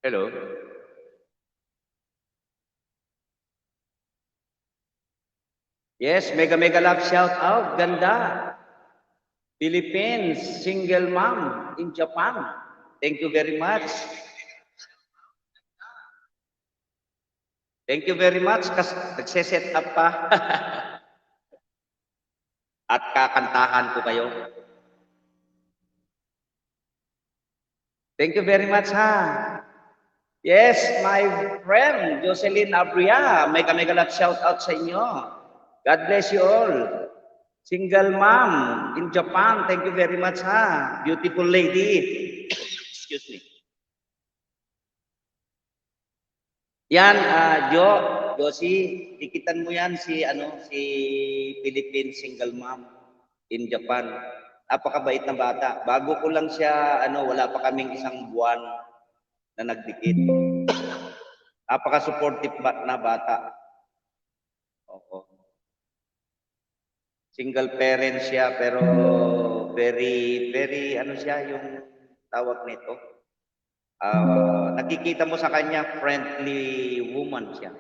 Hello? Yes, mega mega love shout out. Ganda. Philippines, single mom in Japan. Thank you very much. Thank you very much kasi nagse-set up pa. At kakantahan ko kayo. Thank you very much ha. Yes, my friend Jocelyn Abria, mega mega love shout out sa inyo. God bless you all. Single mom in Japan, thank you very much ha. Beautiful lady. Excuse me. Yan, Josie, dikitan mo yan si Philippine single mom in Japan. Napakabait na bata. Bago ko lang siya, wala pa kaming isang buwan na nagdikit. Napaka-supportive na bata. Opo. Single parent siya, pero very, very, siya yung tawag nito. Nakikita mo sa kanya, friendly woman siya.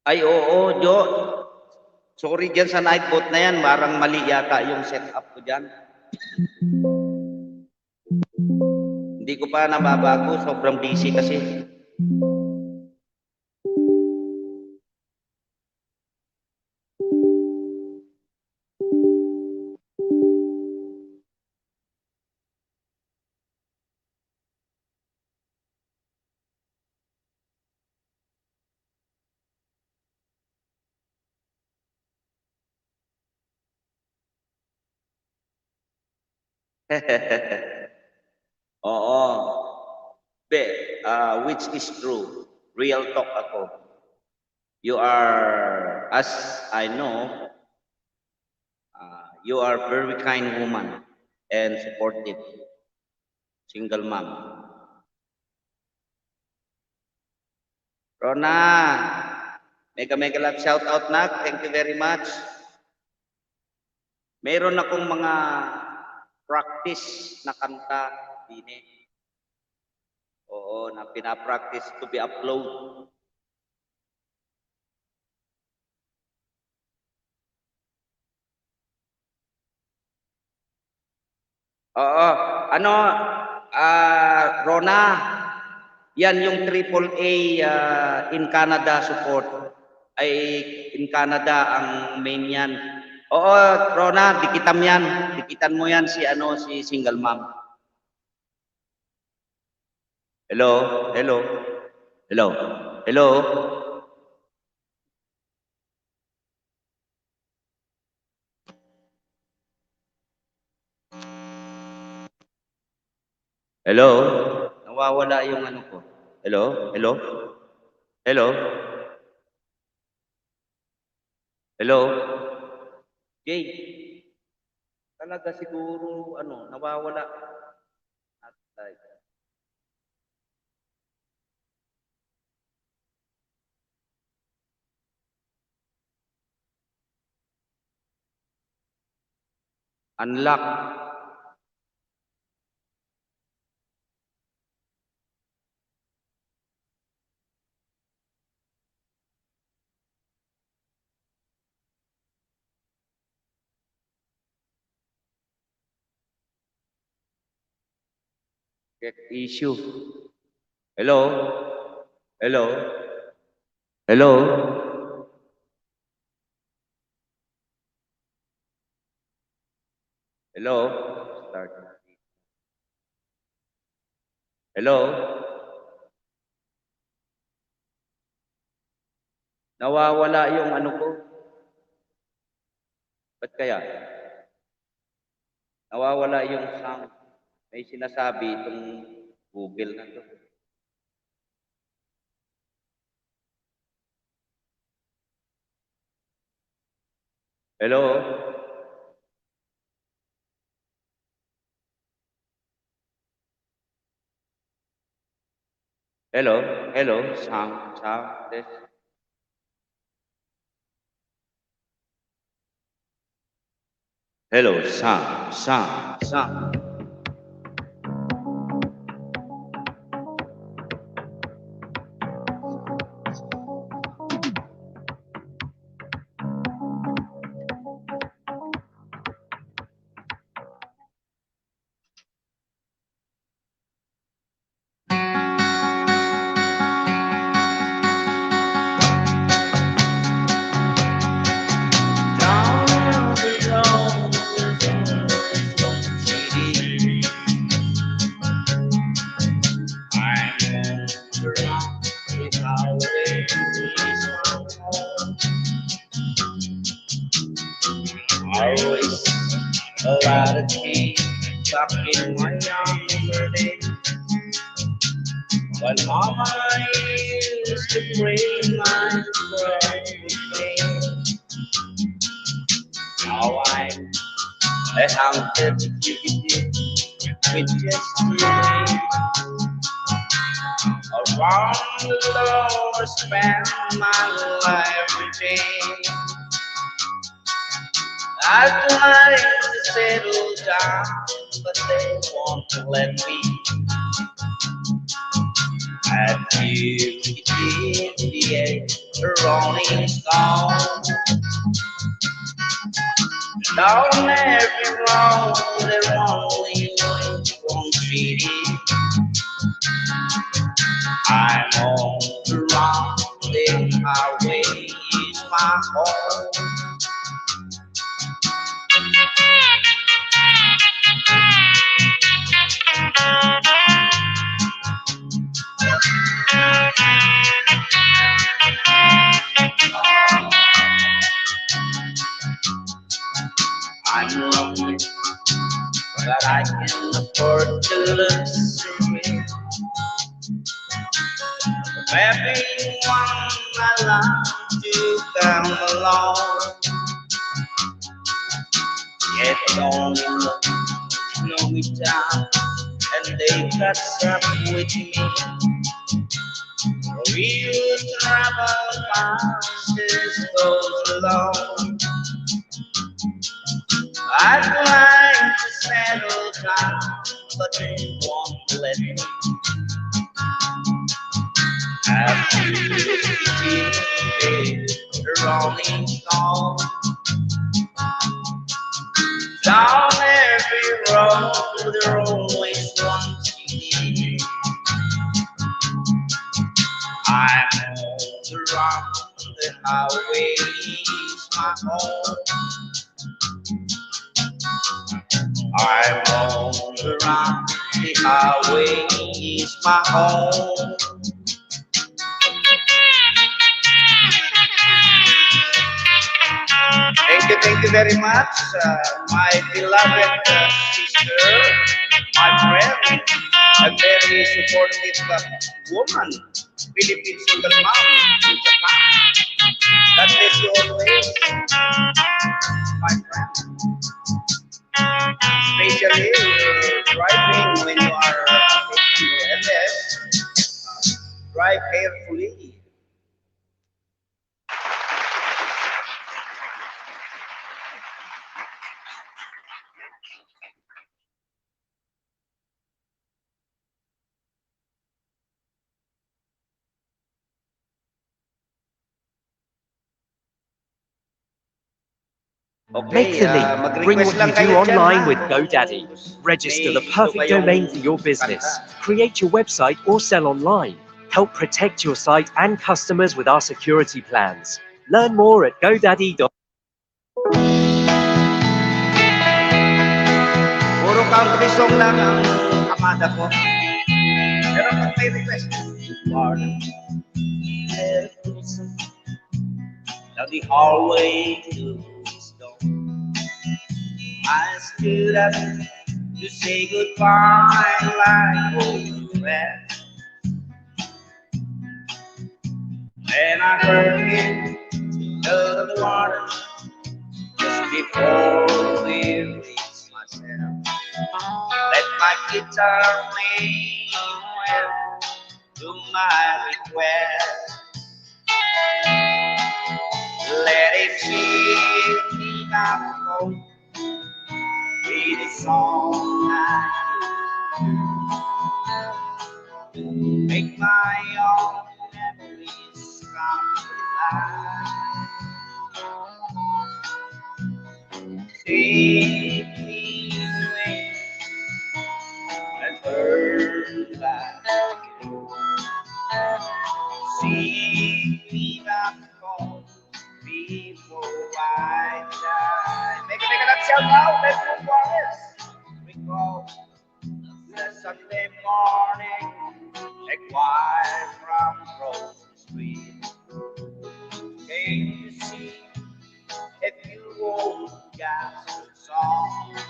Ay, oo, Jo. Sorry dyan sa night boat na yan. Marang mali yata yung setup ko dyan. Hindi ko pa nababago. Sobrang busy kasi. Oo. Which is true. Real talk ako. You are, as I know, you are very kind woman and supportive. Single mom. Rona, mega mega love shout out na. Thank you very much. Meron akong mga practice na kanta din eh. Oo, na pinapractice to be upload. Oo, Rona, yan yung AAA in Canada support. Ay, in Canada ang main yan. Oo, Rona, dikitan yan. Dikitan mo yan si single mom. Hello, hello, hello, hello. Hello? Nawawala yung ano ko. Hello? Hello? Hello? Hello? Jay, talaga siguro, nawawala. Unlock. Check issue. Hello? Hello? Hello? Hello? Start. Hello? Nawawala yung ano ko. Ba't kaya? Nawawala yung sound. May sinasabi itong Google na to. Hello? Hello, hello, sound, this. Hello, sound. Down the road, city, I'm around the highway, is always a lot of change back in my younger days. When mama used to bring my birthday, now I'm a hunted fugitive with just today. Around the Lord, spend my life every day. I'd like to settle down, but they won't let me. At you, it is the rolling stone. Down every road, there's only one city. I'm on the round, the highway is my home. I'm lonely, but I can afford to luxury. Everyone I love to come along. Yet only look, know me down, and they catch up with me. We will travel fast as goes along. I'd like to settle down, but they won't let me. After the rolling stone, down every road there always one city. I'm on the rock, the highway is my home. I'm on the rock, the highway is my home. Thank you very much, my beloved sister, my friend, a very supportive woman, Philippine single mom in Japan. God bless you always, my friend. Especially driving when you are taking your LS, drive carefully. Make Okay, the leap. Bring mag-request what lang you do kayo dyan ha. online with Kung GoDaddy. Register may the gusto perfect kayong domain for your business. kanta. Create your website or sell online. Help protect your site and customers with our security plans. Learn more at GoDaddy.com. Puro country song lang ang kamada ko. Pero kung may request, pardon. Now the hallway to his door. I stood up to say goodbye like old friends. And I heard him to the water just before we reached myself. Let my guitar play well to my request. Let him take me back home with a song I make my own memories come to life. Take me away and turn back. See me back home before I die. Make that shout out, let's move on. Recall the Sunday morning, a choir from Rose Street came to see a few old gospel songs,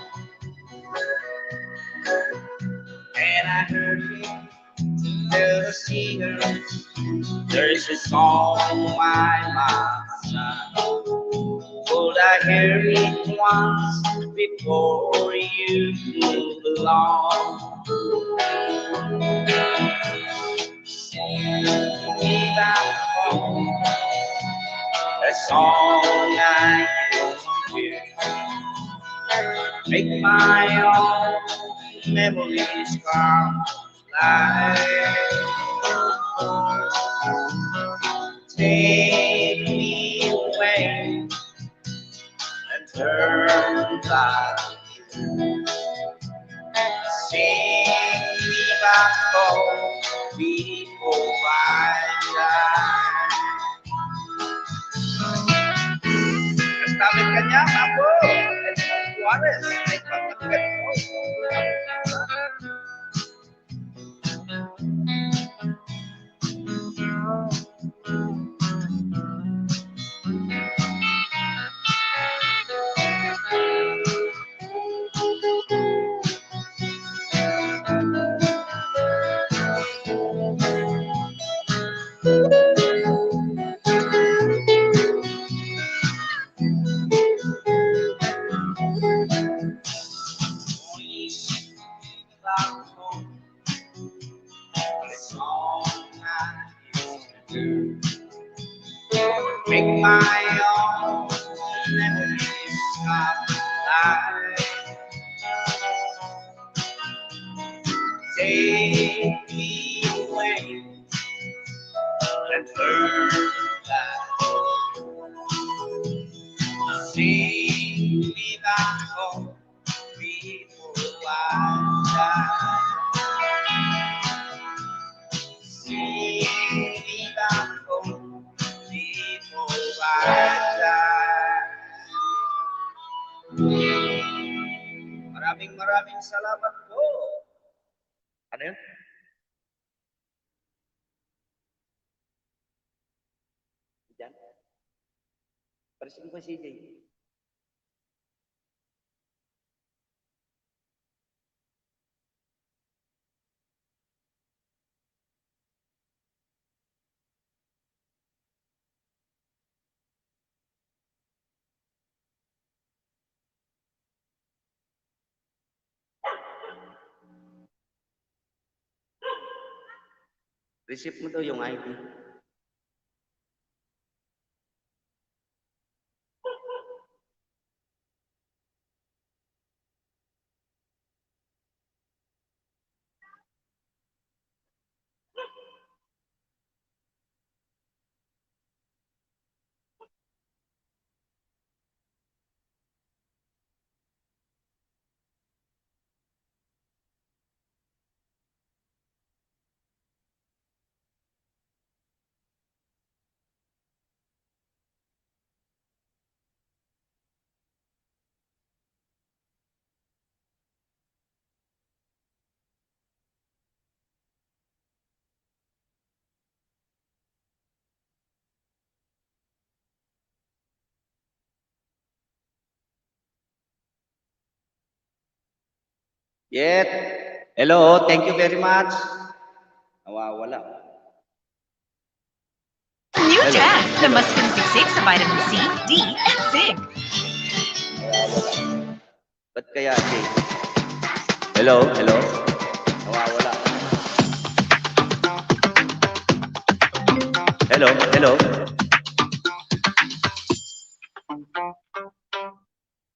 and I heard him tell the singers, there's a song my son. Would I hear it once before you move along? Sing me back home, a song I used to hear. Make my own memories come alive. Take me away and turn back. Sing me back home before I die. Kastamit ka niya, ako. Juarez, may pagkagat mo. Make my own memories come alive. Take me away and turn back. See me back home before I die. See me back home before I die. Maraming salamat po. Ano yun? Diyan? Paresin ko si CJ. Receipt mo daw yung ID. Yet. Hello, thank you very much. Nawawala. New Jack, the Muskin B6 of vitamin C, D, and zinc. Ba't kaya, Jay? Hello? Nawawala. Hello, hello.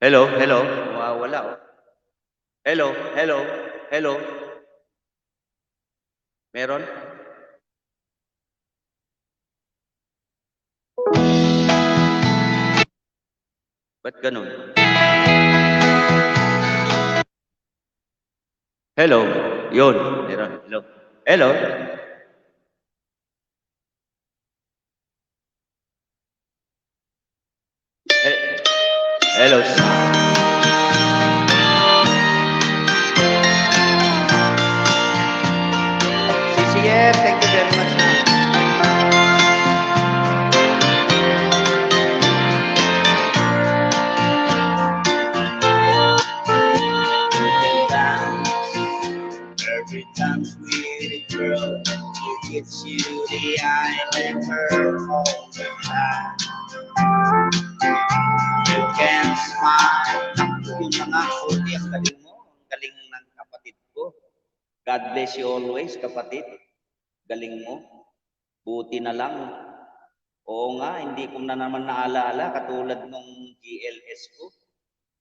Hello, hello. Wala oh. Hello, hello, hello. Meron? Ba't ganun? Hello. Yun. Meron. Hello. Hello. Hello. CCF, thank you very much. Every time sweet girl, you get you the island her all the time. You can smile. Yung mga uli, ang galing mo. Ang galing ng kapatid ko. God bless you always, kapatid. Galing mo. Buti na lang. Oo nga, hindi ko na naman naalala katulad nung GLS ko.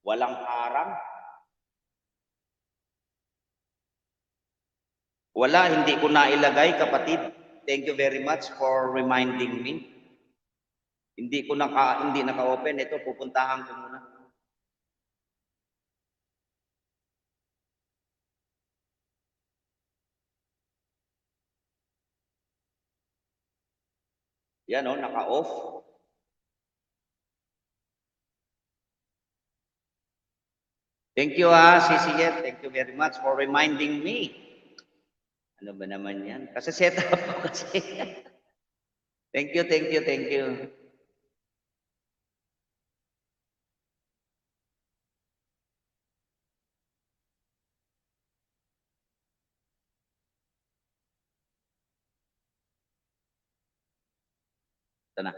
Walang harang. Wala, hindi ko nailagay, kapatid. Thank you very much for reminding me. Hindi naka-open. Ito, pupuntahan ko muna. Yan o, naka-off. Thank you CCF. Thank you very much for reminding me. Ano ba naman yan? Kasi set up ko kasi. Thank you, thank you, thank you. Ito na.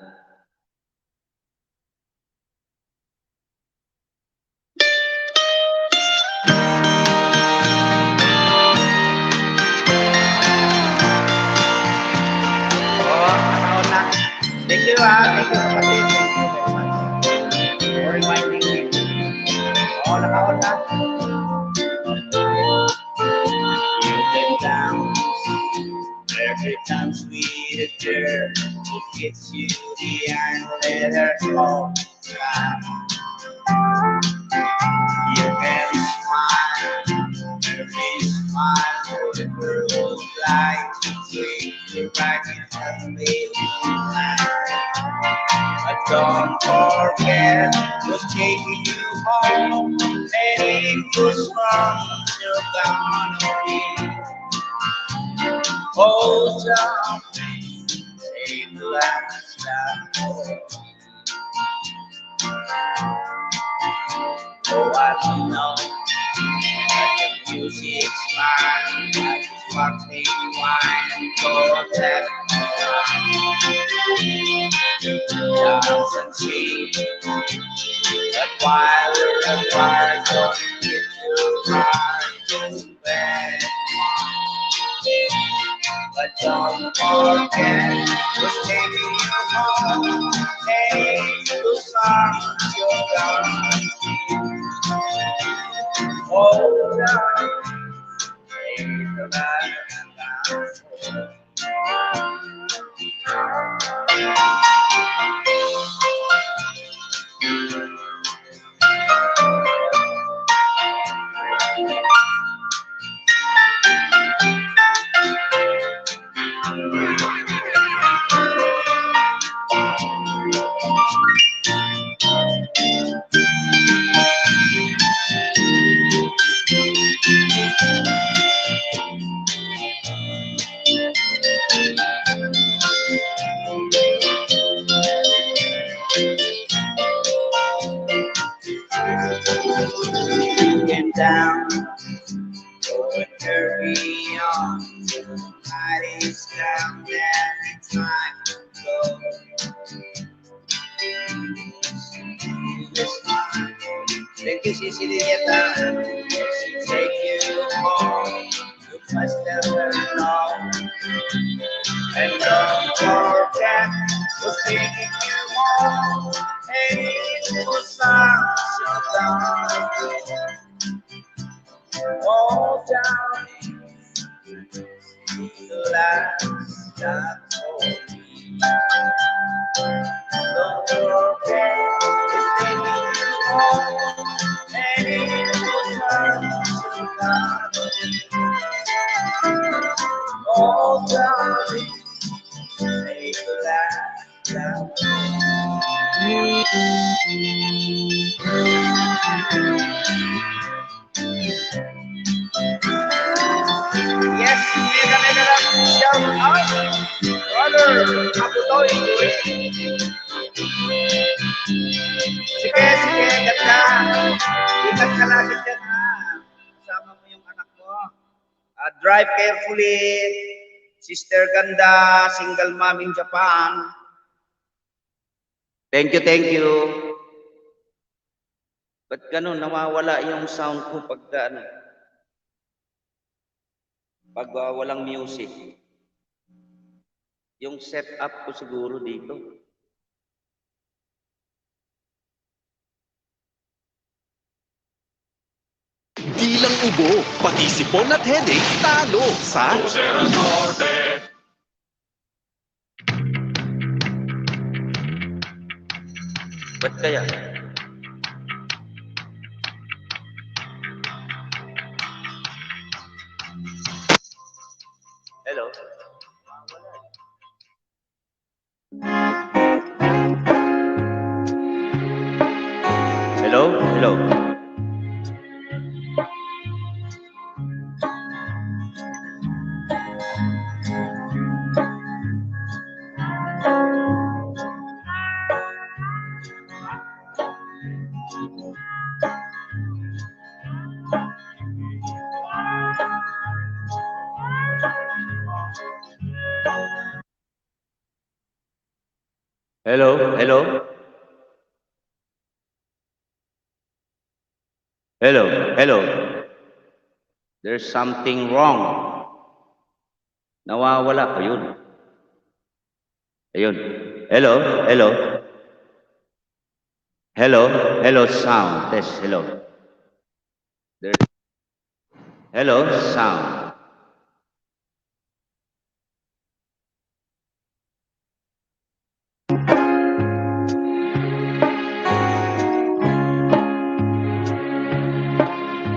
Thank you, thank you, kapatid. Thank you very much for reminding me. Oo, nakaon na. You get down every time sweet girl who gets you the island her all the time. You can smile, every smile for the girl like to take you back in her life. But don't forget what's taking you home. Many good songs you're gonna be. Hold on, save the last time. Oh, I don't know that the music's fine. I just want me wine for that. Dance and see that while the fire don't get too hard to bed. But don't forget what's taking you home. Hey, the songs you're gonna sing. Hold on, take the Getting down, go and carry on. Night is down every time you go. This time, thank you, Sisi Dieta. She take you home. You must never know. And don't forget and it was down. Oh, darling, the last that told me. Don't forget it's taking you home, and it was down. Oh, darling, take the last that yes, mega shout out, brother Abutoy. Sige, ganda. Ingat ka lagi dyan, ha. Kasama mo yung anak mo. Drive carefully. Sister Ganda, single mom in Japan. Thank you, thank you. Ba't ganun, nawawala yung sound ko pag walang music. Yung setup ko siguro dito. Di lang ubo, pati sipon at headache, talo sa Ba't kaya? Hello? Hello? Hello? Hello? Hello? Hello? Hello? There's something wrong. Nawawala. Ayun. Ayun. Hello? Hello? Hello? Hello, sound. Test. Hello. There. Hello, sound.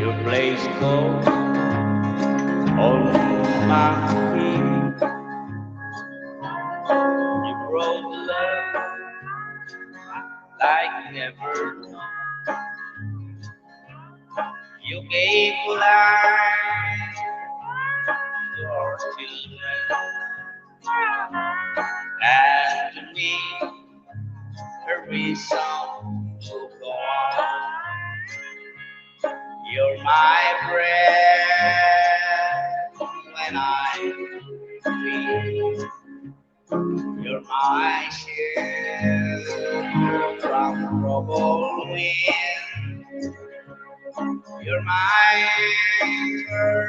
Your place goes on my feet. You brought love like never known. You gave life to our children, and to me, a reason to go on. You're my breath when I'm weak. You're my shield from troubled wind. You're my anchor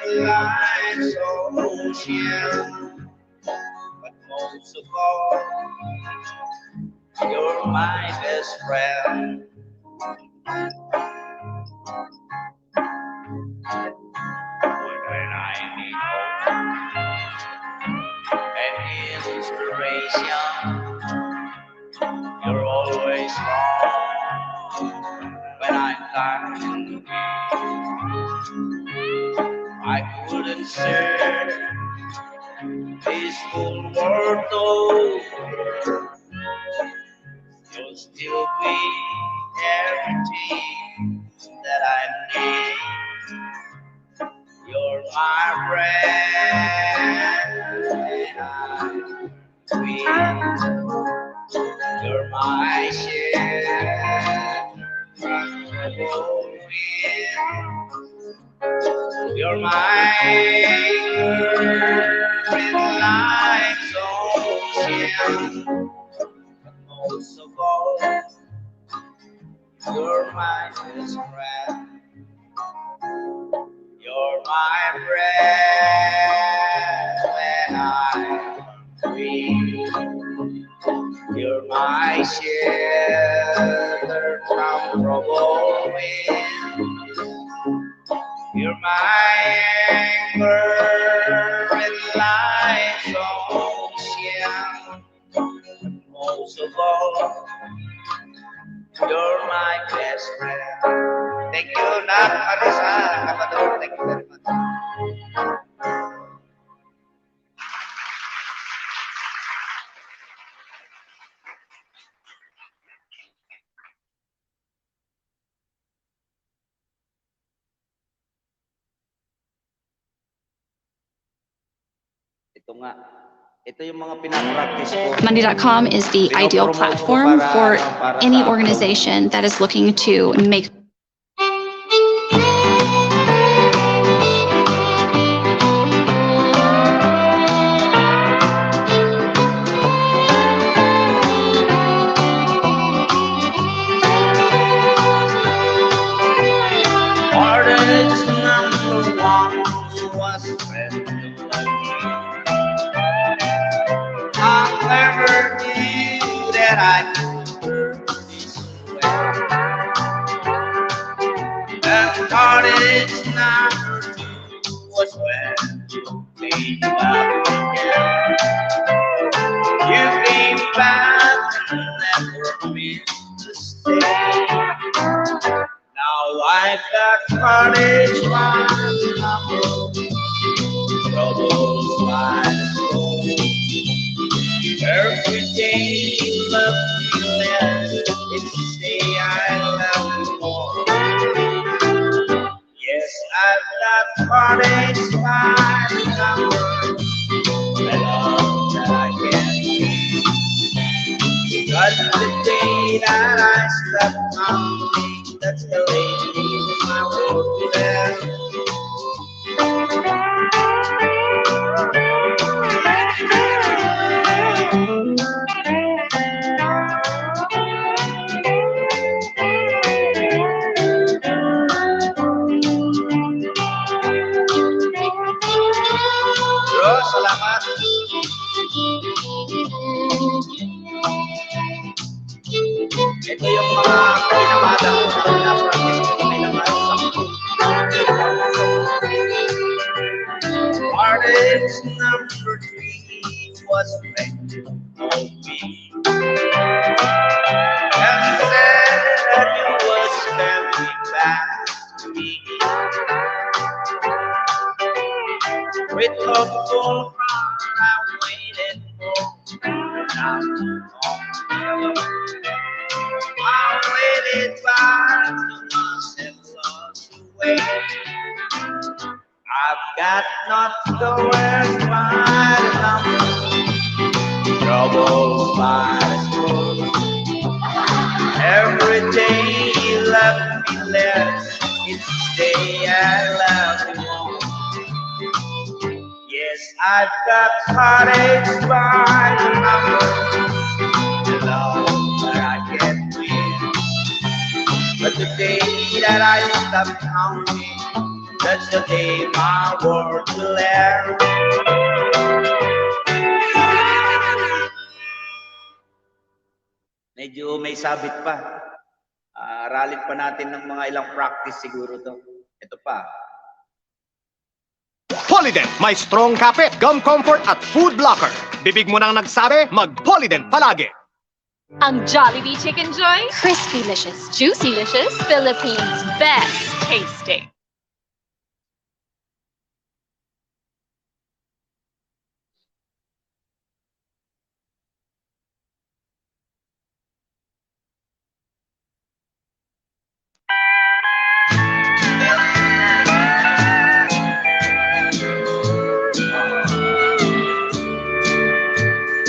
in life's ocean. But most of all, you're my best friend. When I need hope and inspiration, you're always wrong. When I'm tired and weak, I couldn't search this full world over. You'll still be everything that I need. You're my breath and I'm weak. You're my shelter from troubled wind. You're my anchor in life's ocean. But most of all, you're my best friend. You're my breath when I'm weak. You're anger relies on ocean. Most of all, you're my best friend. Thank you, Nak Marisa. Kapador, thank you very much. Ito nga. Ito yung mga pinapractice ko. Monday.com is the ideal platform for any organization that is looking to make Artist number one was friend of me. I never knew that I could hurt this way. And artist number two was when you came back again. You came back and never meant to stay. Now I've got cottage one number, troubles by the soul. Every day you love me less, it's the day I love you more. Yes, I've got cottage by the number, I love that I can't keep. But the day that I stopped counting, that's the lady my world left. Bro, salamat. Ito yung mga pinamata ko sa pinapractice ko pinamata. Artist number three was friend of me. And said that you was coming back to me. With hopeful heart I waited for not too long. I waited by to myself lost away. I've got not the words by the number, troubles by the score. Every day you love me less, it's the day I love you more. Yes, I've got heartaches by the number, the love that I can't win. But the day that I stop counting, that's the day my world will end. Medyo may sabit pa. Aralin pa natin ng mga ilang practice siguro to. Ito pa. Polydent, may strong kapit, gum comfort at food blocker. Bibig mo nang nagsabi, mag-Polydent palagi. Ang Jollibee Chicken Joy, crispy-licious, juicy-licious, Philippines' best tasting.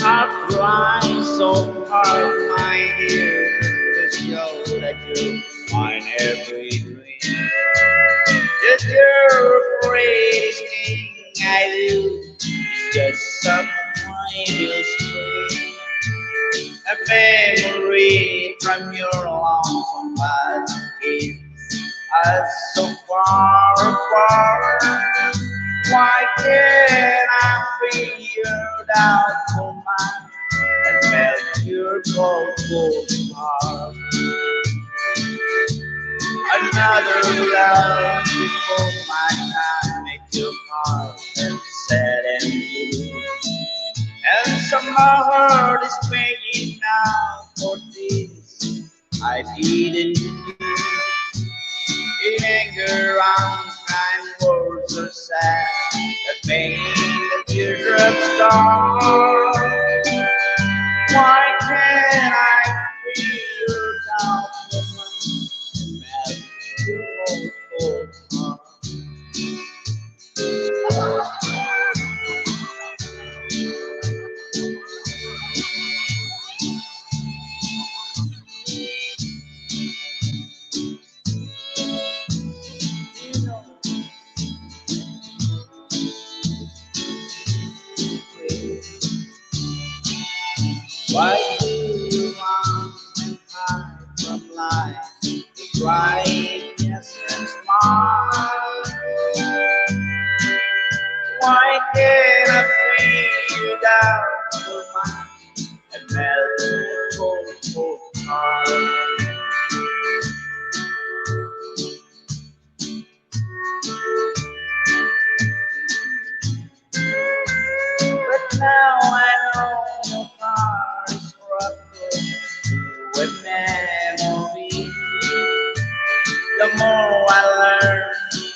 I try so hard, my dear, to show that you find every dream. That you're afraid thing I do is just some ideal stray. A memory from your lonesome past is us so far apart. Why can't I figure out for mine and melt your cold, cold heart? Another love before my time, it your heart and sad and blue. And some my heart is praying now for this I didn't do. In anger, unkind words are sad that made the teardrops start. Why can't I feel down and melt your cold heart? Why do you run and hide from life? To cry, yes, and smile. Why can't I bring you down to mine and melt your cold, cold heart? But now I know your heart is crumbled with memory. The more I learn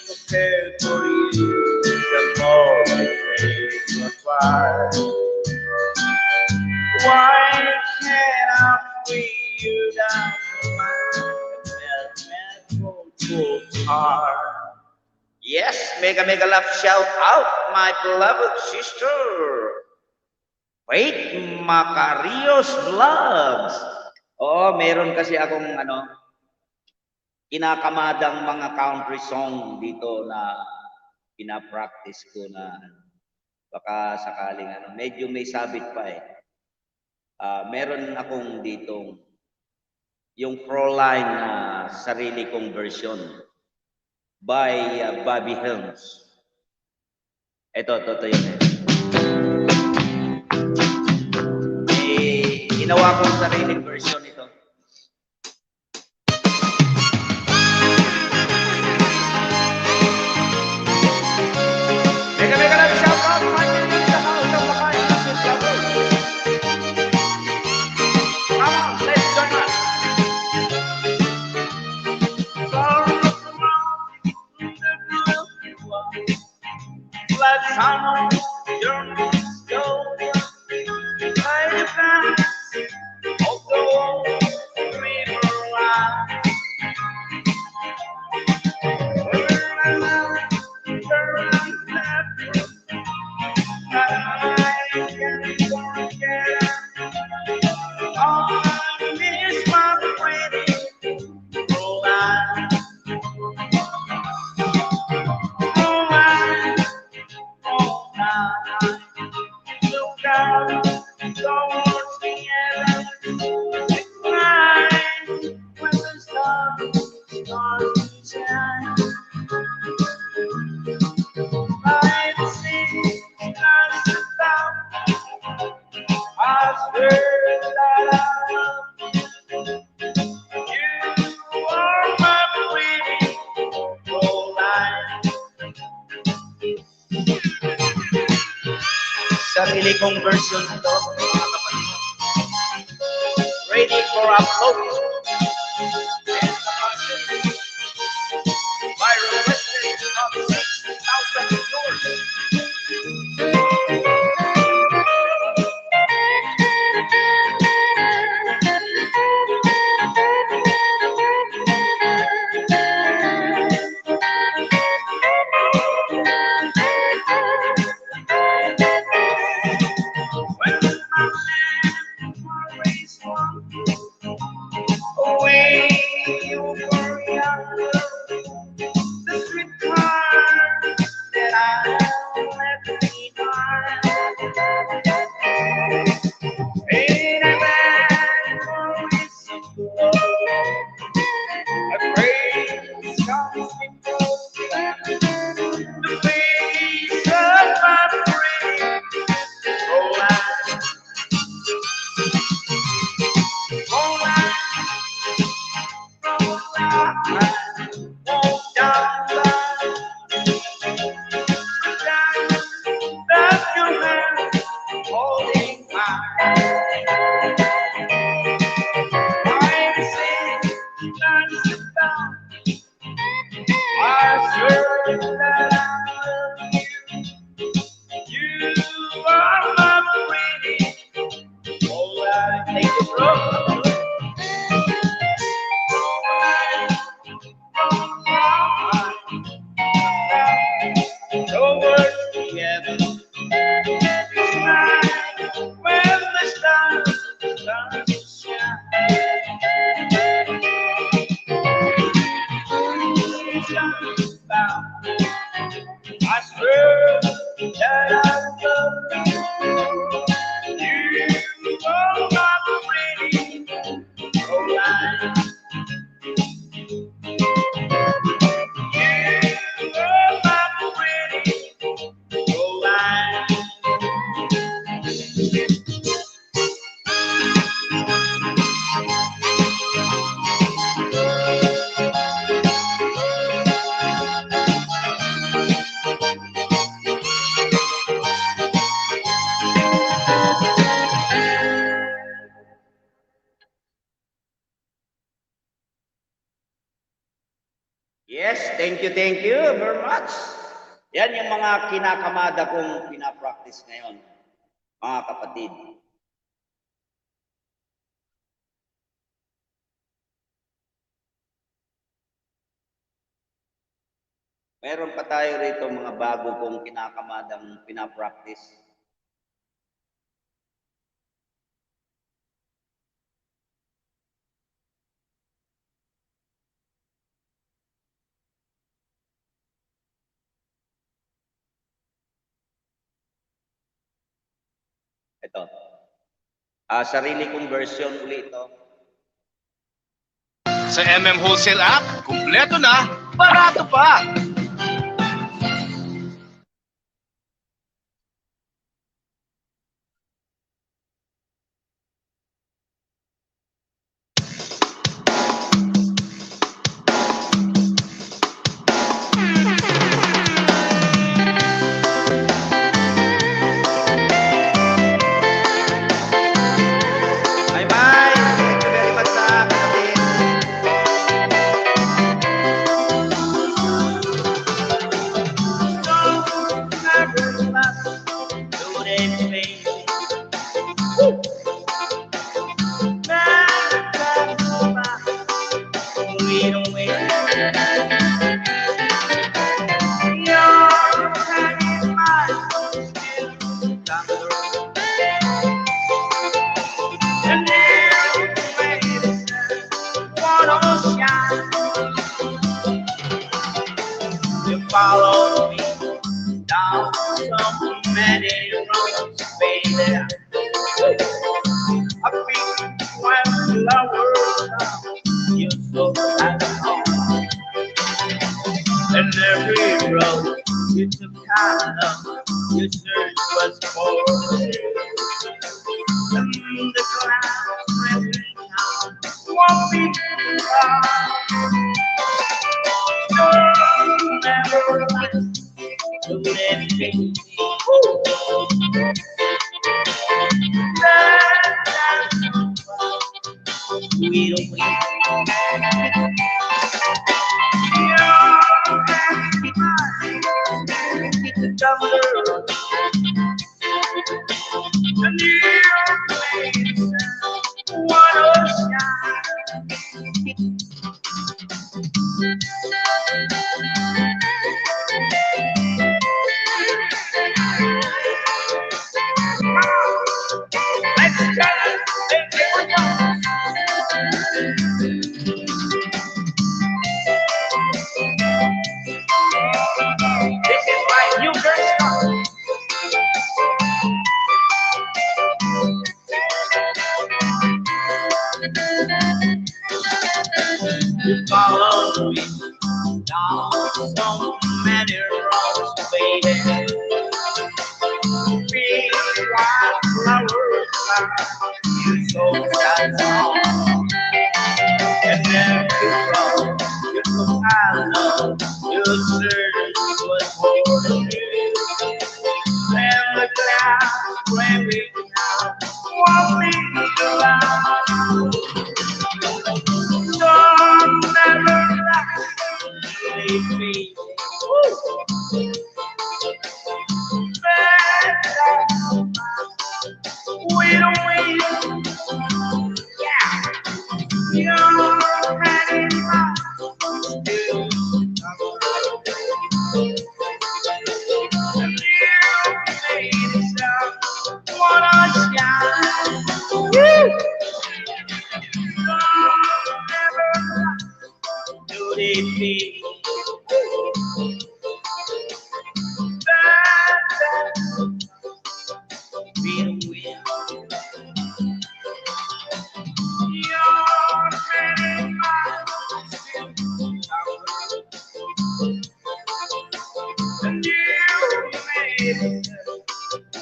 to care for you, the more I break your heart. Why can't I free you down to my cold, cold heart? Yes, mega mega love shout out, my beloved sister. Wait, Macarios Vlogs. Oo, meron kasi akong kinakamadang mga country song dito na pinapractice ko na baka sakaling medyo may sabit pa eh. Meron akong ditong yung Proline na sarili kong version by Bobby Helms. Ito yun eh. Ginawa kong sariling version ito. Mega mega love shout out my in the house of Makain Asis Lovers. Come on, let's join us. Let's honor your go by the banks of the river line. Sarili kong version ito, mga kapatid. Ready for upload. Viral Western of 6,000 viewers. You are my pretty. Oh, I take it wrong. No words together. Tonight, when the stars shine. I swear that I love you. You are my pretty Caroline. You are my pretty Caroline. Yes, thank you very much. Yan yung mga kinakamada kong pinapractice ngayon, mga kapatid. Meron pa tayo rito mga bago kong kinakamadang pinapractice. Ito. Sarili kong version ulit ito. Sa MM Wholesale app, kumpleto na, barato pa! Bye-bye! Thank you very much sa kapatid. Follow me down so many roads, baby. I think when flowers you're so alone. And every road you took kind of your search was for you. And the clouds really down won't be far. Never mind, do anything. We don't wait. The governor and your place, what a shine. This is my new version. You follow me down so many roads, baby. Be like flowers, you so sad song. And every road you took, I know your search was for you. And the clouds waving out, won't be around. Don't never lie, leave me.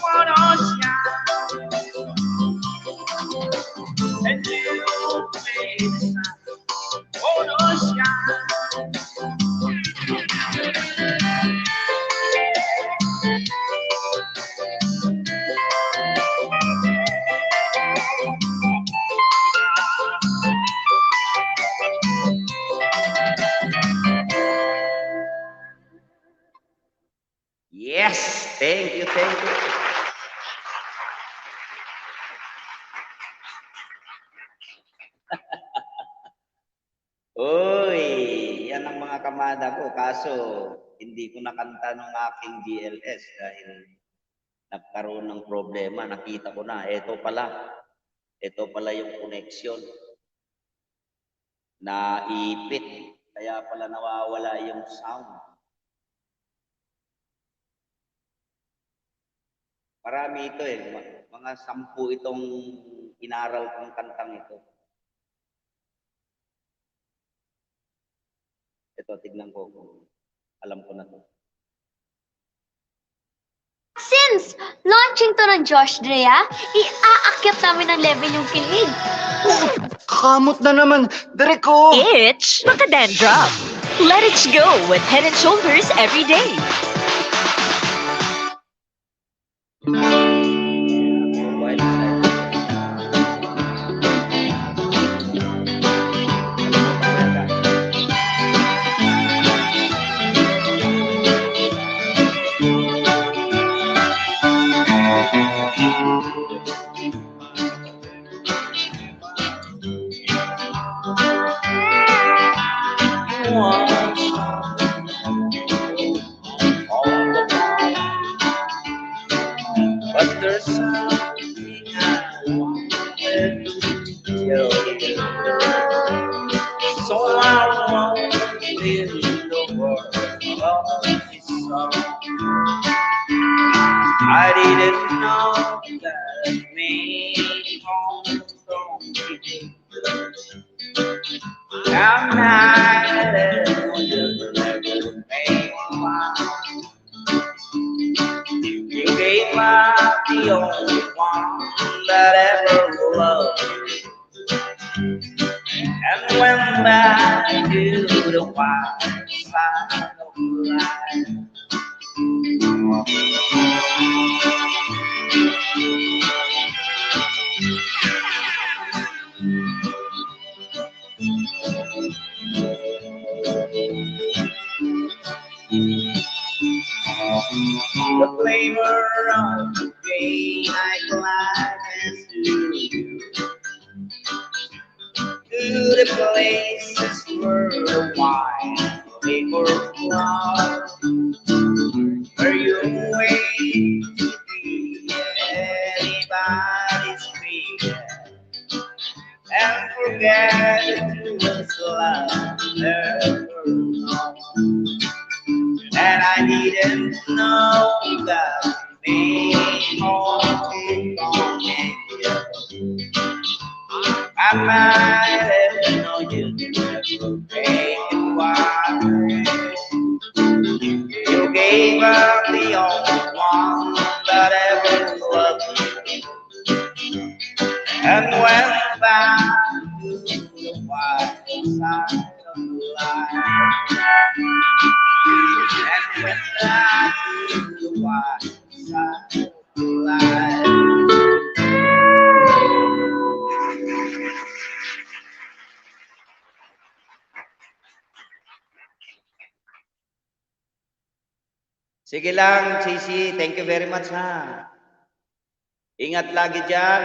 wanna shine, and you face wanna shine. Yes, thank you, thank you. Uy, yan ang mga kamada ko. Kaso, hindi ko nakanta ng aking GLS dahil nagkaroon ng problema. Nakita ko na, ito pala yung connection. Naipit. Kaya pala nawawala yung sound. Marami ito eh. Mga 10 itong inaral kong kantang ito. Ito, tignan ko kung alam ko na to. Since launching to ng Josh Drea, iaakyat namin ng level yung kilig. Kamot na naman, Dereko! It's Macadandruff. Let it go with Head and Shoulders every day. Wild side. But there's something I wanted to tell you. So I won't live in the world of this song. I didn't know that me home from you. I'm not you never made one. You gave up the only one that ever loved me. And went back to the wild side of life. The flavor of the day I glided to the places where the wine flavor flowers, where you wait to be anybody's friend and forget it was love never known. And I didn't know that me haunted on you. I might have known you never made it wide. You gave up the only one that ever loved me, and went back to the wild side of life. And when I to the wild side of life. Sige lang, Sisi. Thank you very much, ha. Ingat lagi dyan.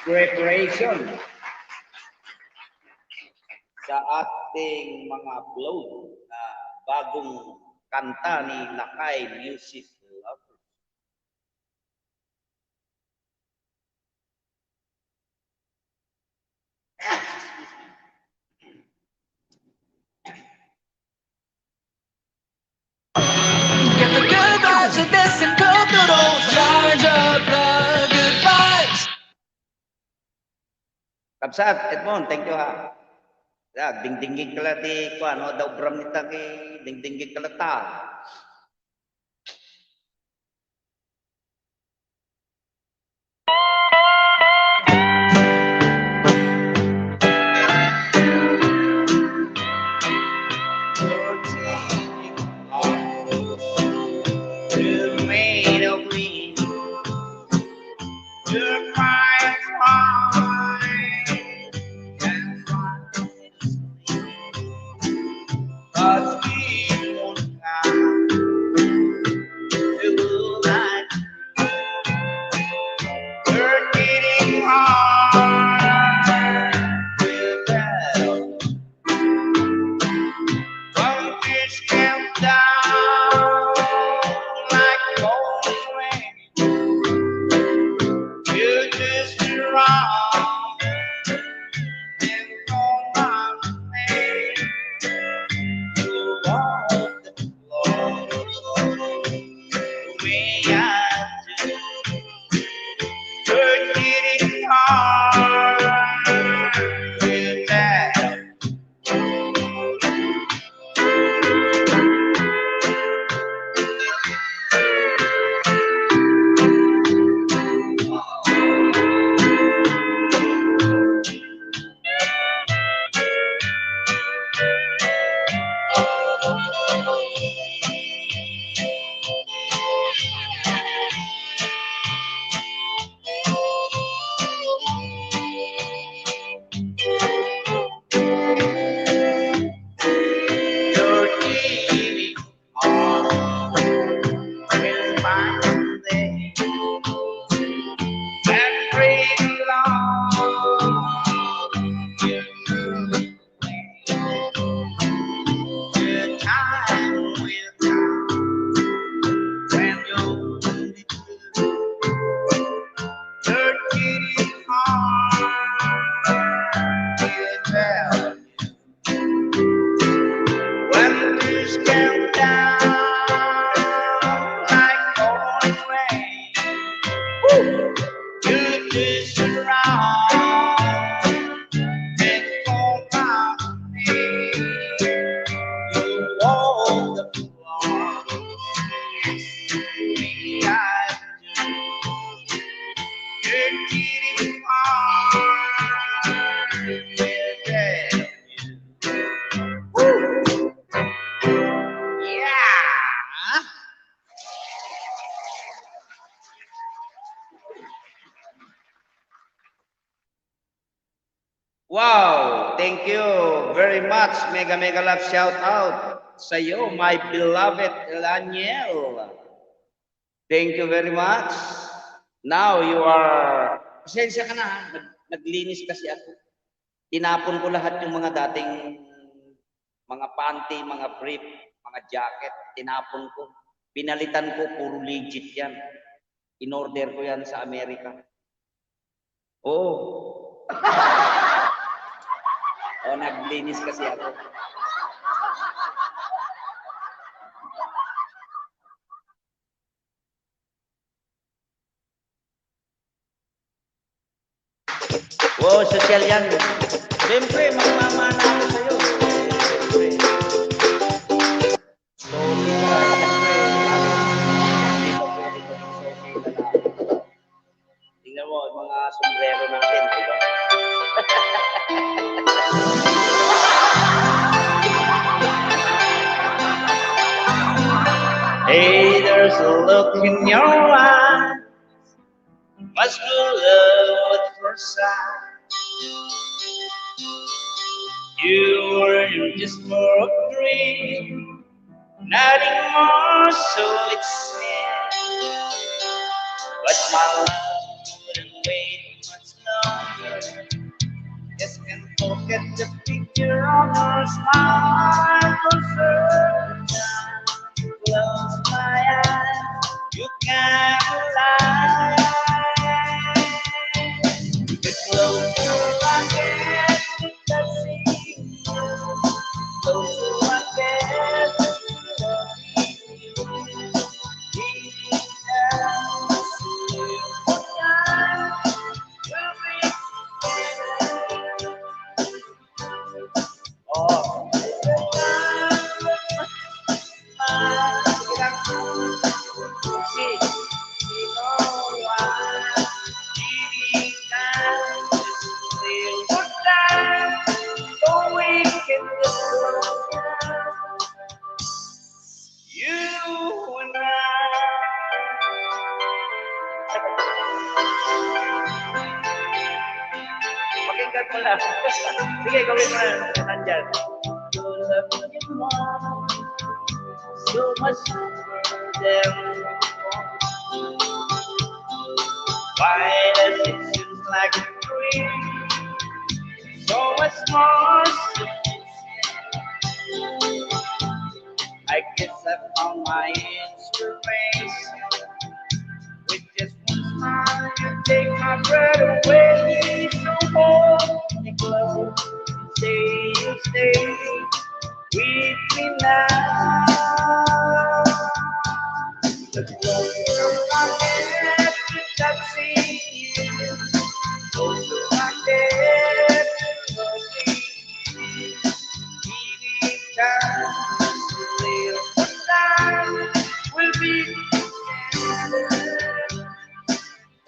preparation sa ating mga upload na bagong kanta ni Lakay Music Lovers. Get the good vibes of this and go through those. Charge up the good vibes. Kapsat, Edmond, thank you ha. Ya, ding-dinggig ka lang di ko, ano, daw bram nita kay ding-dinggig ka lang ta. You're made of me. You're my pride and but we won't come to life. You're getting hard without from this camp down like cold rain. You just wrong and on my face. You walk the floor the way I do. You're getting hard without. You're getting hard with my day. And pretty long you move the time will come when you're getting hard without when this came down like pouring rain. You just around and go by me. You walk the floor. Me, I do. You're getting hard without you. Yeah. Wow, thank you very much. Mega love shout out sa iyo, my beloved Elaniel. Thank you very much. Now you are, pasensya ka na ha, naglinis kasi ako. Tinapon ko lahat yung mga dating mga panty, mga brief, mga jacket, tinapon ko. Pinalitan ko, puro legit yan. In-order ko yan sa Amerika. Oh. Oh, naglinis kasi ako. Oh, social yan. Siyempre, magmamana ako sa'yo. Siyempre. So, tingnan mo, mga sombrero natin, di ba? Hey, there's a look in your eyes. Must be love at first sight. You were just more of a dream, nothing more, so it seems. But my love wouldn't wait much longer. Look at the picture on her smile, concerned. Close my eyes, you can't lie. The closer I get to touching you, closer I get to loving you. Deep down, the time will be together. Oh, the time Pakinggan mo lang. Sige, gawin mo na. Nandyan. You love me more, so much more than why does it seem like a dream? So much more. I guess I found my inspiration. With just one smile, you take my breath away. So hold me close, stay with me now. The closer I get to touching you, closer I get to loving you. Each time, little time will be together.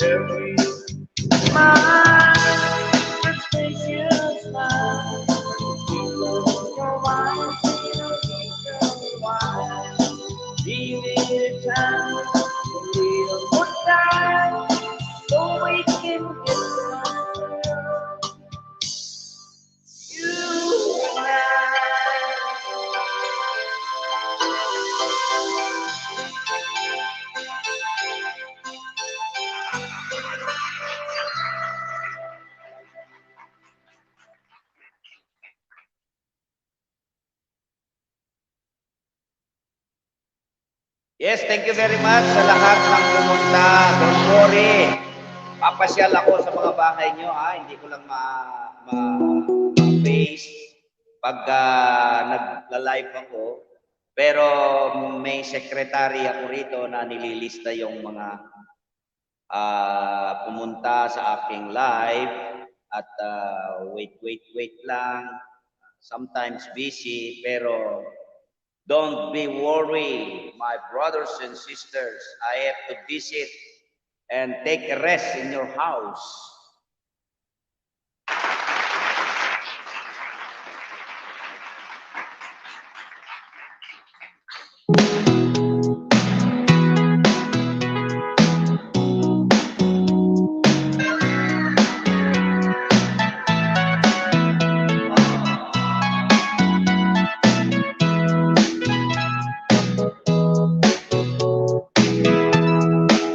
Every smile that makes you smile. Close your eyes, close your eyes. Give it time, a little more time, so we can get closer. You and I. Yes, thank you very much sa lahat ng pumunta. Don't worry. Papasyal ako sa mga bahay nyo. Hindi ko lang ma-face pag nagla-live ako. Pero may secretary ako rito na nililista yung mga pumunta sa aking live. At wait lang. Sometimes busy, pero don't be worried, my brothers and sisters. I have to visit and take a rest in your house.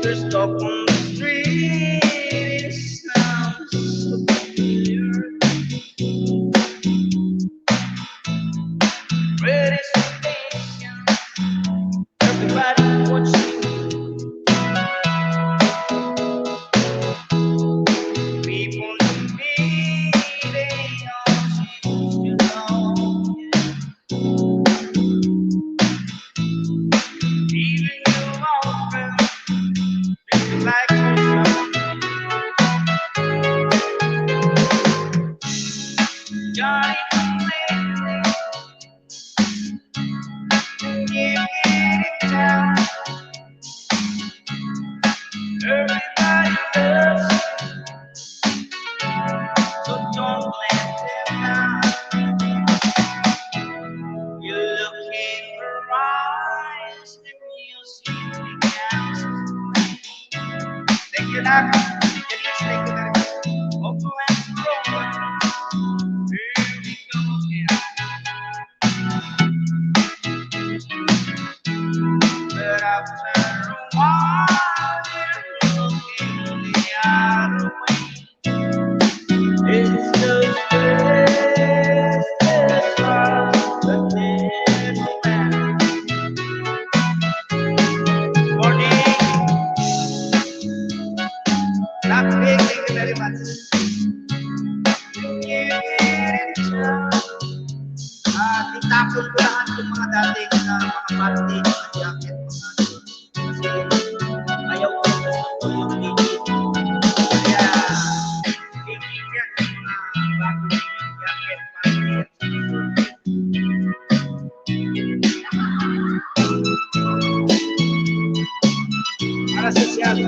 There's talk on the street, it sounds so familiar. Red is the nation, everybody watching. People in me, they all seem to know. Even your own friends, you like yourself. Johnny come lately, you get it down. Everybody loves you, so don't let them down. You look in her eyes, the music begins. Thank you, Doc. Thank you, Doc. Open and roll. Here we go again. But after a while, you're looking the other way. It's just tinatapon ko lahat yung mga dating mga panty, mga jacket, mga ano. Kasi ayaw ko yung ligid. Kaya, ligid yan yung mga bagong jacket, panty. Para sosyal.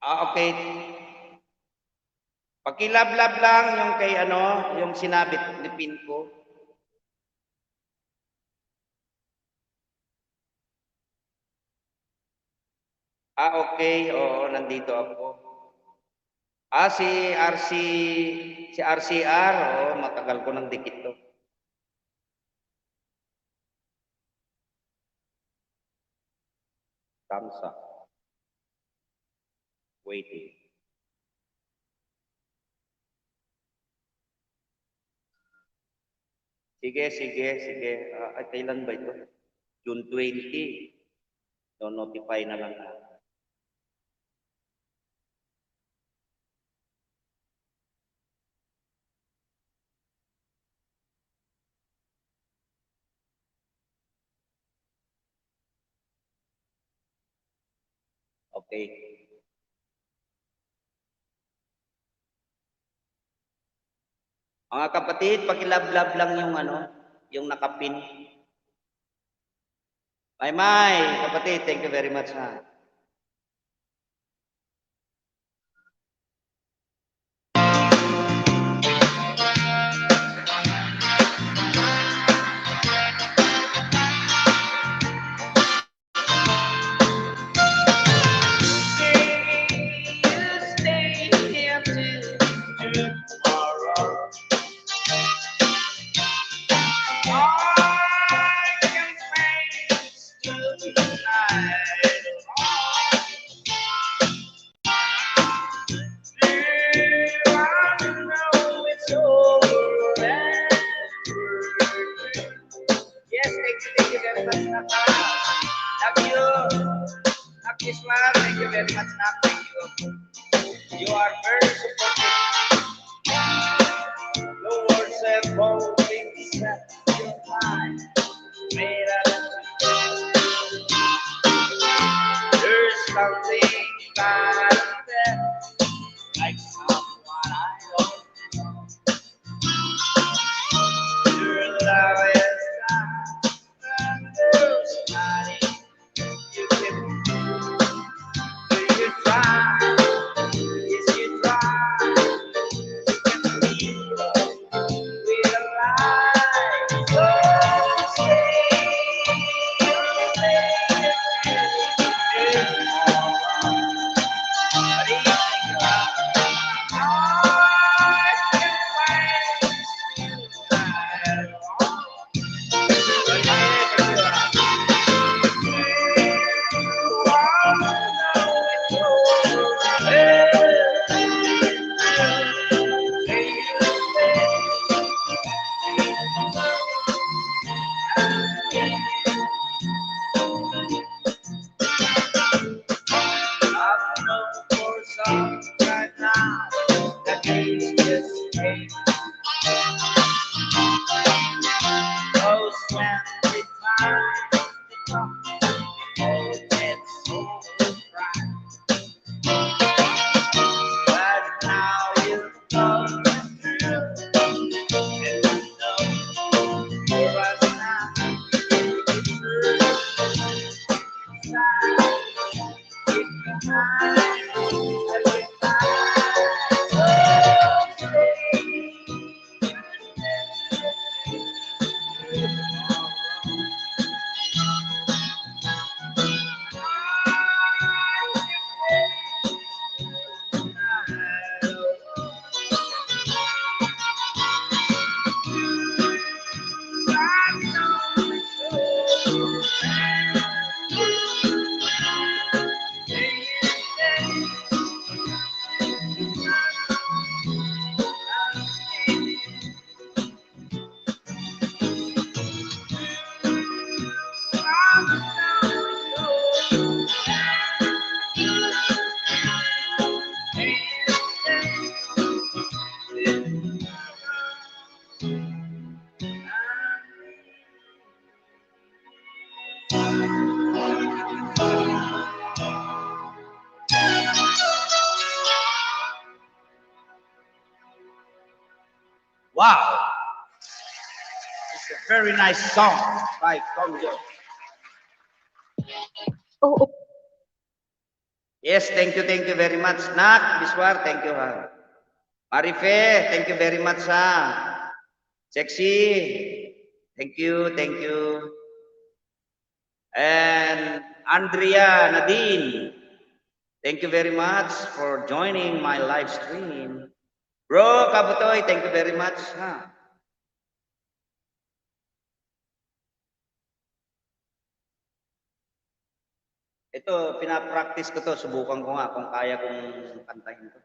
Okay. Pakilablab lang yung kay ano, yung sinabit ni pin ko. Okay. Oo, nandito ako. Si RCR. Oo, matagal ko nang dikit to. Thumbs up. Waiting. Sige. Kailan ba ito? June 20. No-notify na lang natin. Okay. Mga kapatid, pakilablab lang yung ano, yung nakapin. May, kapatid, thank you very much ha. Yes, thank you very much, Naka. Love you. Happy Islam, thank you very much, Naka. Thank you. You are very supportive. No words and holding set your mind. Made out of there's something about that, like someone I know. Your love is not there's nothing you can do. Do you try? Yes, you try. You can feel we're alive. So stay. Right now, that means just came. Oh, when we find the top, oh, it's so bright. But now you know the truth, and you know for us now, it's true. If you find every Wow, it's a very nice song by Conjo. Oo. Yes, thank you very much. Nak, Biswar, thank you ha. Marife, thank you very much ha. Sexy, thank you. And Andrea Nadine, thank you very much for joining my live stream. Bro, Kabutoy, thank you very much ha. Ito, pinapractice ko to. Subukan ko nga kung kaya kong kantahin to.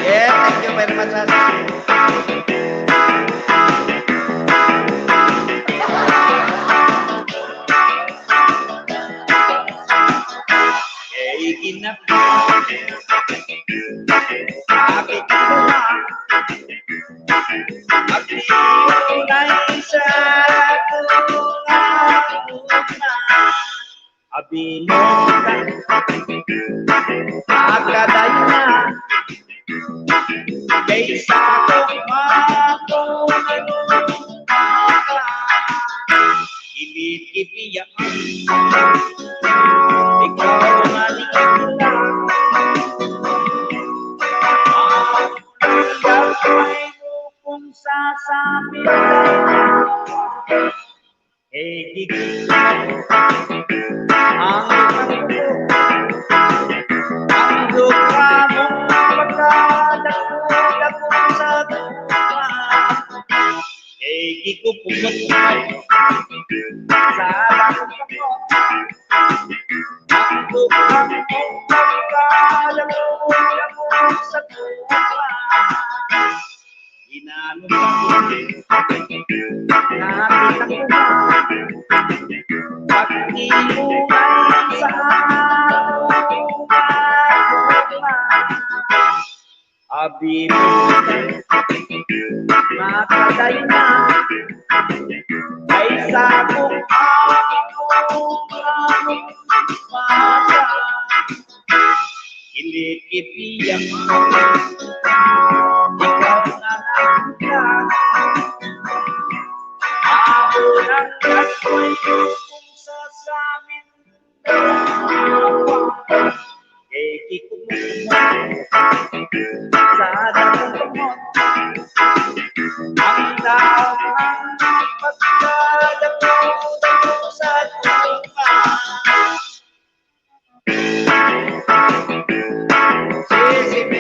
Yeah, thank you very much. Hey, ginap. Bakit mo na? Pag-iulay sa abi mo agkaday na kaysa kung ilit-ipiyak ikaw maligla ay kung sasabi gigit ang lupa mong pagkadako sa tuwa gigupumot sa bakit mo ang lupa mong pagkadako sa tuwa inanong nakita ko pag iulay sa abi mo makaday na kaysa kung mata ilit-ipiyak ikaw na lang ako lang ako'y kung sasamin sa dakamot ang daang pagkadako sa lupa CCB,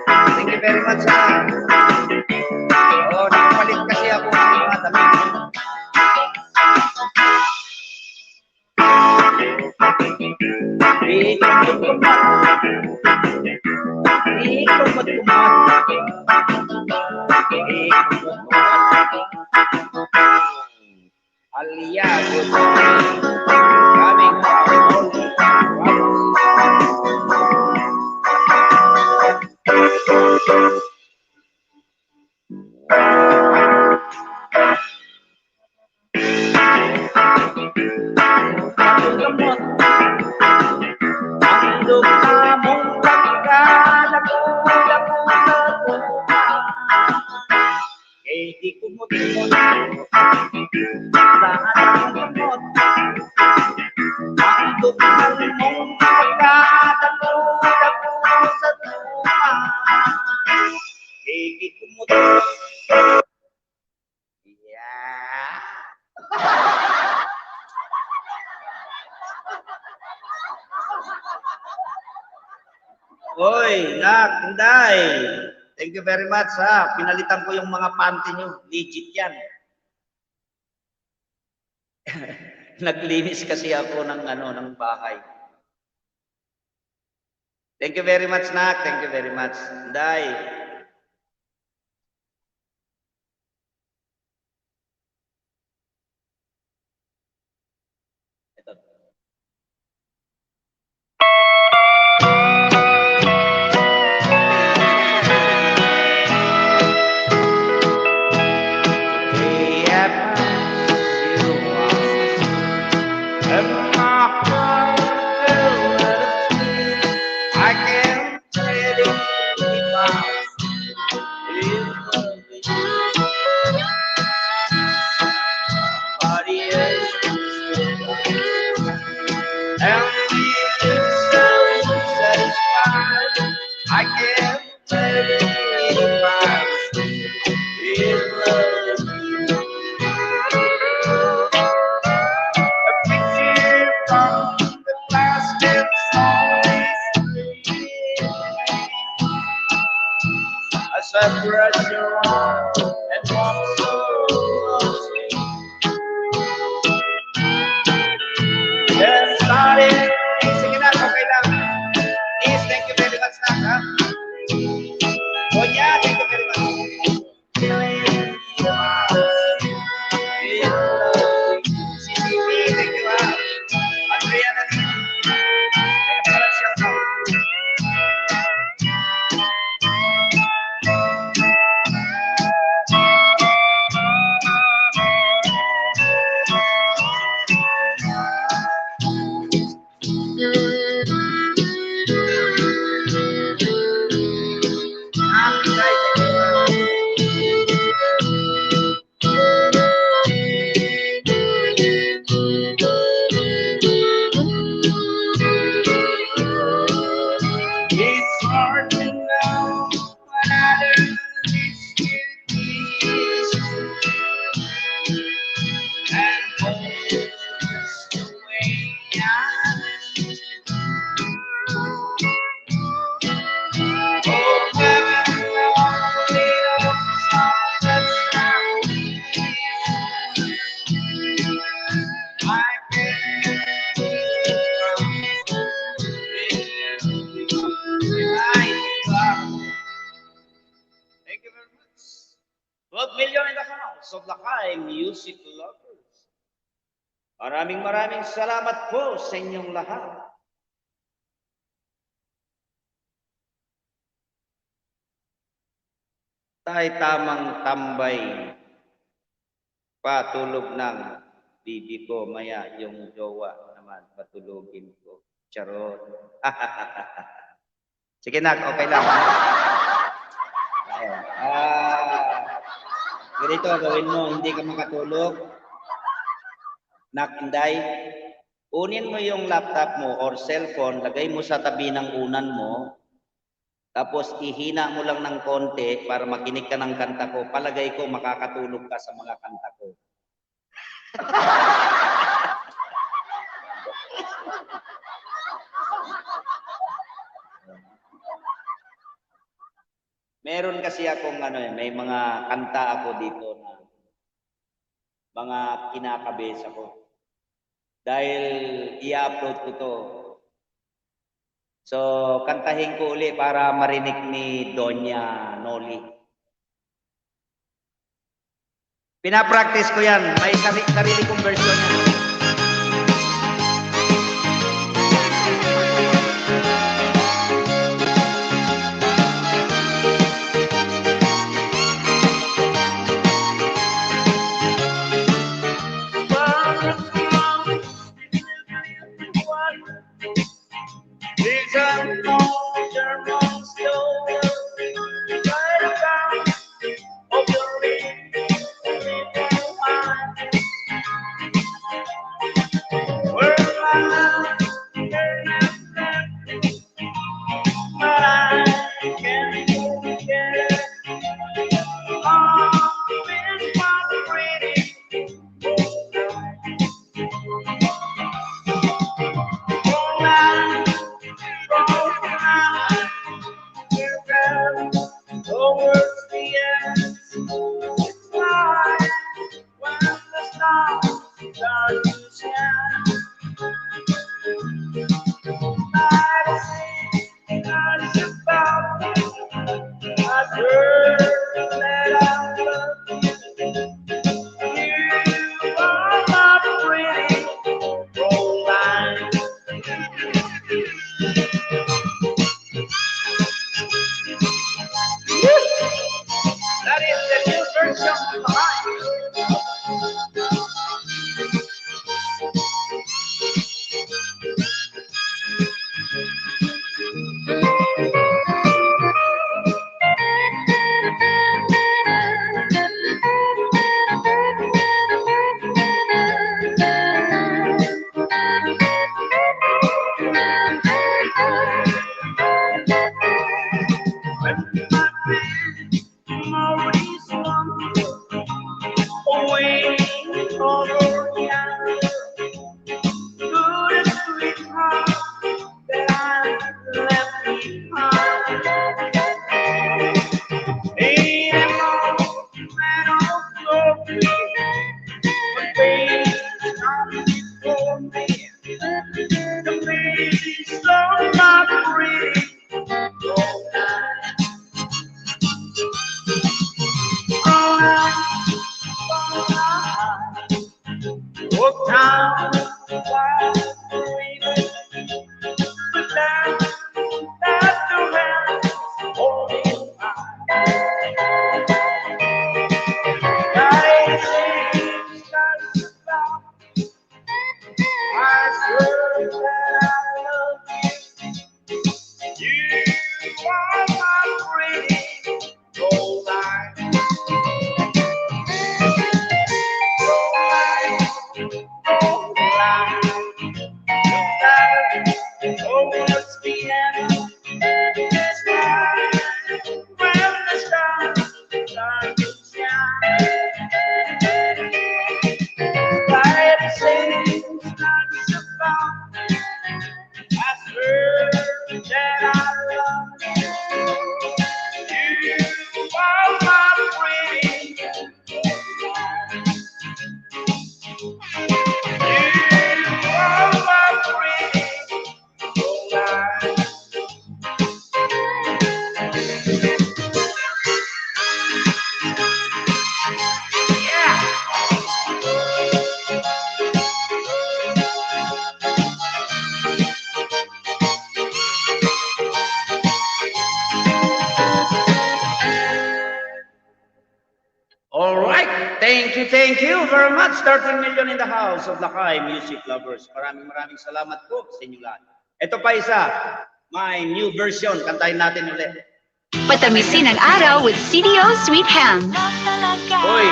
thank you very much ha. Nakapalit kasi ako ng mga damit. Alia, good morning. Coming from ang lupa mong pagkadako sa tuwa di kumot-kumot sa dakamot ang lupa mong pagkadako sa tuwa di kumot-kumot. Yeah. Oy, Nak, Inday. Thank you very much ha. Pinalitan ko yung mga panty nyo. Legit yan. Naglinis kasi ako ng bahay. Thank you very much, Nak. Thank you very much. Inday. Ito. I can't tell you if 12 million in the house of Lakay Music Lovers. Maraming salamat po sa inyong lahat. Tayo tamang tambay. Patulog ng bibi ko, maya yung jowa naman, patulogin ko. Charot. Sige nak, okay lang. Ganito, gawin mo, hindi ka makatulog. Nak, Inday, unin mo yung laptop mo or cellphone, lagay mo sa tabi ng unan mo, tapos ihina mo lang ng konti para makinig ka ng kanta ko. Palagay ko, makakatulog ka sa mga kanta ko. Meron kasi akong may mga kanta ako dito na mga kinakabes ako. Dahil i-upload ko to. So, kantahin ko uli para marinig ni Doña Noli. Pinapractice ko yan. May sarili kong version yan. All right. Thank you very much. 13 million in the house of Lakay Music Lovers. Maraming salamat po sa inyo lahat. Ito pa isa, my new version. Kantahin natin ulit. Patamisin ang araw with CDO Sweet Ham. Hoy,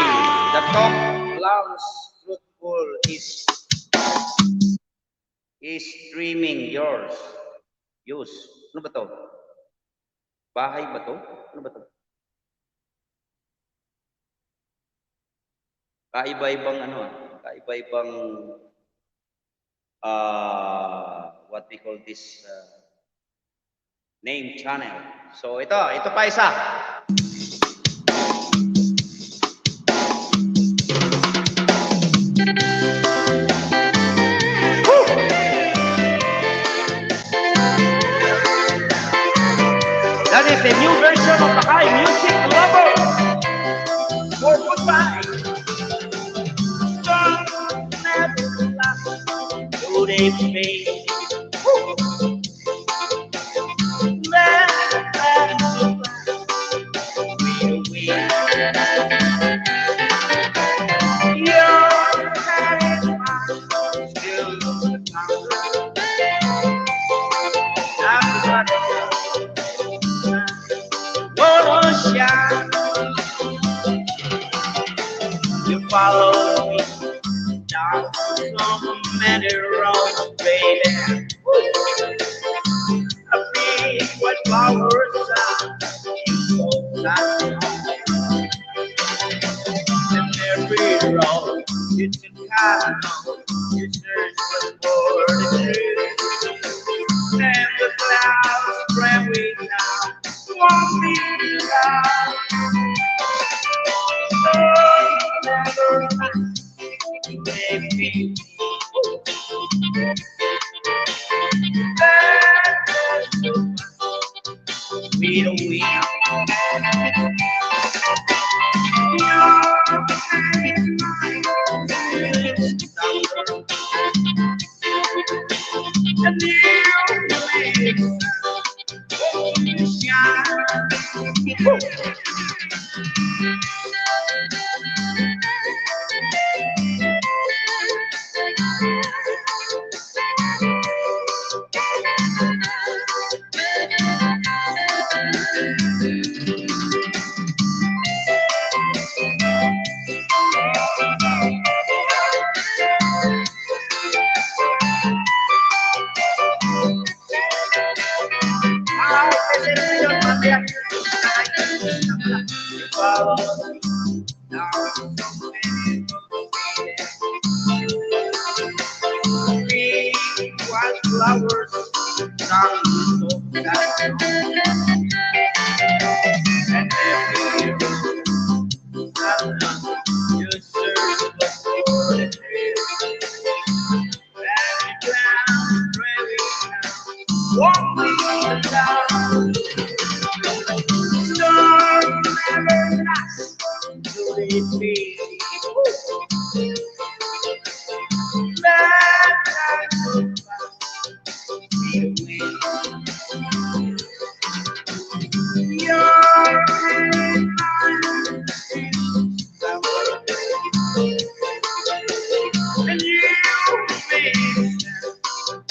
the top lounge truthful is streaming yours. Use. Ano ba to? Bahay ba to? Ano ba to? Kaiba-ibang ano, kaiba-ibang what we call this name channel. So ito pa isa. That is the new version of Lakay Music Lovers. For goodbye. Don't never last. Do they fade? You follow me down so many roads, baby. I be what flowers are. You go down. And every road you can follow, you search for the truth. And the clouds spread way down, won't be loud. Never baby. We don't win. And you shine. Flowers, and every you search for the truth. And cloud, won't be down. Storm never lasts, do they feel? And you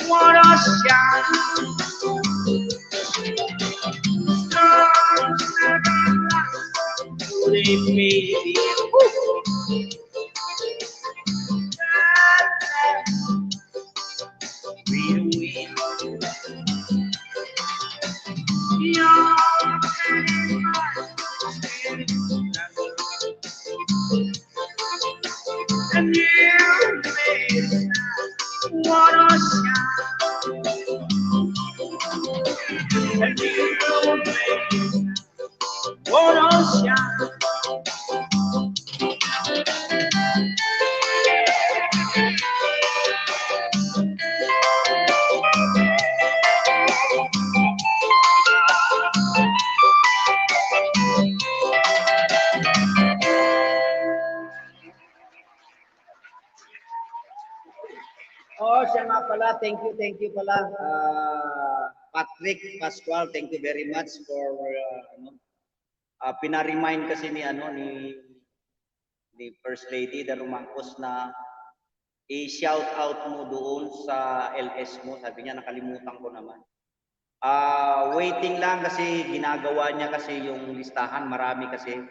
want to shine. Stars never last, do they fade? And you wanna shine. And you wanna shine. Oh, siya nga pala. Thank you pala. Patrick Pascual, thank you very much for pinaremind kasi ni ni First Lady Daru Marcos na i-shout out mo doon sa LS mo. Sabi niya, nakalimutan ko naman. Waiting lang kasi ginagawa niya kasi yung listahan, marami kasi.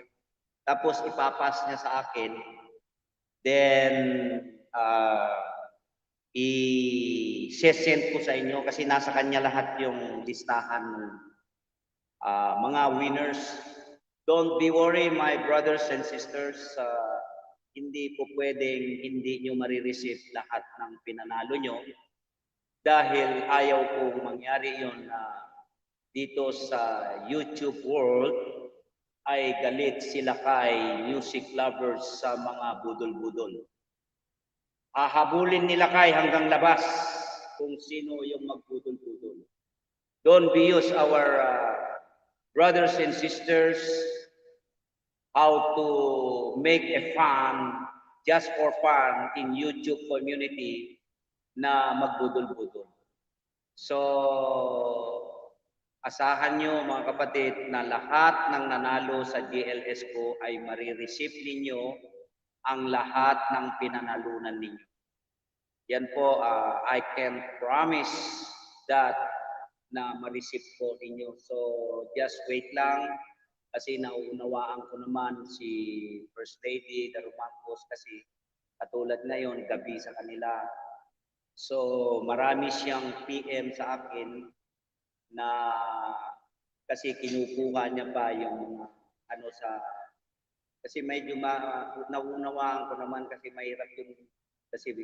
Tapos ipapas niya sa akin. Then, i-send ko sa inyo kasi nasa kanya lahat yung listahan ng mga winners. Don't be worried, my brothers and sisters. Hindi po pwedeng hindi nyo marireceive lahat ng pinanalo nyo dahil ayaw kong mangyari yon na dito sa YouTube world ay galit sila kay music lovers sa mga budol-budol. Hahabulin nila kay hanggang labas kung sino yung magbudol-budol. Don't be use our brothers and sisters how to make a fun, just for fun in YouTube community na magbudol-budol. So, asahan nyo mga kapatid na lahat ng nanalo sa GLS ko ay marireceive ninyo ang lahat ng pinanalunan ninyo. Yan po, I can promise that na ma-receive po ninyo. So, just wait lang kasi nauunawaan ko naman si First Lady Daru Marcos kasi katulad ngayon, gabi sa kanila. So, marami siyang PM sa akin na kasi kinukuha niya pa yung ano sa kasi medyo nauunawaan ko naman kasi mahirap yung kasi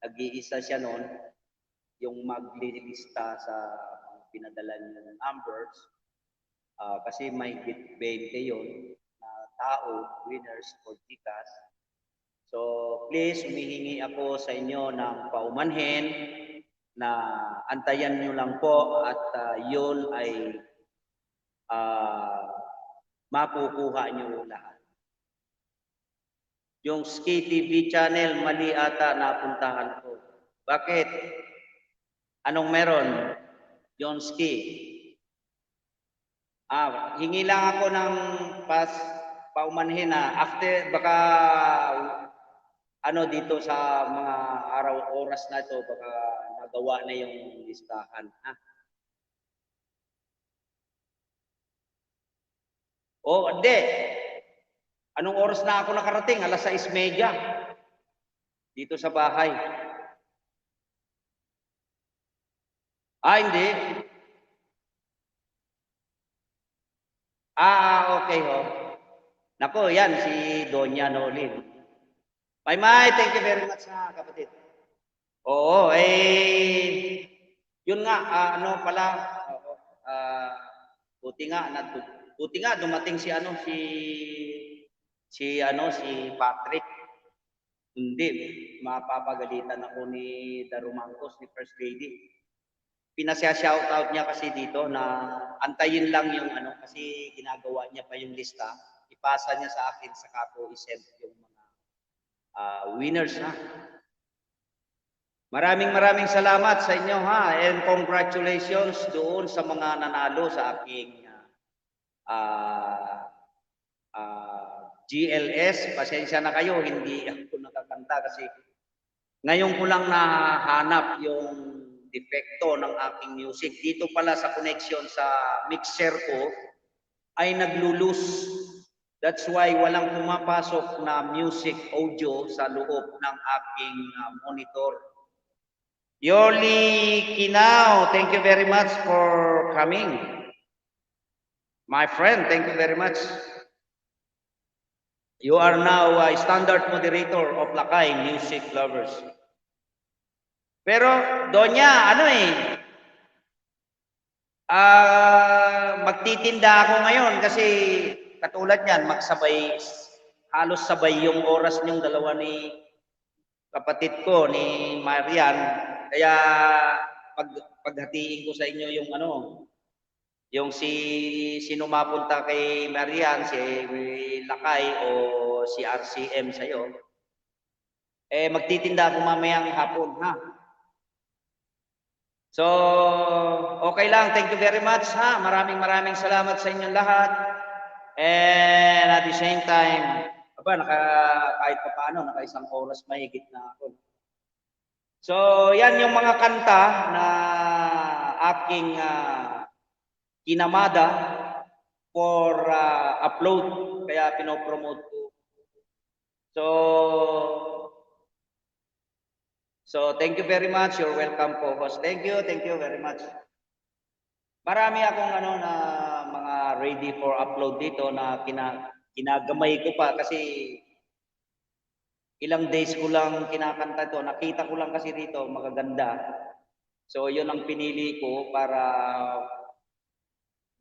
nag-iisa siya noon yung maglilista sa pinadala niya ng numbers kasi may 20 yun na tao, winners for GCash. So please, humihingi ako sa inyo ng paumanhin na antayan nyo lang po at yun ay mapukuha nyo lahat. Yung Ski TV channel, mali ata napuntahan ko. Bakit? Anong meron? Yung Ski. Hingi lang ako ng paumanhin na after baka ano dito sa mga oras na ito baka nagawa na yung listahan. Hindi. Anong oras na ako nakarating? 6:30. Dito sa bahay. Hindi. Okay ho. Nako, yan si Donya Nolin. May, thank you very much na kapatid. Oo, yun nga, ano pala, buti nga dumating si Patrick. Hindi, mapapagalitan ako ni Daru Marcos, ni First Lady. Pinasya-shoutout niya kasi dito na antayin lang yung kasi ginagawa niya pa yung lista. Ipasa niya sa akin saka ko i-send yung mga winners ha. Maraming salamat sa inyo ha and congratulations doon sa mga nanalo sa aking GLS. Pasensya na kayo, hindi ako nakakanta kasi ngayon ko lang nahanap yung epekto ng aking music. Dito pala sa connection sa mixer ko ay naglulus. That's why walang pumapasok na music audio sa loob ng aking monitor. Yoli Kinao, thank you very much for coming. My friend, thank you very much. You are now a standard moderator of Lakay Music Lovers. Pero, Donya, magtitinda ako ngayon kasi katulad niyan, halos sabay yung oras niyong dalawa ni kapatid ko, ni Marian. Kaya, paghatiin ko sa inyo yung sino mapunta kay Marian, si Lakay o si RCM sa'yo. Magtitinda ako mamayang hapon, ha? So, okay lang. Thank you very much, ha? Maraming salamat sa inyong lahat. And at the same time, Aba, kahit pa paano, naka 1 oras mahigit na ako. So, yan yung mga kanta na aking kinamada for upload. Kaya pinopromote ko. So, thank you very much. You're welcome po, host. Thank you very much. Marami akong na mga ready for upload dito na kinagamay ko pa kasi ilang days ko lang kinakanta ito. Nakita ko lang kasi dito, magaganda. So, yun ang pinili ko para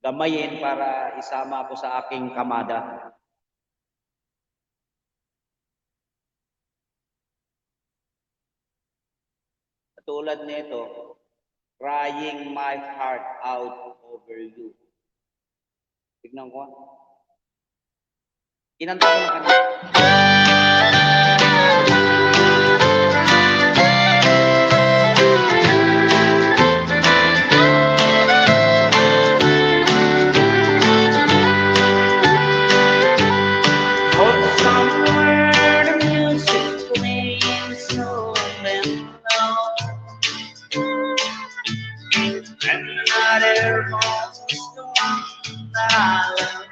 gamayin, para isama ko sa aking kamada. Tulad nito, crying my heart out over you. Tignan ko. Kinanta ko na kanina. Oh, somewhere the music playing so mellow. And another voice the one that I love.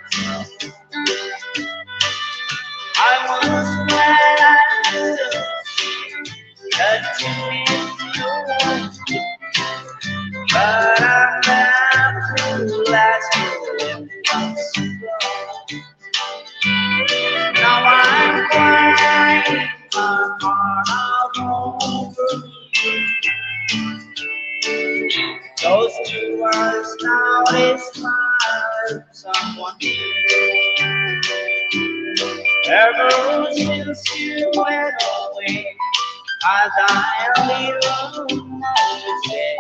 I was glad I could that you didn't know, but I'm never last impossible. Now I'm crying my heart out over you. Those 2 hours now they smile someone new. Ever since you went away, I died a little noticing.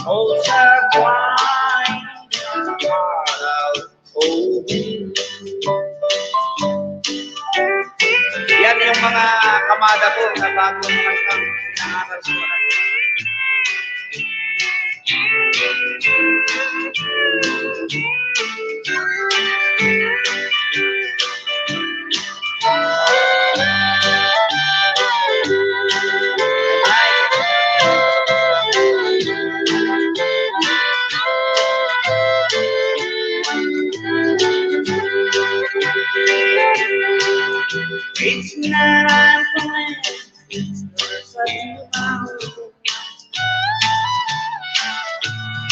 Oh, sad wine, my heart out over you. Yan yung mga kamada ko na bago naman kang nakakal sa mga. It's not unplanned, it's such a power.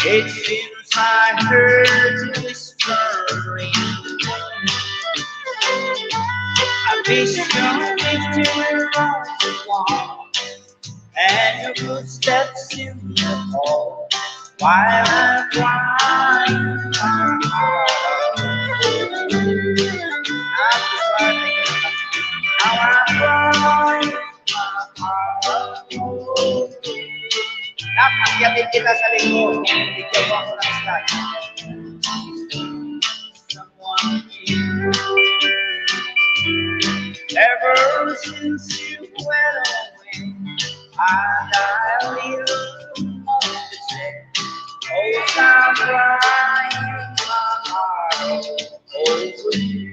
It seems I heard you whispering. I wish you lived your own wall, and your footsteps in the hall, while I cry my heart out. Now I cry my heart out. Nakakyatin kita sa linggo. Bigyan mo ako ng start. Someone new. Ever since you went away, I died a little more to say. Oh, I'm crying my heart over you.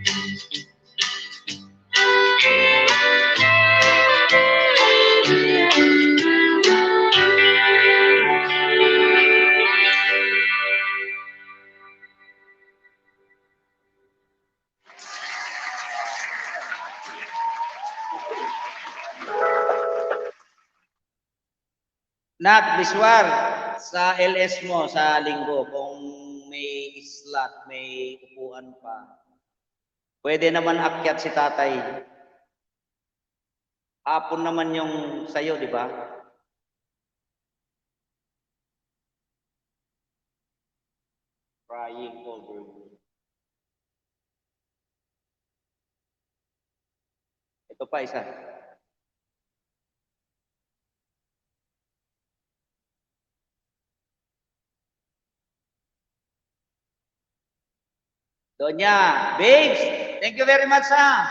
Nak, Biswar, sa LS mo sa linggo, kung may slot, may upuan pa, pwede naman akyat si tatay. Hapon naman yung sayo, di ba? Crying over you. Ito pa isa. Donya, babes, thank you very much ha.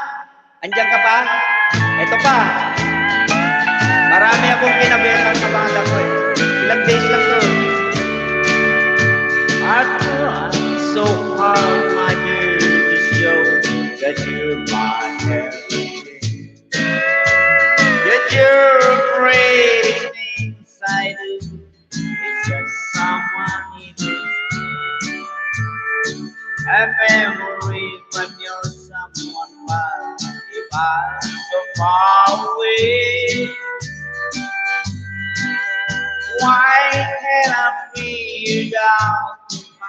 Andiyan ka pa? Ito pa. Marami akong kinabihan sa banda ko eh. Ilang days lang to. I try so hard, my dear, to show that you're my everything. far away. Why can't I bring you down to my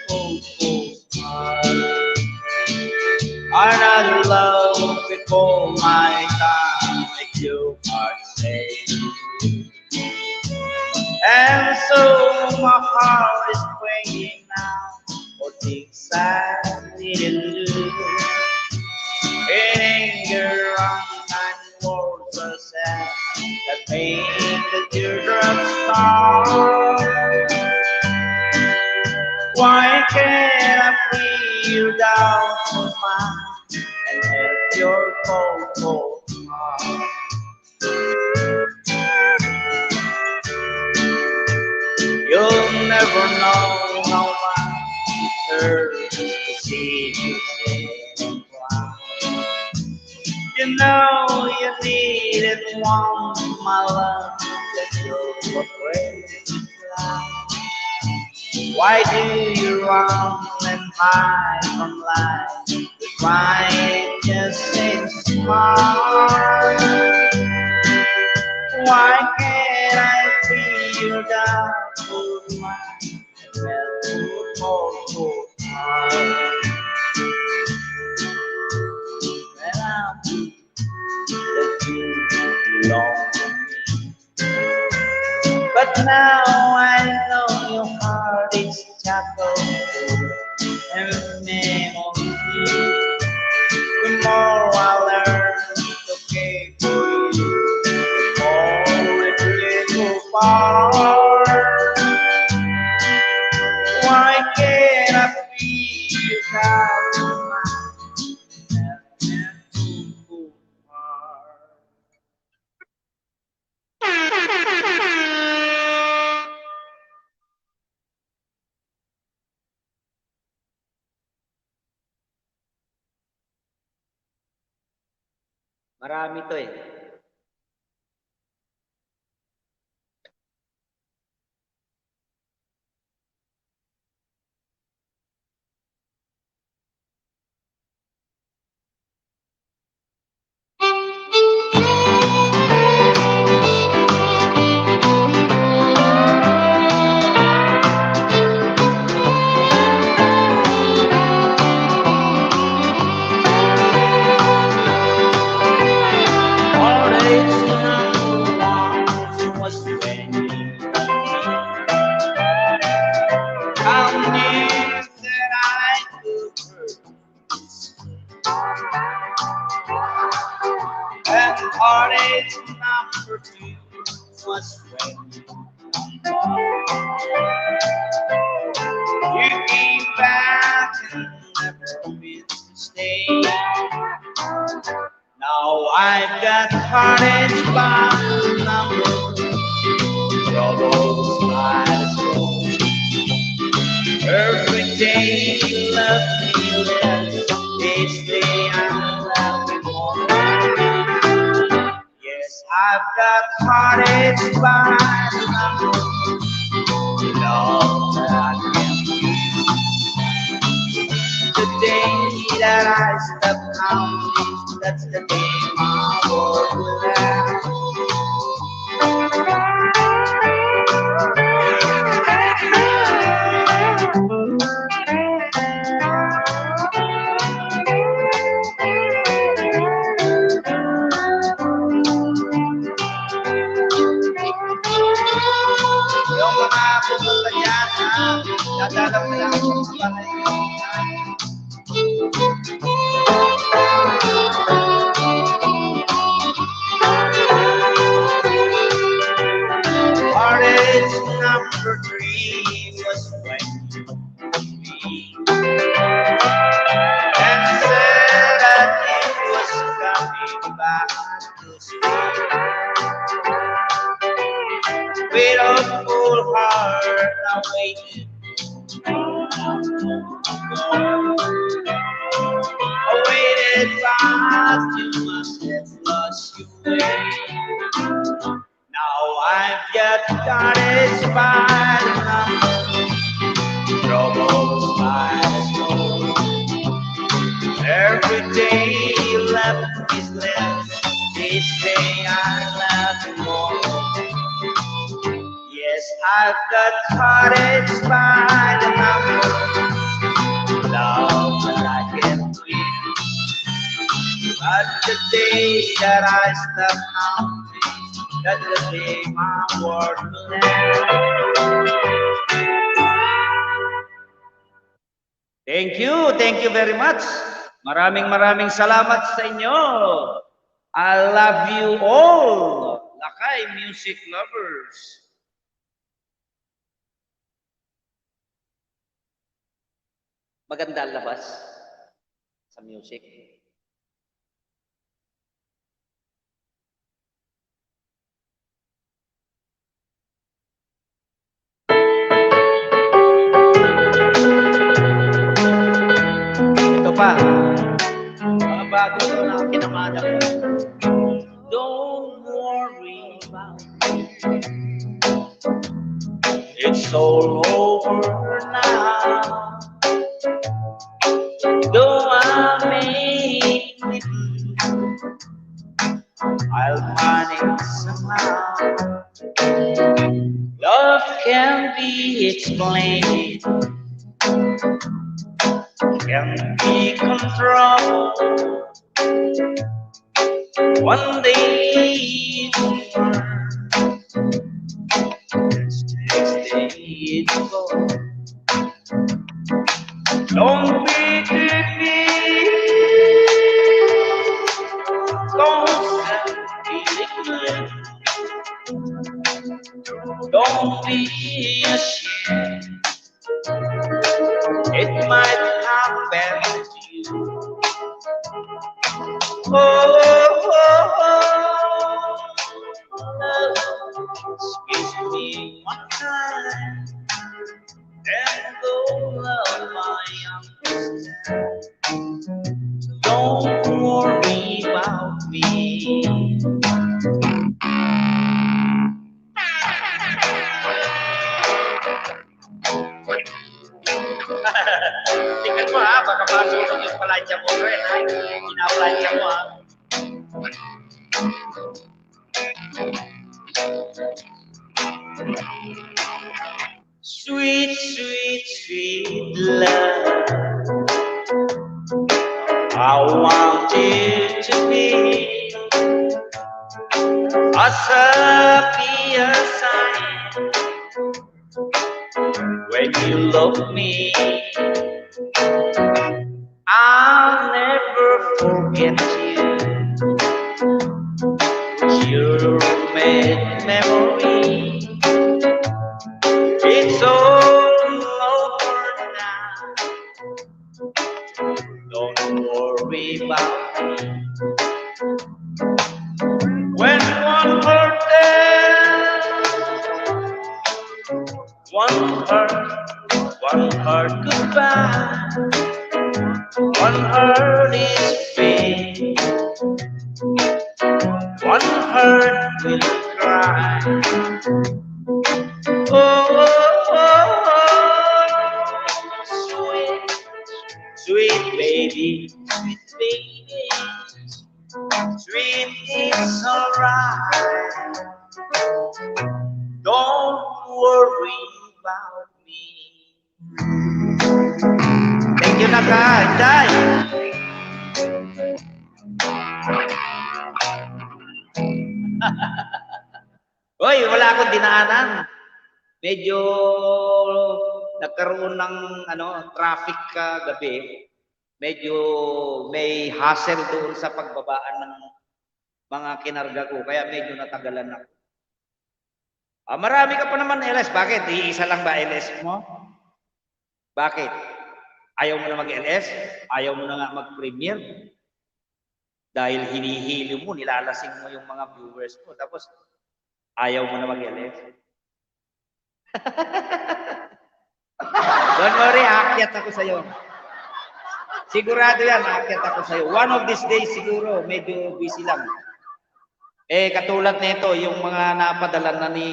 cold heart? Another love before my time, make your heart say. And so my heart is praying now for things I didn't do. In anger, unkind words are said that make the teardrops start. Why can't I free you down to mine and help your cold heart? You'll never know how much it hurts to see you sad and cry. You know you need and want my love, that you're afraid to fly. Why do you run and hide from life? The crying just seems smart. Why can't I feel you down to mine and melt your cold heart? When I'm that you belong to me. But now I know your heart is shackled and memory. The more I learn to care for you, the more it will go far. Why can't I feel you down to mine and cold heart? Marami to eh. Heartache number two was when you came back and never meant to stay. Now I've got heartache by number two, troubles by the soul. Every day you love me less, each day I'm loving more. I've got heartache by the number, love that I can't use. The day that I stop counting, that's the day my world will end. Heartache number three was when you and said that it was coming back to stay. With a full heart I waited. I waited fast, you must have lost your way. Now I've got heartache by the number, troubles by the soul. Every day you left I've got courage by the number, love that I can win. But the day that I stop counting, that's the day my world will end. Thank you very much. Maraming salamat sa inyo. I love you all, Lakay music lovers. Maganda ang labas sa music. Ito pa. Mga bago na kinamada ko. Don't worry about it. It's all over now. Though I may with you, I'll manage somehow. Love can be explained, can be controlled. One day you learn, next day it's gone. Don't be defeated, don't be good. Don't be ashamed, it might happen to you. Oh, oh, oh, oh. Excuse me one time, then go love I understand. Don't worry about me. Tingnan mo ha, baka masusunod yung palansya mo, Ren, ha? Pinapalansya mo, ha? Sweet, sweet, sweet love, I want you to be as happy as I am when you love me. I'll never forget you. Your memory. It's all over now. Don't worry about me. When one heart goodbye. One heart is free. One heart will cry. Oh, oh, oh, sweet, sweet baby, sweet is alright. Don't worry about me. Thank you, Nakay. Hoy, wala akong dinaanan. Medyo nagkaroon ng traffic kagabi. Medyo may hassle doon sa pagbabaan ng mga kinarga ko. Kaya medyo natagalan ako. Marami ka pa naman LS. Bakit? Iisa lang ba LS mo? Bakit? Ayaw mo na mag-LS? Ayaw mo na nga mag-premiere? Dahil hinihilo mo, nilalasing mo yung mga viewers mo. Tapos, ayaw mo na mag-LS? Don't worry, aakyat ako sa'yo. Sigurado yan, aakyat ako sa'yo. One of these days siguro, medyo busy lang. Katulad nito, yung mga napadala na ni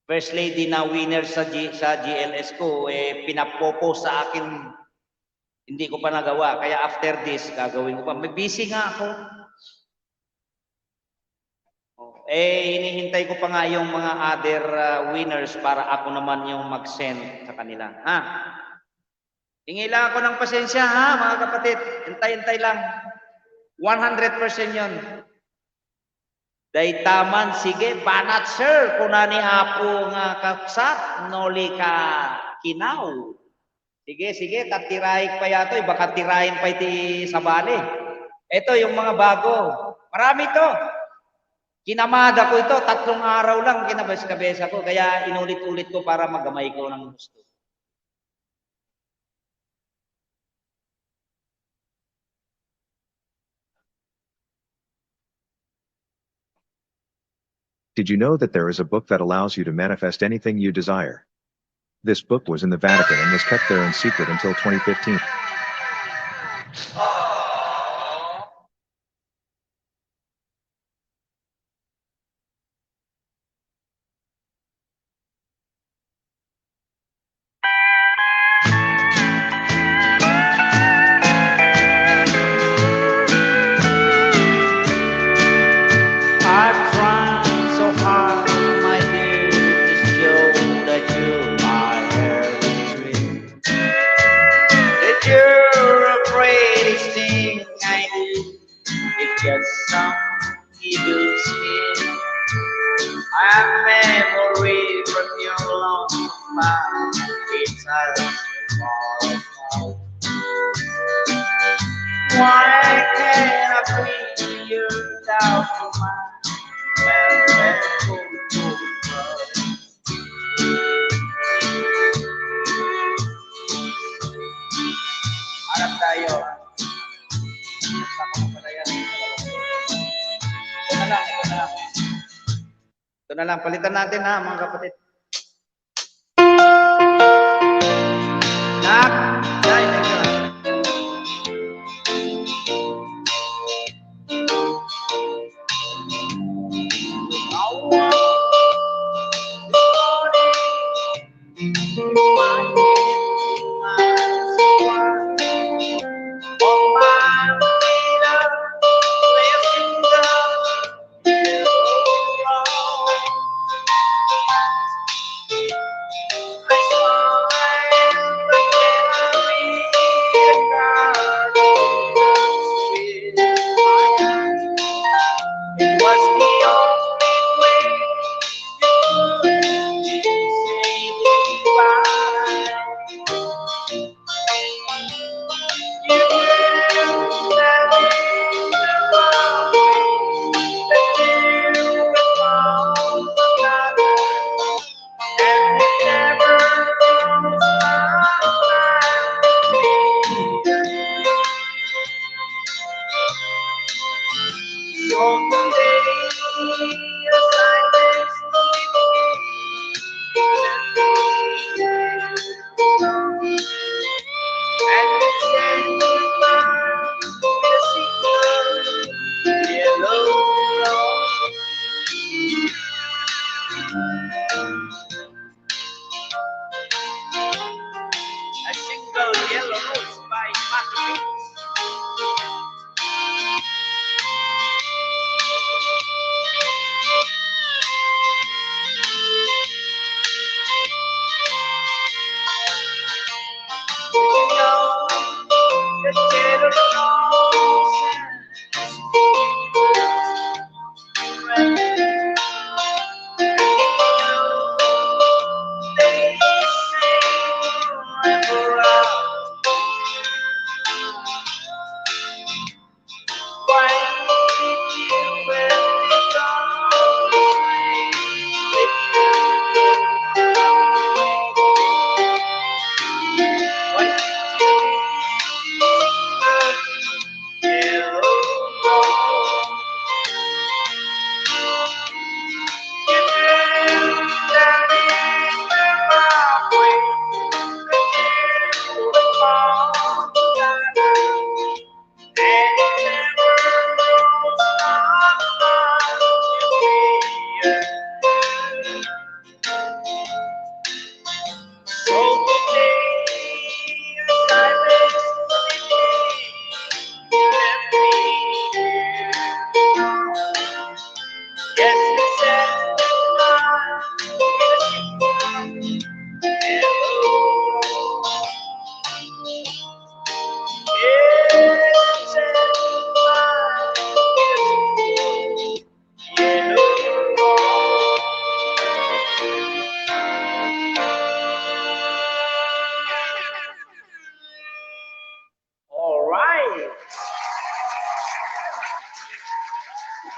First Lady na winner sa GLS ko, pinapopost sa akin, hindi ko pa nagawa. Kaya after this, gagawin ko pa. May busy nga ako. Oh. Hinihintay ko pa nga yung mga other winners para ako naman yung mag-send sa kanila. Ha? Hingi lang ako ng pasensya, ha, mga kapatid. Hintay-hintay lang. 100% yun. Day taman, sige, banat sir, kunani apo nga kaksat, noli ka kinaw. Sige, katiraik pa yato, baka tirahin pa iti sabali. Ito yung mga bago. Marami to. Kinamada ko ito, 3 araw lang kinabes-kabesa ko, kaya inulit-ulit ko para magamay ko ng gusto. Did you know that there is a book that allows you to manifest anything you desire? This book was in the Vatican and was kept there in secret until 2015. I've tried so hard, my dear, to show that you are everything. That you're the greatest thing I do. It's just some evil sin. A memory from your long past. It's all small. Why can't I bring you down to my Harap tayo. Ito na lang. Ito na lang. Palitan natin ha, mga kapatid. Nak! Dahil na ito. It was the only way you could say goodbye. You knew that in the morning that you were found another, and you never promised A single yellow rose by Matthew.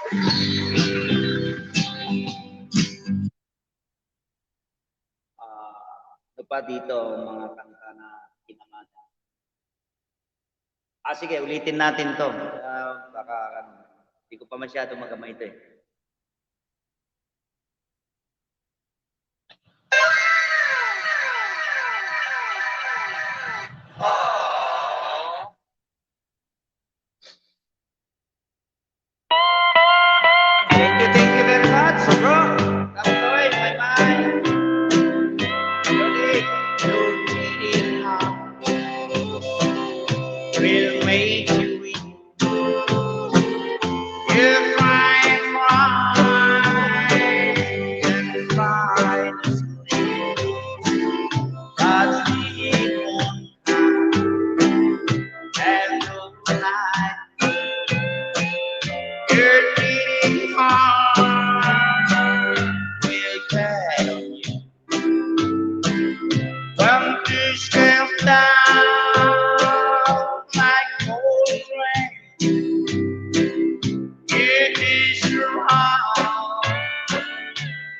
Ano pa dito, mga kanta na kinamana. Sige, ulitin natin to. Baka, hindi ko pa masyado magamay ito eh. Thank you very much, bro. Kaptoy, bye-bye. Really, you cheating heart will make you weak. You cry and cry to sleep. But sleep won't come and no night. Your cheating heart will tell you when this comes down like cold rain. It is your heart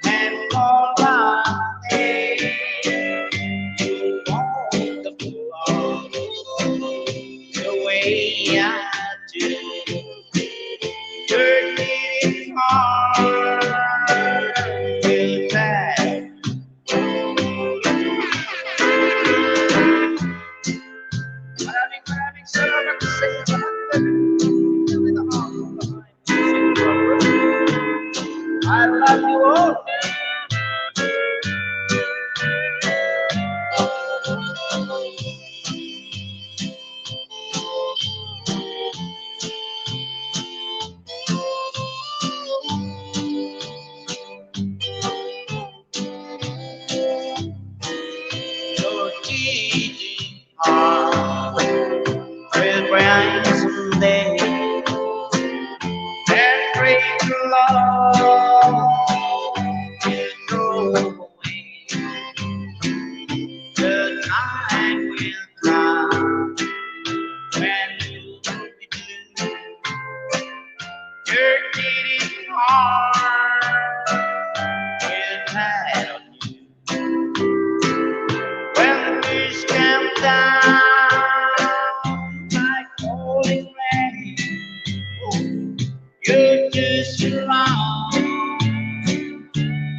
and all I need. You want the love the way I do. Your cheating heart will tell you. Maraming salamat sa iyo. I love you all. Your cheating heart will bring someday and break love will go away. The time will come when you'll be blue. Your cheating heart will tell you when the fish come down like falling rain. You just wrong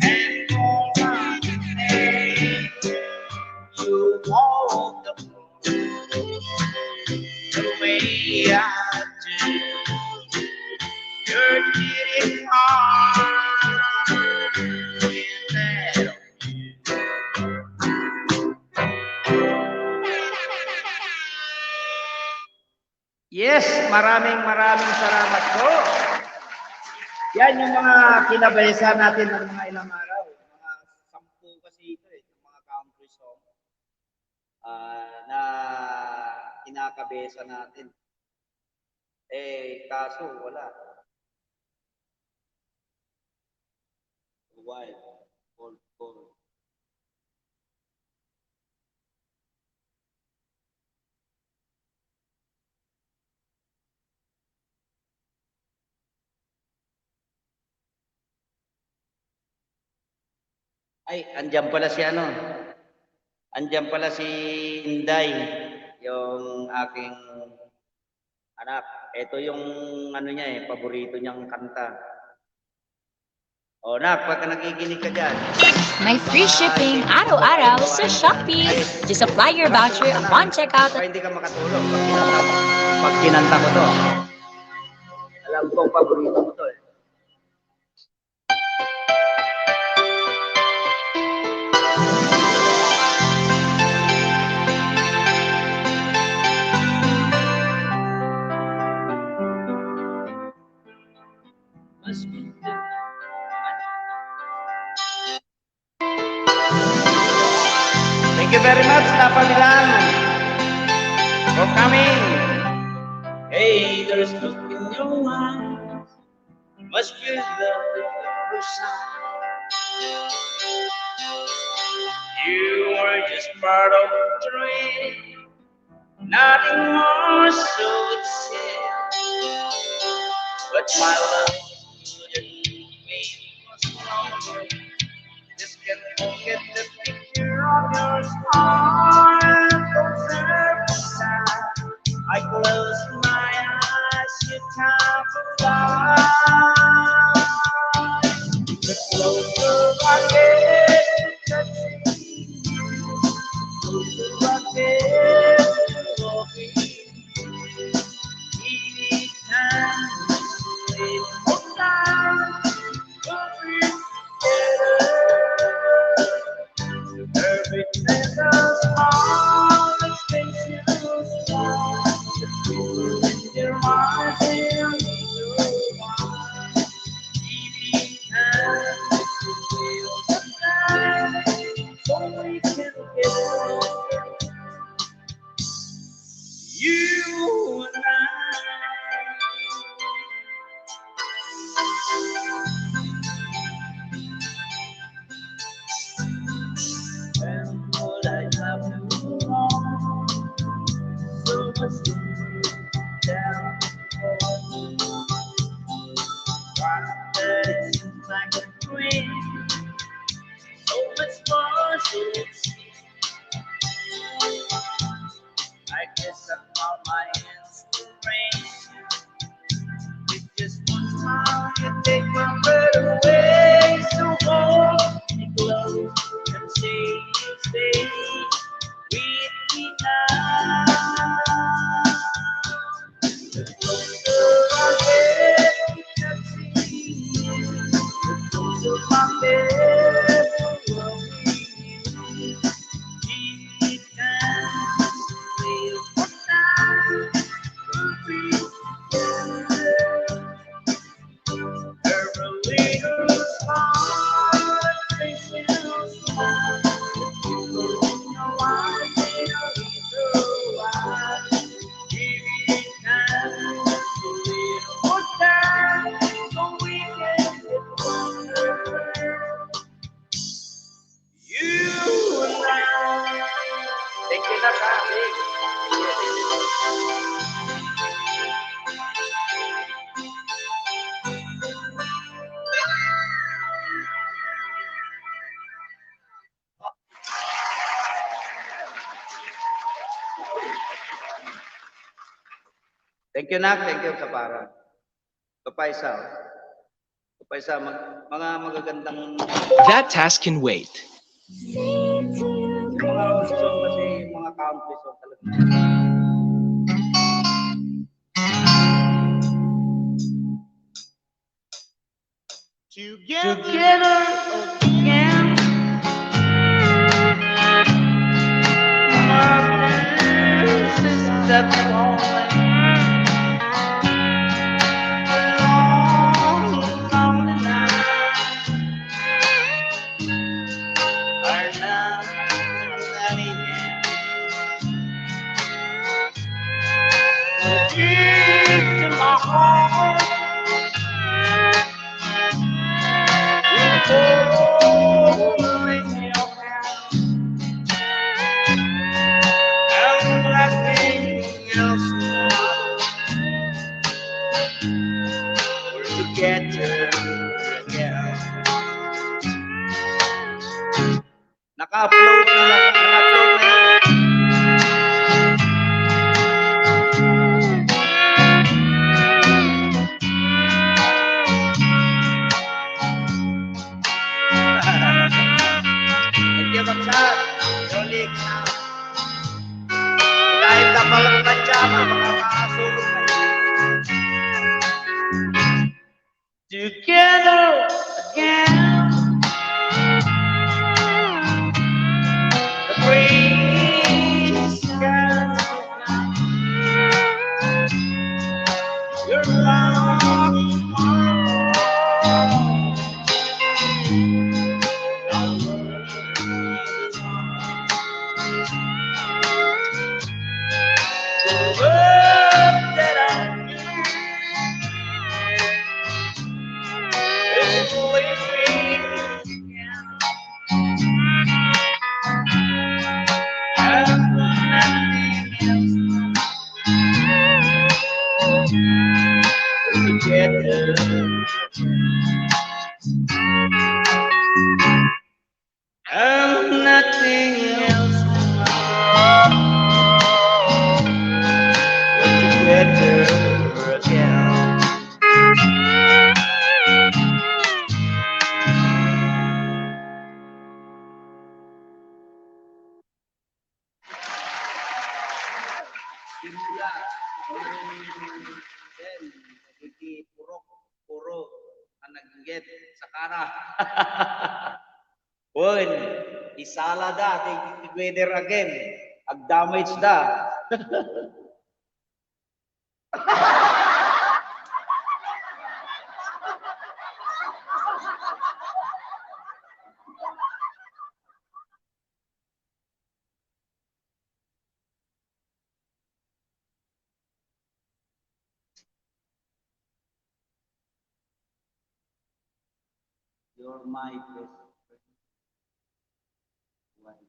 and all I need. You walk the floor the way I do. Your cheating heart will tell you. Yes, maraming salamat po. Yan yung mga kinabaysan natin ng mga ilang araw. Mga 10 kasi ito eh, yung mga country song na kinakabesa natin. Kaso wala. Wild, cold. Ay, andyan pala si ano. Andyan pala si Inday, yung aking anak. Ito yung ano niya eh, paborito niyang kanta. O, nak, pagka nakikinig ka dyan. May free shipping araw-araw sa Shopee. Just apply your voucher upon checkout. Baka hindi ka makatulog pag kinanta ko to. Alam kong paborito mo to eh. Thank you very much, Napamilan, for coming. Hey, there's look in your eyes, must be love at first sight. You were just part of the dream, nothing more, so it seems. But my love, can forget the picture of your smile. Closer inside. I close my eyes, you come alive. The closer I get to touching you, closer I get to walking. Each time we hold time, we'll be together. Every little small extension of love, the truth in your eyes and your eyes. Each time we feel the time, so we can get you and I. And would I love you wrong? So much down for one that seems like a dream. So much more to see. I guess I found my inspiration. With just one smile, you take my breath away. So hold me close and say you stay with me now. The closer I get to touching you, the closer I get to loving you. Each time we put time, we'll be together. Every little smile, little smile, in your eyes, in your little eyes. Each time we put time, so we can get closer. You and I. Thank you, Natalie. Thank you, Nak. Thank you, Kapara. Kapaisa. Kapaisa, mga magagandang That task can wait. mga song kasi mga country song talaga. Together again. My places that falling. Long, lonely night. Are not anymore. Deep in my heart. Naka-upload na lang. Naka-upload na yan. Thank you, Kapsat. Yolik. Kahit na palang pajama, makakasulog na yun. Together again. The breeze can your love together. nothing else together again. Simula, then, puro ang nag-get sa kara. When, isala da, together again. Ag-damage da. You're my best friend.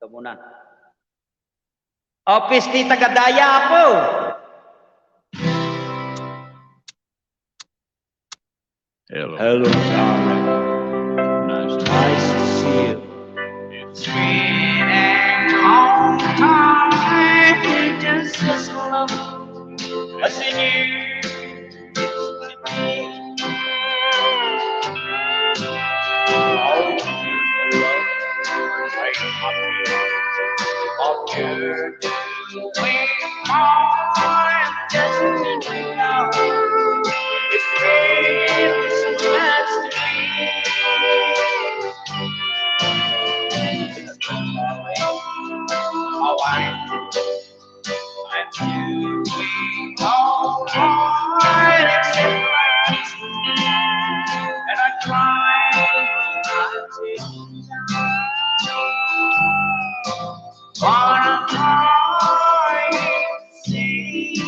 Ito muna. Office ni Tagadaya po. Hello, darling. Nice to see you. It's been a long time, just as long as you used to be. All the love I'm happy of you doing more just living now. It feels last oh, I'm doing all right except and I cry but I'm crying season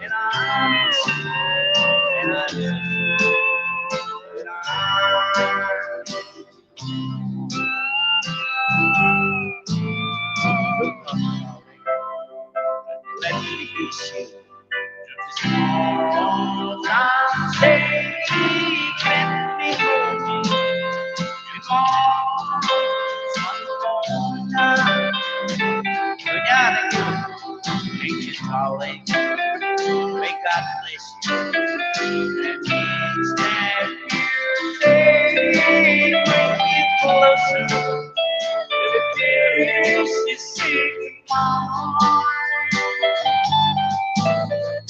and let me kiss you. Small time can be holding ancient calling. May God bless you. That means that you say bring you closer to the place you see tomorrow.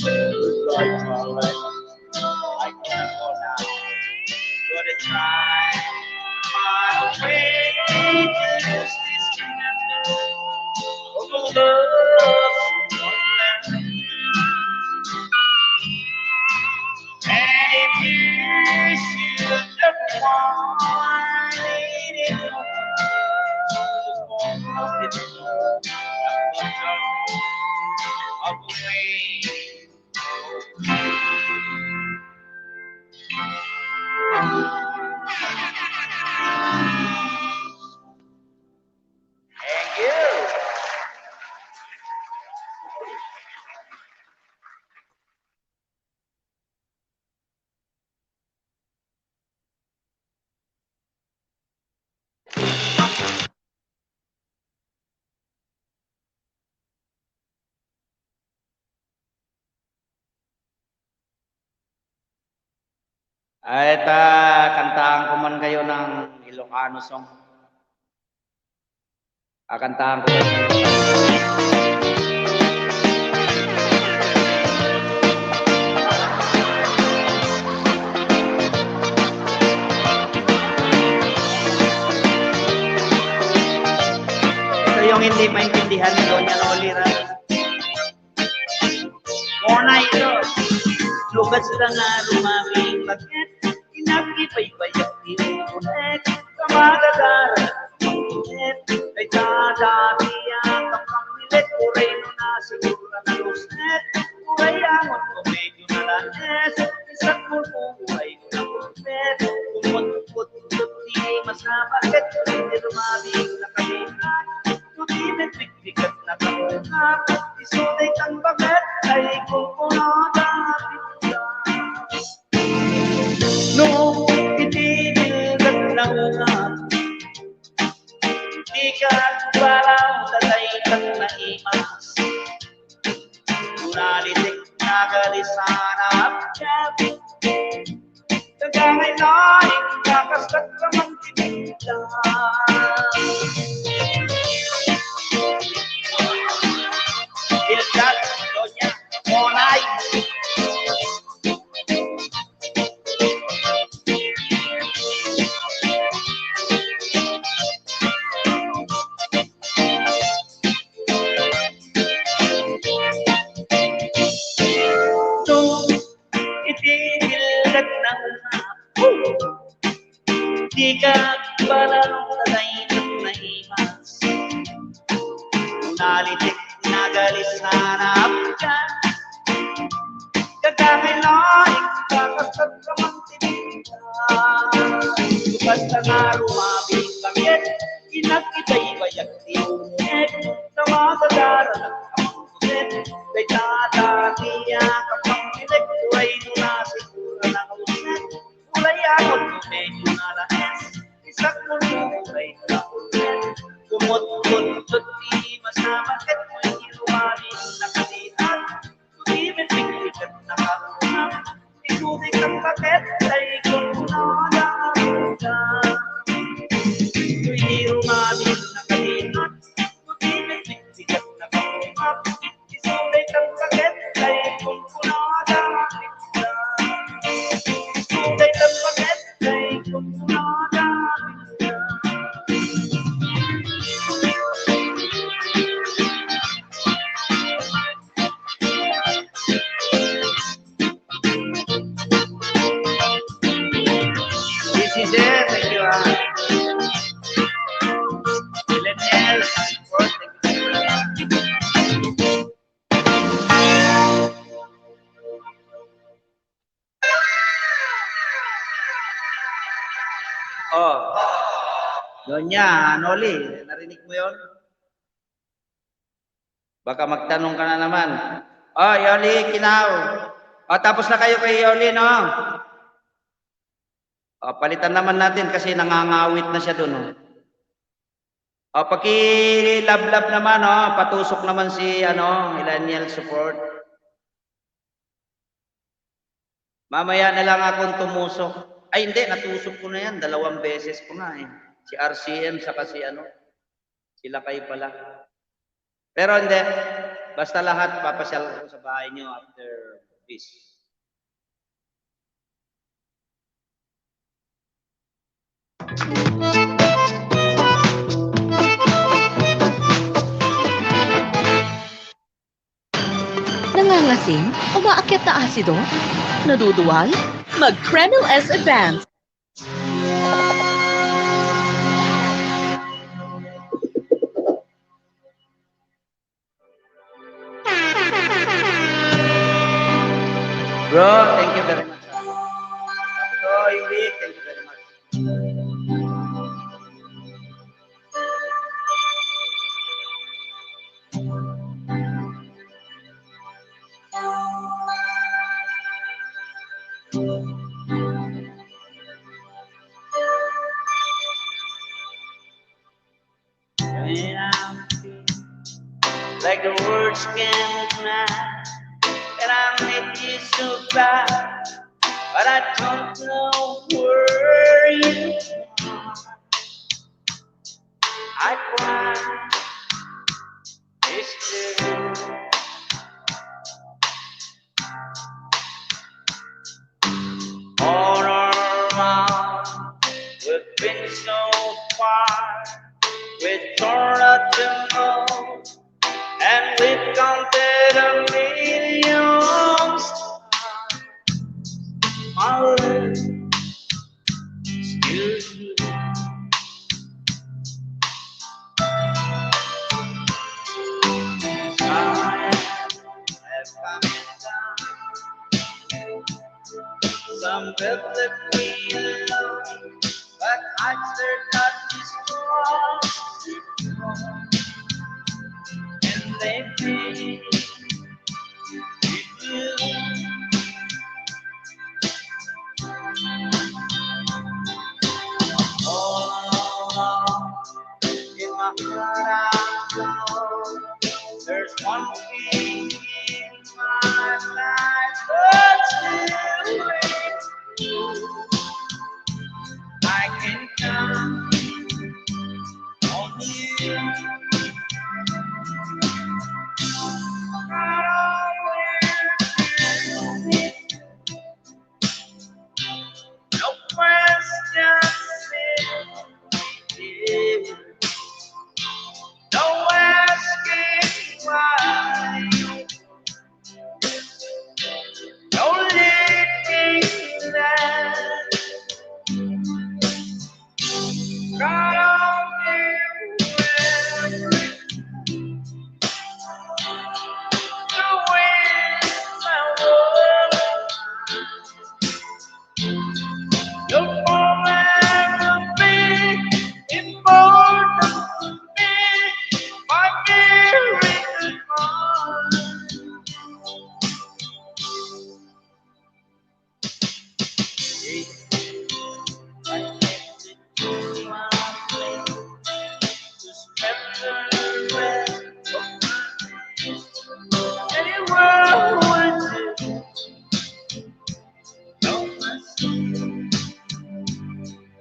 Goodbye, darling. I can't go now. Gonna try my way to lose this kind of love. And if you should ever want it, I'll wait. Thank you. At kantahan ko man kayo ng Ilocano song. Kantahan ko kayo ng ito yung hindi maintindihan ni Doña Lolira. Muna ito. Lugas lang na rumaming bakit inakipay-bayang tinunet kamagagara ulit ay tadabiyan kapang nilit uray no na siguro na luset uray angon ko medyo nalanes kumapit, isunay kang bakit ay kukunodapit ka. Nung itinilgat ng hapit, di ka parang tatay kang naimas. Nunalitik na kalisanap kapit, kagangay na ikakaskat ka mang tinilang. Hildat, Doña Monay. Nung itinilgat ng hapon, di ka parang tatay ng naimas. Nalitik na galisanap ka, kagamilaing kakasat ka mang tinilang. Basta nga rumabing bakit, inag-ibay-bayak tinunit, na makagara ng kamulit, kay tatatiya kapang pilik, kulay nuna sigura ng ulit, kulay ako medyo nalaes, isak mo kulay na ulit, kumot-kumot di masamakit, may rumabing nakalitan, tumibig-big-bigat na kakunap, ikutik ang bakit, ay kukunodapit ka. Tuy rumabing nakalitan, tumibig-big-bigat na kakunap, isulit ang bakit, ay kukunodapit ka. Isulit ang bakit, ay kukunodapit ka. This is it, thank you. Millennials, support, thank you. Oh, Doña Noli, narinig mo yon? Baka magtanong ka na naman. Oh, Yoli, Kinaw. Oh, tapos na kayo kay Yoli, no? Oh, palitan naman natin kasi nangangawit na siya dun. Oh. Oh, paki-love-love naman, oh. Patusok naman si, millennial support. Mamaya na lang akong tumusok. Ay, hindi, natusok ko na yan. 2 beses ko na eh. Si RCM, saka si sila kayo pala. Pero hindi, basta lahat papasyal ko sa bahay nyo after this. Nangangasing? Umaakyat na asido? Naduduwal? Mag-Kremil S Advance. Bro, thank you very much. So, Yuli, thank you very much. When I'm feeling like the words can't match, and I make you so bad, but I don't know where you are. I cry, it's true. On our mouth, we've been so far, we've torn up the moon, and we've counted a million stars. My lips still true. Time has come and gone. Some felt that we alone, but hearts are not destroyed, and they me with you. Oh, in my heart I know there's one thing in my life that's still waiting. I can count on you. Not always no questions needed. No asking why. No leading that. God only will to win my world. You'll forever be important to me, my miracle heart. I can't do my way to spend the rest of my days anywhere would do. No mercy,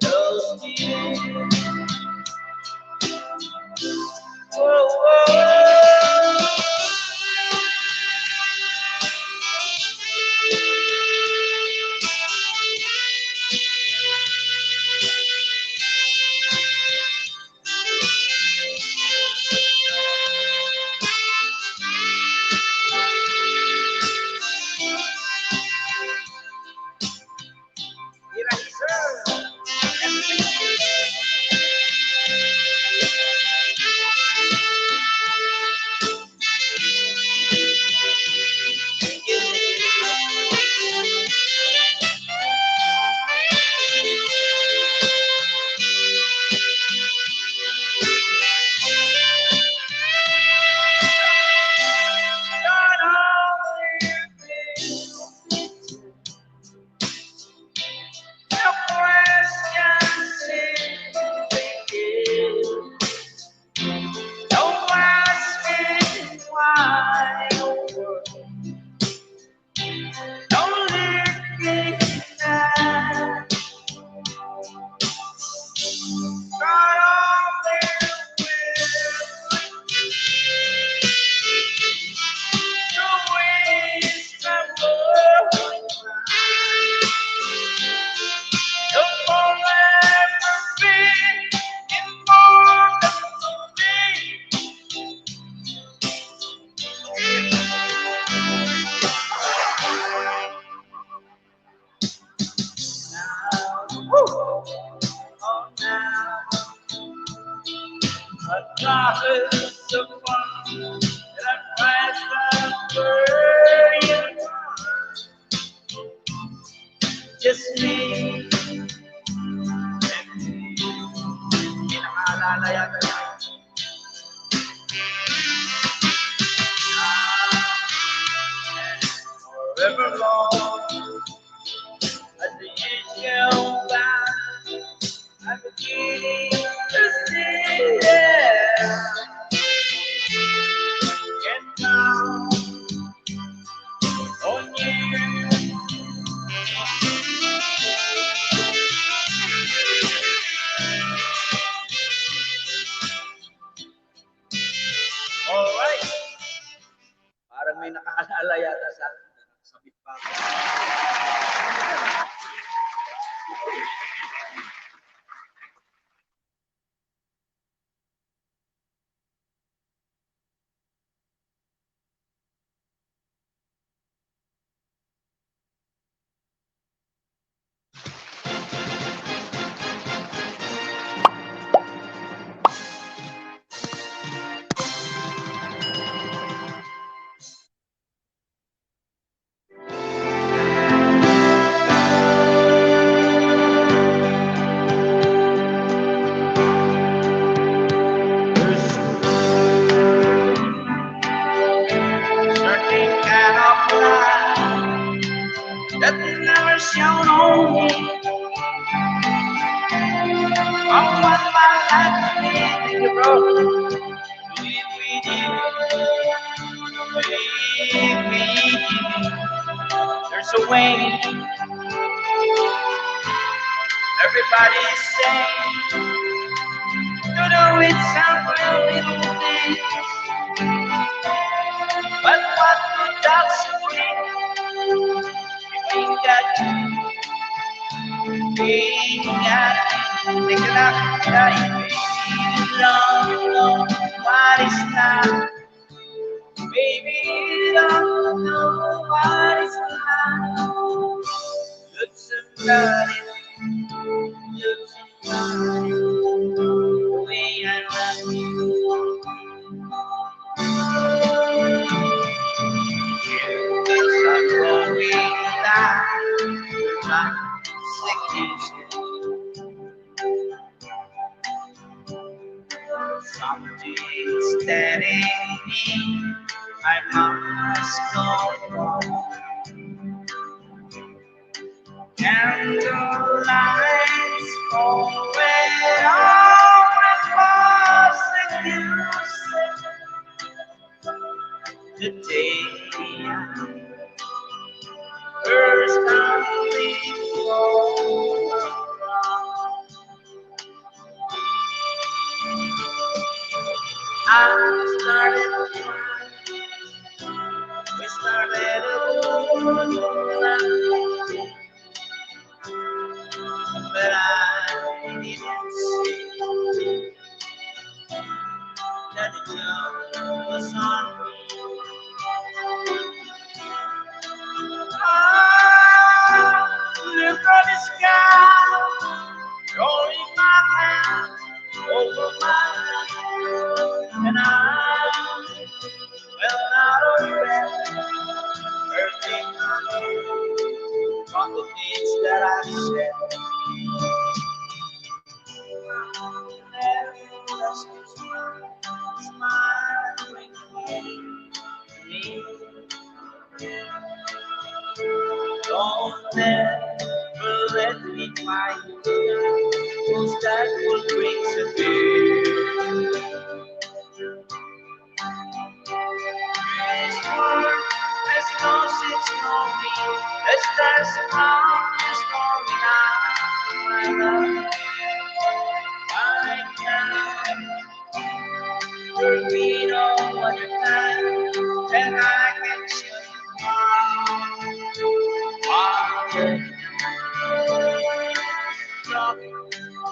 no fear. Whoa, whoa. Just me and you. Inaalala yata yun. Forever long as the years go by, I'm beginning to see it. And now on you. Alright. Parang may nakaalala yata sa akin. Sabit pa ako. Thank you, bro. Live with you. Live with you. There's a way. Everybody's saying to do it somewhere little things. But what good does it mean if we got you? We got you. Take it up, baby. You don't know what is love. Baby, you don't know what is love. Look somebody, look somebody, the way I love you. You are going down, something's telling me I must go home. And the lights always across the day I first time we fall. I started to cry. We started to but I didn't see that the job was on me. Look at the sky, rolling my hand over my head, and I fell out of breath, hurting from the things that I said. Smiling at me. Don't ever let me find you, 'cause that will bring a fear. This world has no sense for me. The stars above the stormy night. My love, I can be no other time, and I can just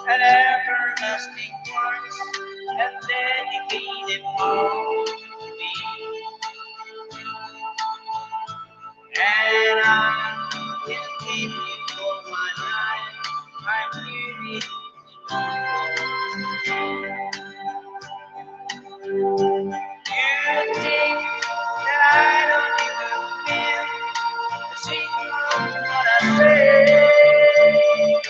an everlasting words and dedicated all to me. And I can keep you for my life. I'm really you think that I don't even feel the single what I say.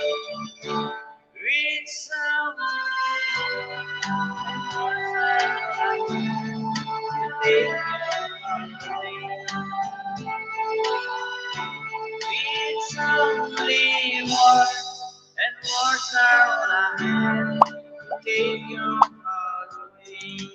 It's only words, and words are all I have to take your heart away.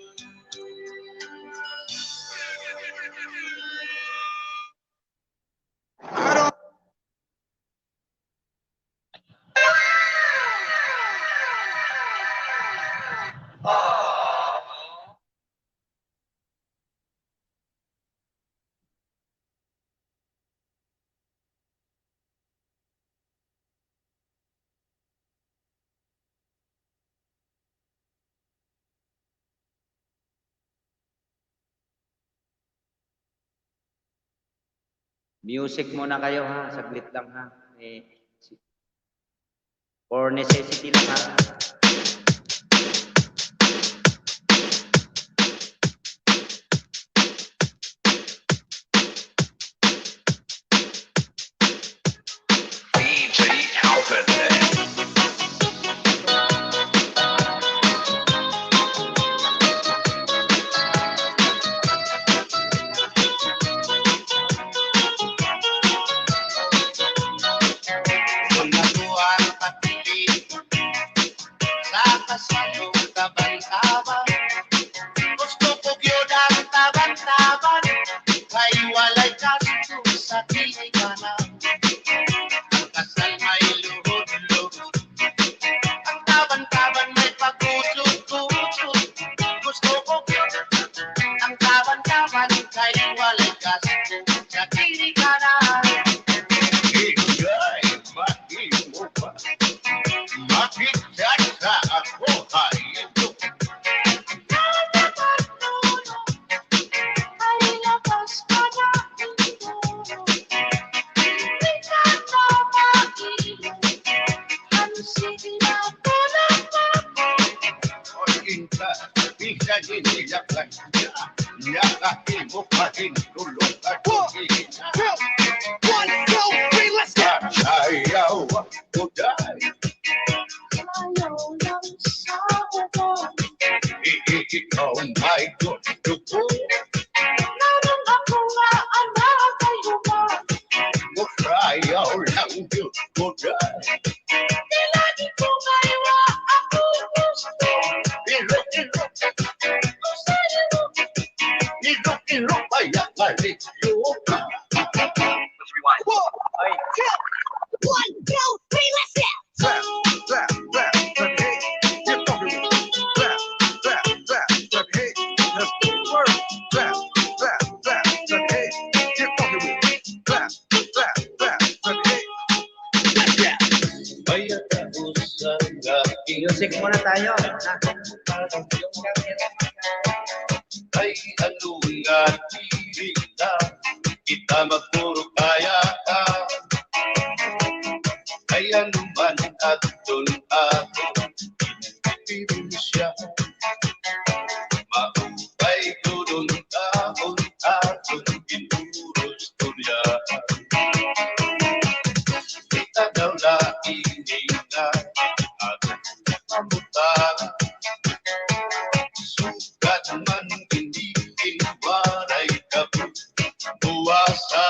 Music muna kayo ha, saglit lang ha. For necessity lang ha. DJ Alvin. Music muna tayo. Ay ano nga tila kita magpuro kaya ka ay ano man at doon ako pinipin siya maupay ko doon taon pinuros tulya kita daw na ininga at mamuta sugat man hindi waray kabuwasa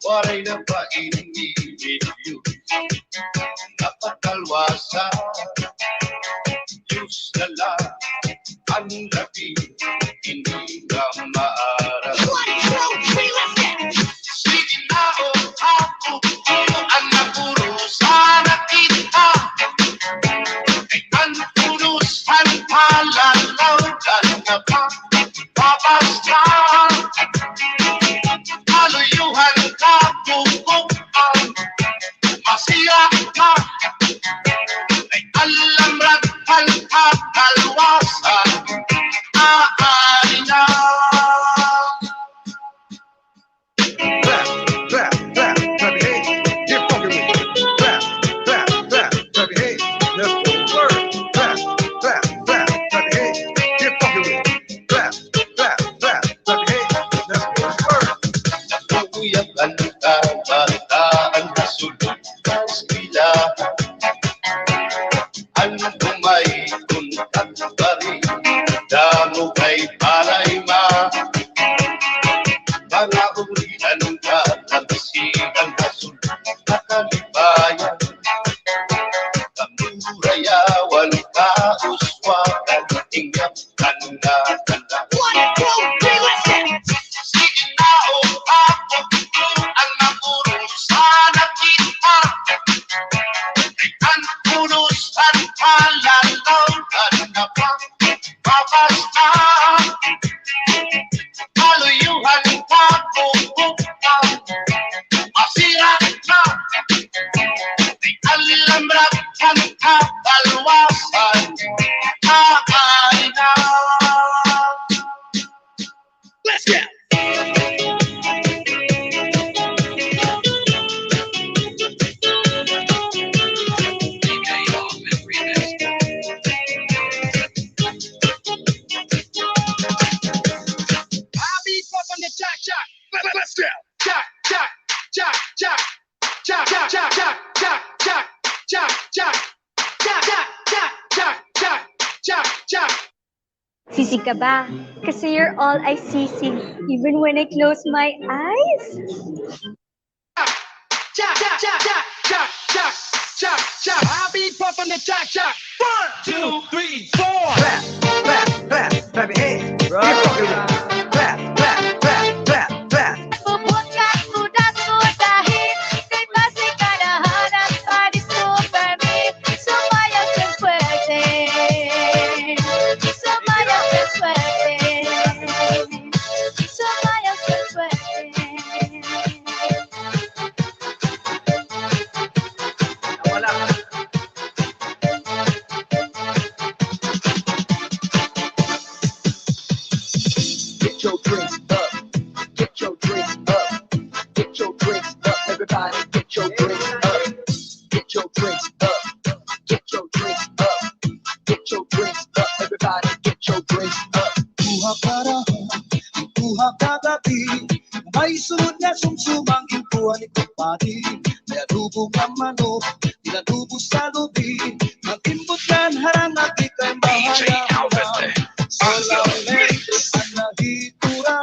waray na painibig yun napakalwasa Diyos na lang ang labi hindi ka maaral sige na o ako ang napuro sana kita ay kanpurusan palalaw na pa papastan kaluyuhan ka bubukan masira ka ay alamratan ka kalwasan aari na nakuyakan ka bataan kasulong kasila ano may kuntat pa rin damo kay palay ma mga urian ka nagsigang kasulong nakalibayan kamurayawan ka uswakan ingat kanina kanda sige na o ako ang napuro sana kita ay kanpurusan palalaw na pa papasta kaluyuhan ka bubukan masira ka ay alamrakan ka kalwasan aari na let's go let's go jack jack jack jack jack jack jack jack jack jack jack jack jack jack jack jack jack jack Sisi ka ba? Kasi you're all I see, even when I close my eyes. jack jack jack jack jack jack jack jack I'll be pumping the jack jack 1 2 3 4 Clap, clap, clap, clap your hands. Keep rocking with it. Clap, clap, clap, clap, clap. Pupunta suda-sudahin, ika'y masikadahanan pa di super me. Sumayaw siyang swerte, sumayaw siyang swerte, sumayaw siyang swerte. Wala ka. Get your drinks up. Get your drinks up. Get your drinks up. Everybody, get your drinks up. Get your drinks up. Get your drinks up. Get your drinks up. Everybody, get your drinks up. Kuha karahan, kuha kagabi. May sunod na sumsumang impuan ni Kupati. May adubo nga manok, iladubo sa lubi. Mag-imbutlan harang at ikay mahayang. Solamente ang nahitura,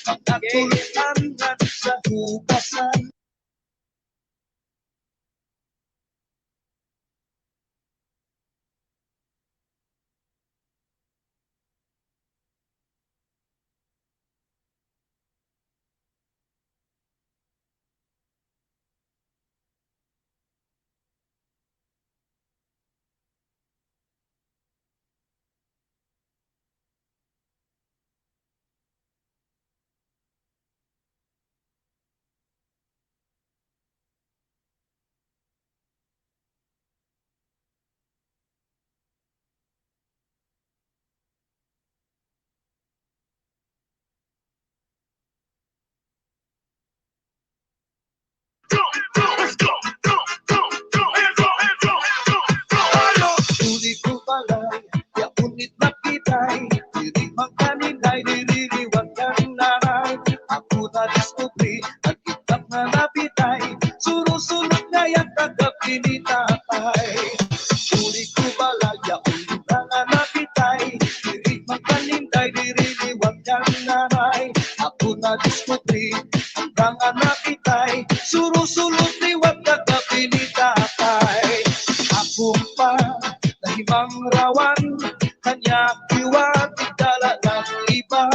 pagkatuluan nga sa hugasan. Uli ko balay, yaunit na pitay. Diri magkaninay, diririwag ng nanay. Ako na diskubri, nagkitap na napitay. Surusunod na yan kagabi ni tatay. Uli ko balay, yaunit na napitay. Diri magkaninay, diririwag ng nanay. Ako na diskubri, hanggang napitay. Surusunod liwag kagabi ni tatay. Ako pa nahimang rawan, kanya kiwat idala ng iba.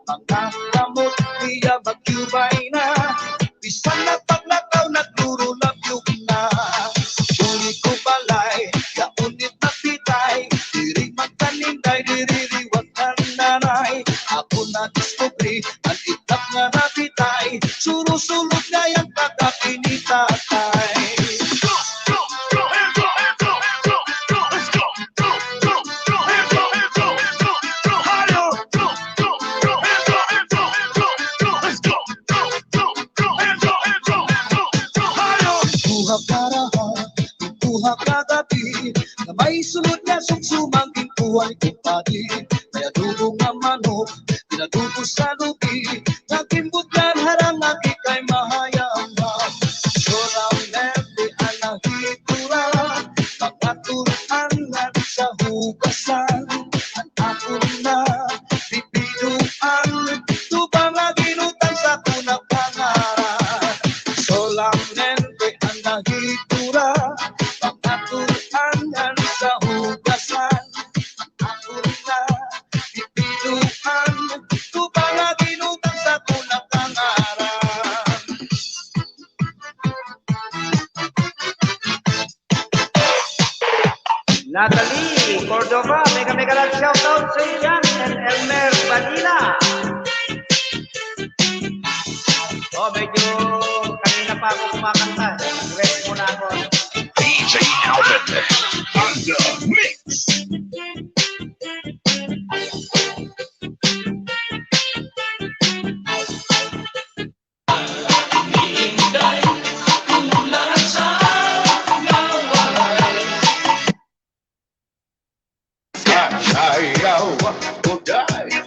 Mga kamot niya magyubay na, bisan na paglakaw naglurulap-luk na. Uli ko balay, yaunit na pitay. Diri magkaninday, diririwag ng nanay. Ako na diskubri, ang itap nga napitay. Surusulog na yung kagabi ni tatay. Kuha karahan, kuha kagabi. Na may sunod na sumsumang impuan ni Kupati. May adubo nga manok, pinadubo sa lubi. Nagimbutlan harang at ikay mahayang. Solamente ang nahitura, pagkaturuan nga sa hugasan. Ang ako na bibiduan, tubang nga ginutang sa kunang pangaran. Solamente ang nahitura, pagkaturuan nga sa hugasan. Ang ako na bibiduan, tubang nga ginutang sa kunang pangaran. Natalie Cordova, mega lang shoutout sa iyo dyan. And Elmer Badila. Oh, medyo kanina pa ako kumakanta. Rest muna ako. DJ Alvin on the mix. Ayaw ako dahil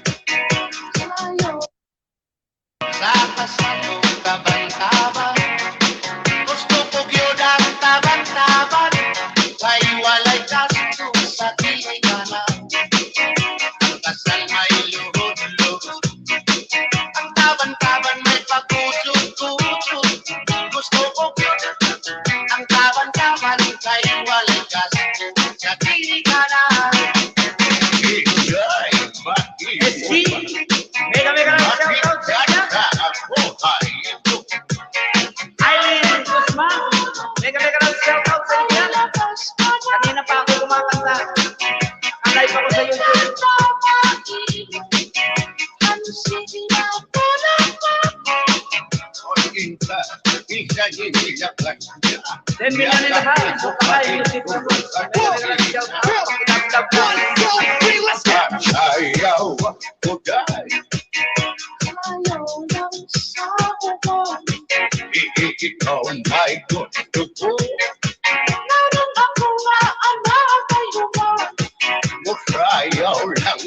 sa pasatong taban-taban. Gusto ko yun ang taban-taban. Kay walay kasto sa tinganan. Kasal may luhod-luhod. Ang taban-taban may pagkusog-kusog. Gusto ko yun ang taban-taban. Kay walay kasto sa tinganan. SG, mega lang shoutout sa iyo dyan. Eileen Guzman, mega lang shoutout sa iyo dyan. Kanina pa ako kumakanta. Ang live ako sa YouTube. Then million in the house. So kaya music na po. Mega lang shoutout. Let's go. Ayaw ako dahil ikaw may gusto ko. Naroon ako na ang nakatayo mo. Ayaw lang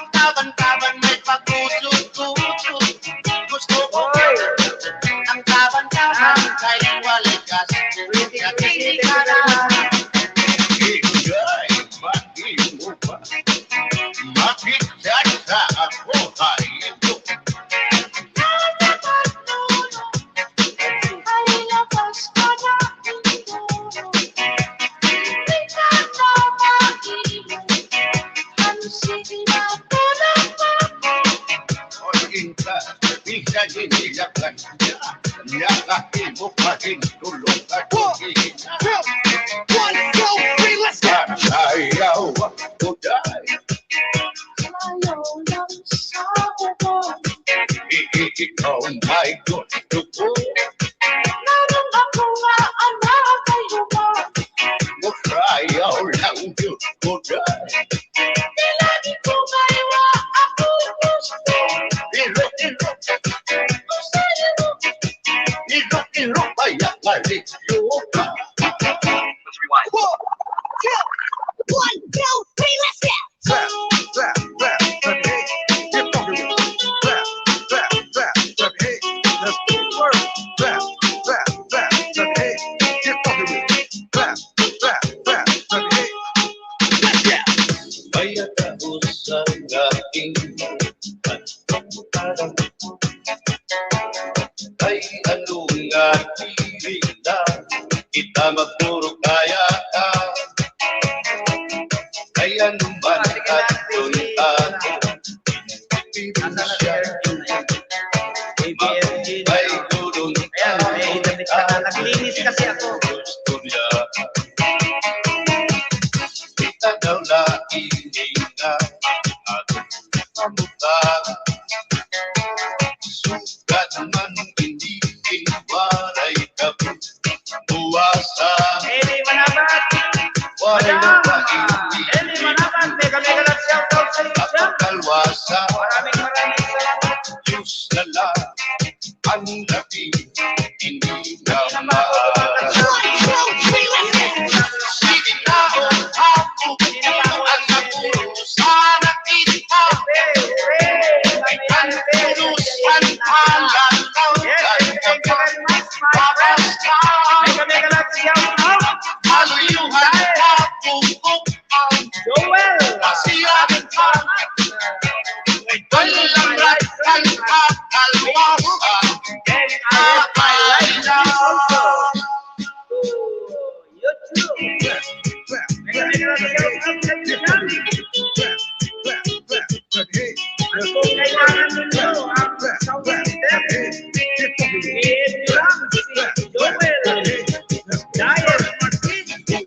Inka, bisa dinilakan. Nyakain mo pa rin tulog at pagiging. 1, 2, 3, let's go! Sayaw ako dahil. Ikaw may gusto ko. Sayaw lang yun ko dahil. Iro kaya balik yun ka. Let's rewind. 1, 2, 3, let's go! Kaya tapos ang aking ay anong atirin na kita magpuro kaya ka. Kaya naman at doon ako Nasa na siya? ay doon Ayan, may damit ka na. Naglinis kasi ako. gusto niya. Kita daw na ininga at pamukha. Sugat man hindi inwaray ka buwasa. Eli Manabat! Waray Madam! na hindi Eli Manabat! Mega lang shout out sa iyo siya. kalwasa. Maraming salamat. Diyos na lang ang labi, hindi na maaari. 1, 2, 3, let's go! Sige taon ako, ang nagpuro sana kita. Tulusan alam ng kanyang pagkasta. Mega lang shout out! Haluyuhan ako upang masiyahan ka. Walang ratang kakalwasan.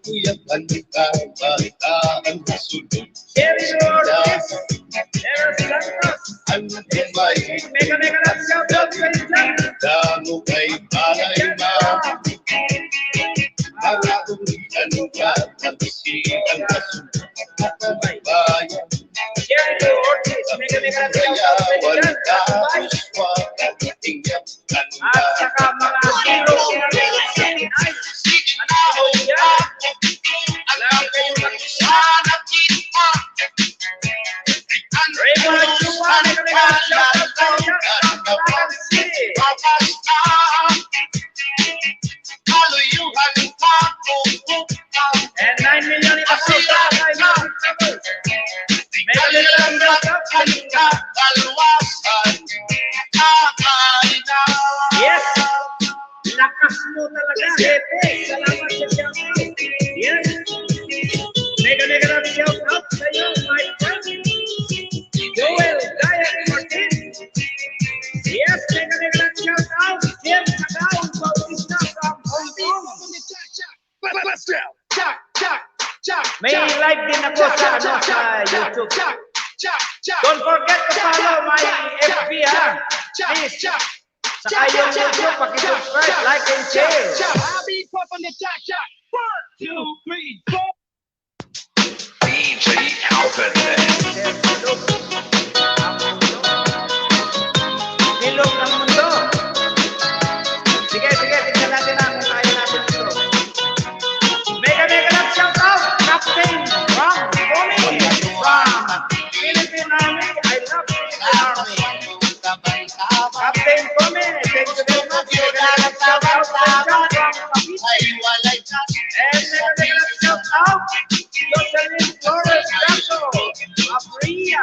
Kuyakan ka, bataan sunod. Ang may damo kay palay na. Nakakurian ka, nagsiang kasunod. Bayan, kaya walang tapos wag tingyan ka. At saka mga hero and 9 million in Yes! Lakas mo talaga, Hepe! Salamat sa shout out! Yes! Mega lang shout out sa iyo, my friend! Joel Gaya Martin! Yes! Mega lang shout out! James Tagaon Bautista from Hong Kong! Let's go! Jack, Jack, Jack, May live din ako sa YouTube. Don't forget to follow my FB ha! Please! Saka yung YouTube, pakisubscribe, like and share! I'll be popping the jack, jack. 1, 2, 3, 4. DJ Alvin. Silog ng mundo. Sige, tignan natin ang kaya natin ito. Mega lang shout out, Captain Ram Bomi from Philippine Army. I love Philippine Army. Captain Bomi, thank you very much. Mega lang shout out from Cavite. And mega lang shout out, Jocelyn Flores Santo, Abria.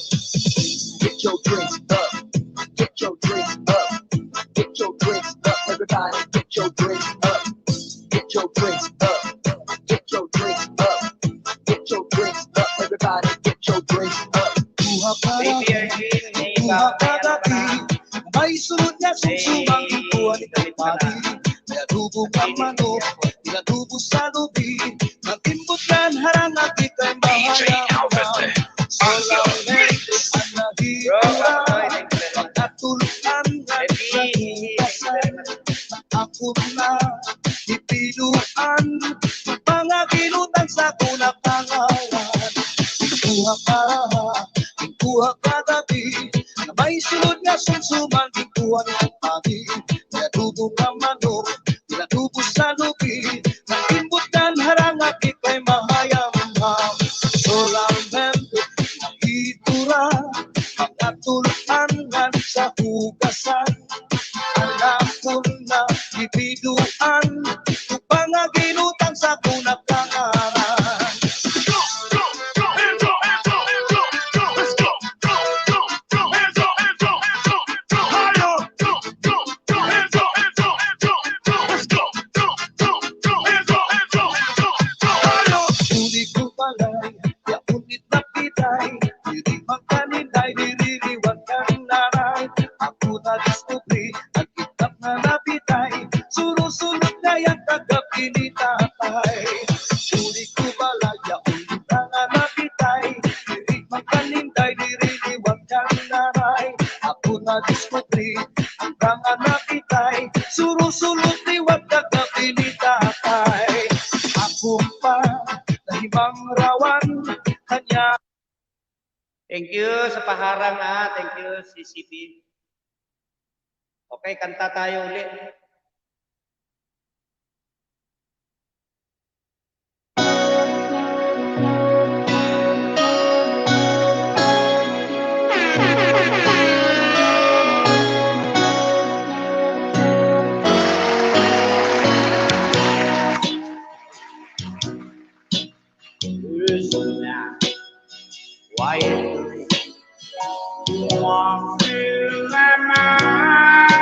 drinks up. Get your drinks up. Get your drinks up. Everybody get your drinks up. Get your drinks up. Get your drinks up. Get your drinks up. Everybody get your drinks up. Kuha kagabi. May sunod niya sumsumang ikuha ni Kapati. May adubo kang manok. Inadubo sa lubi. Nagtimbutlan harang at ikay mahayang. Solang mentis ang nahihira. Pagkatuluan ng nahihigasan. Ako na ipiluan. Mga kinutan sa kunang pangalan. Ikuha kagabi. Na may sunod nga sumsuman. Ikuha ni Kapati. May adubo kang manok. Inadubo sa lubi. Nagtimbutlan harang at ikay mahayang. Solamente nahitura pagkatuluan sa hugasan. Alam ko na ibiduan upang aginutang sa kunang pangalan. Uli ko palay, yaunit na pitay, dirimang kaninday, diririwag kang naray. Ako na diskubri, at kitap na napitay, surusunod na yung kagabi ni tatay. Uli ko palay, yaunit na napitay, dirimang kaninday, diririwag kang naray. Ako na diskubri, ang tanga napitay, surusunod na yung kagabi ni tatay. Ako pa, nahimang rawan, kanya. Thank you sa paharang ha. Thank you, CCP. Okay, kanta tayo ulit. Why walk through my mind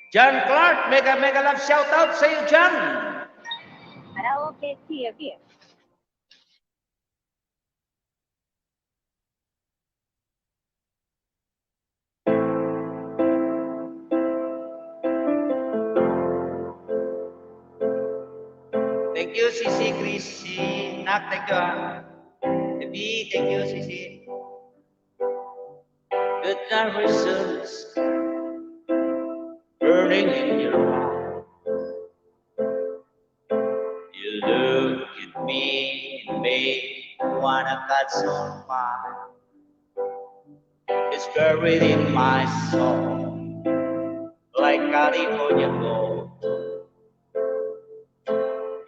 John Clark, mega love shout out sa iyo, John. Karaoke TV. Thank you, Sisi, Chrissy, Nak, thank you. Debbie, thank you, Sisi. Good night results burning in your heart. You look at me and make me wanna catch on fire. It's buried in my soul like California gold.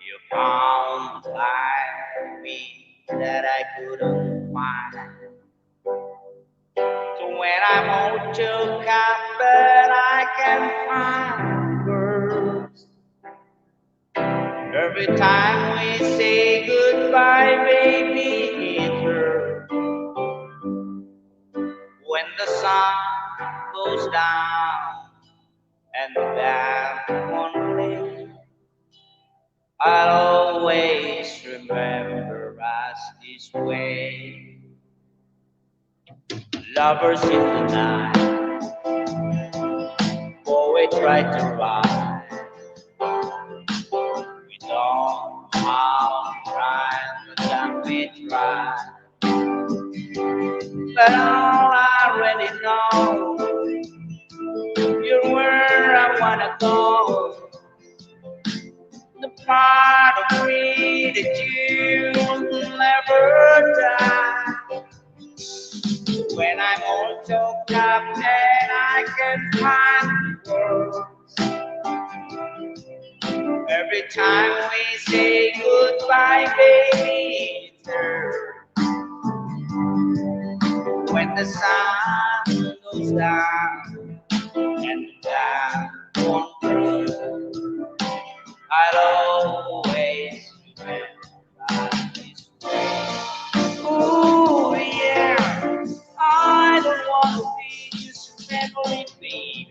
You found a life for me that I couldn't find. So when I'm all choked up, but I can find words. Every time we say goodbye, baby, it hurts. When the sun goes down and the band won't play, I'll always remember us this way. Lovers in the night, boy, we try to ride. We don't know how to ride, but then we try. But all I already know, you're where I wanna go. The part of me that you'll never die. When I'm all choked up and I can find words. Every time we say goodbye, baby, it hurts. When the sun goes down and the dark won't burn, I'll always remember this way. Ooh, yeah, I don't want to be just memory, baby.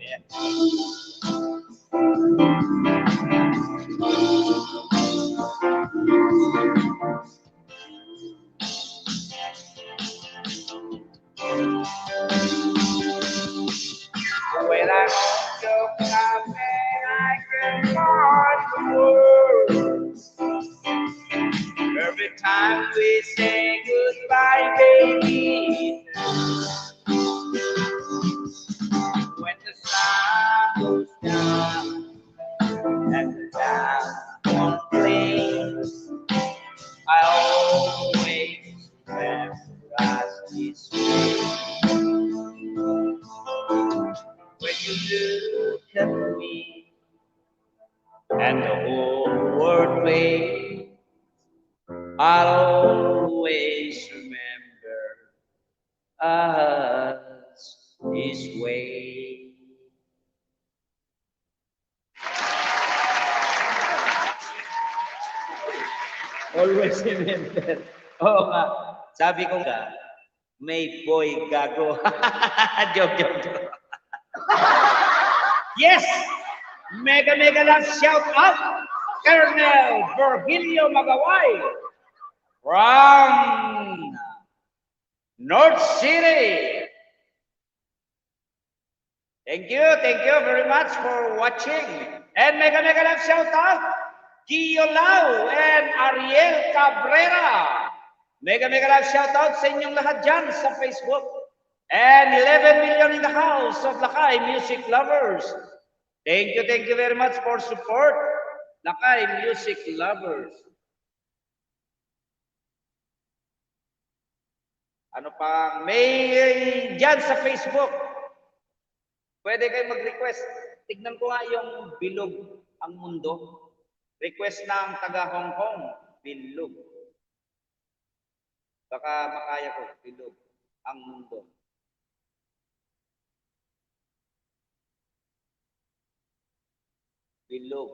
When I'm all choked up and I can find the words. Every time we say goodbye, baby. When the sun goes down and the dark won't play, I always remember us this way. When you look at me and the whole world waits, I'll always remember us this way. Always remember. Oo nga. Sabi ko nga, may boy gago. Joke. Yes! Mega love shout out, Colonel Virgilio Magaway from North City. Thank you very much for watching. And mega love shout out, Gio Lau and Ariel Cabrera. Mega love shout out sa inyong lahat dyan sa Facebook. And 11 million in the house of Lakay Music Lovers. Thank you very much for support, Lakay Music Lovers. Ano pang may dyan sa Facebook? Pwede kayo mag-request. Tignan ko nga yung Bilog ang Mundo. Request ng taga Hong Kong, Bilog. Baka makaya ko, Bilog ang Mundo. Bilog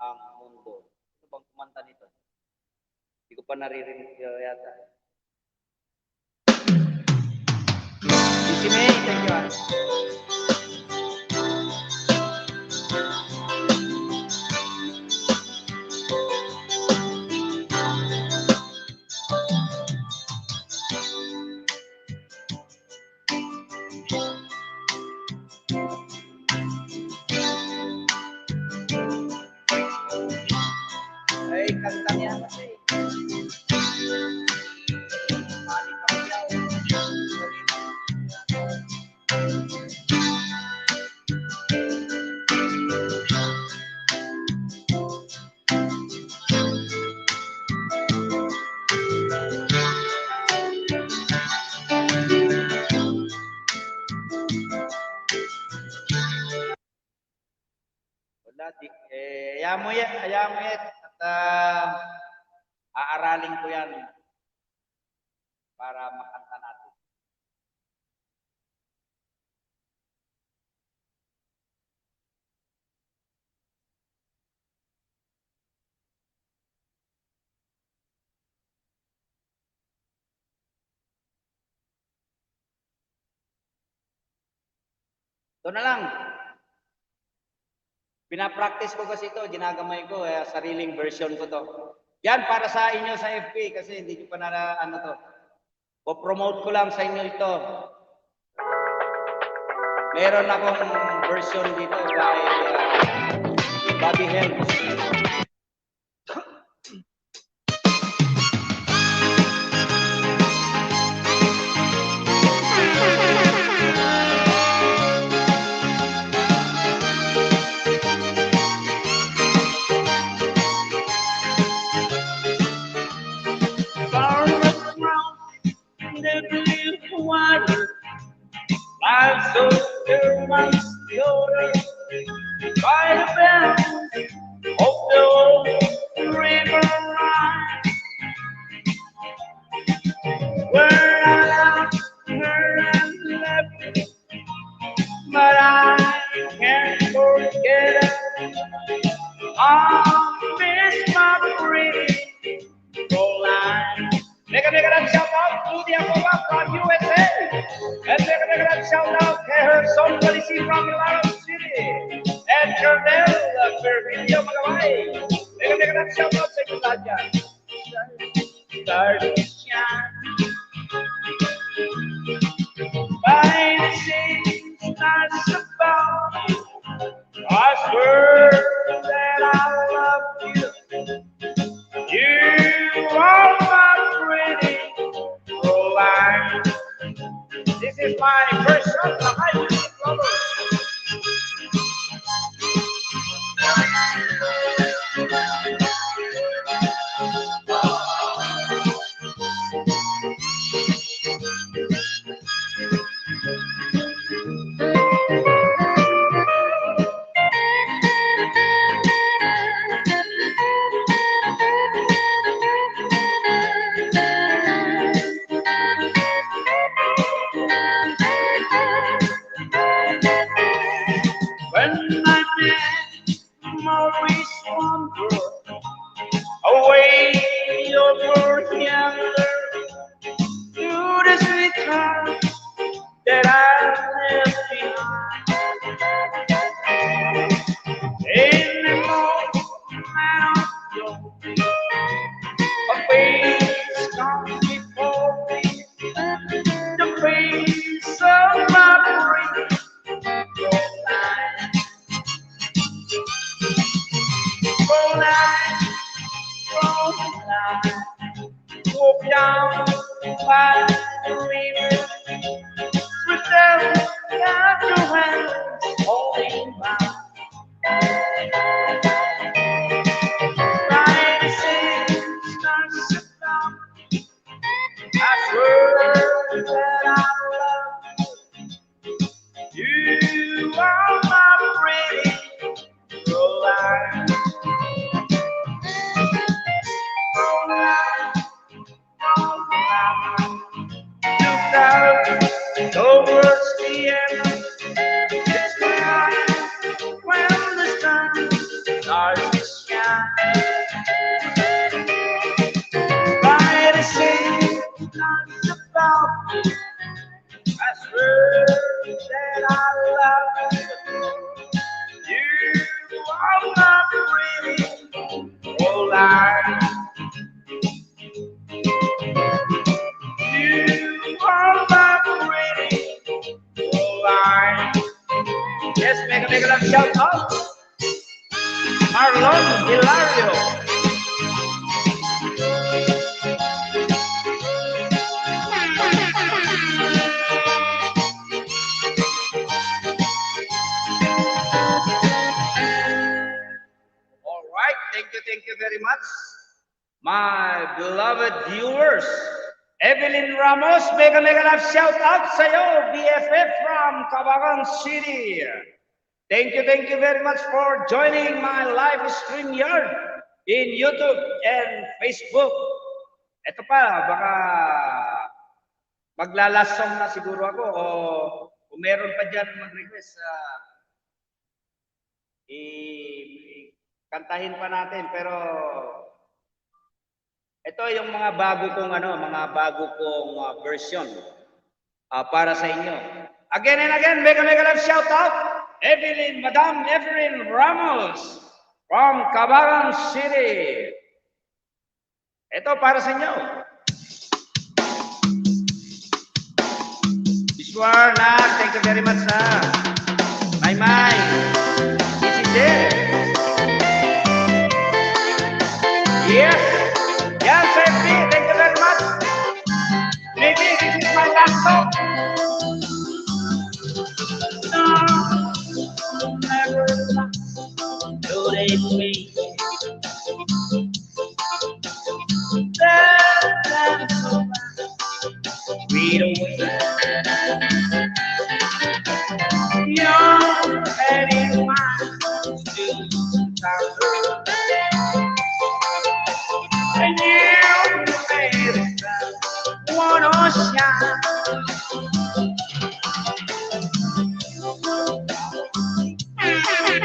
ang Mundo. Ano bang kumanta nito? Hindi ko pa naririnig yata. Si May, thank you. kanta niya kasi. Mali Pacquiao. Wala, ayaw mo yan, at aaralin ko yan para makanta natin. Ito na lang. Pinapractice ko kasi ito, ginagamay ko, sariling version ko to. Yan para sa inyo sa FB kasi hindi ko pa na ano to. Po-promote ko lang sa inyo ito. Meron akong version dito by Bobby Helms. I'm so still my story by the banks of the old river Rhine, where I left, but I can't forget it. I miss my pretty Caroline. Make a shout out to the Aqua from USA. And make a shout out to her son Policy from Milano City. And Colonel Virgilio Magaway. Make a shout out to you, Laja. Start to shine. By the sea, stars above. I swear that I love you. You are my pretty Caroline. This is my first shot to high music lovers. When I met Maurice Wonder away over yonder to the sweet heart that I left behind. In the moment of joy, a face comes before me, the face of my pretty Caroline. Caroline, Caroline, walk down by the river, with them got your hands holding mine. By the sea, stars above, I swear that I love you. You are my pretty Caroline. Caroline, Caroline, look out towards the end. It's time when the sun starts to shine. By the sea, stars above, I swear that I love you. You are my pretty Caroline. You are my pretty Caroline. Yes, make a shout out. Marlon Hilario. you very much. My beloved viewers, Evelyn Ramos, mega love shout out sa'yo, BFF from Cabagan City. Thank you very much for joining my live stream yard in YouTube and Facebook. Ito pa, baka maglalasong na siguro ako o kung meron pa dyan mag-request, kantahin pa natin. Pero ito yung mga bago kong version para sa inyo. Again and again, mega love shout out, Madam Evelyn Ramos from Cabagan City. Ito para sa inyo. This one, thank you very much, My. This is it. Yes. Yes, Safety, thank you very much. Maybe this is my last song. Never do they me. Read away. Your head is mine. And you made it wanna shine.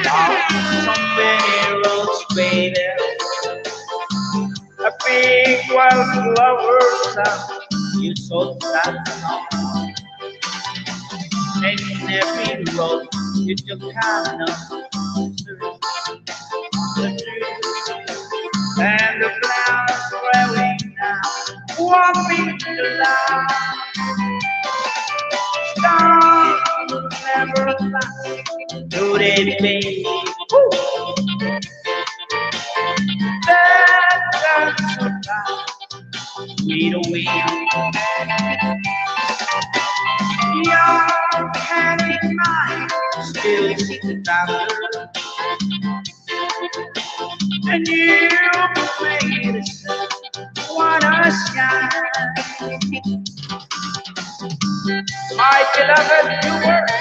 So many roads, baby. A big wildflower sound. You so sad. And in every road, you took kind of the truth. And the clouds swelling now, walking the line. Stars never fly, do they, baby? That doesn't survive, we don't win. Your hand in mine, still see the thunder. And you made us wanna shine. My beloved viewers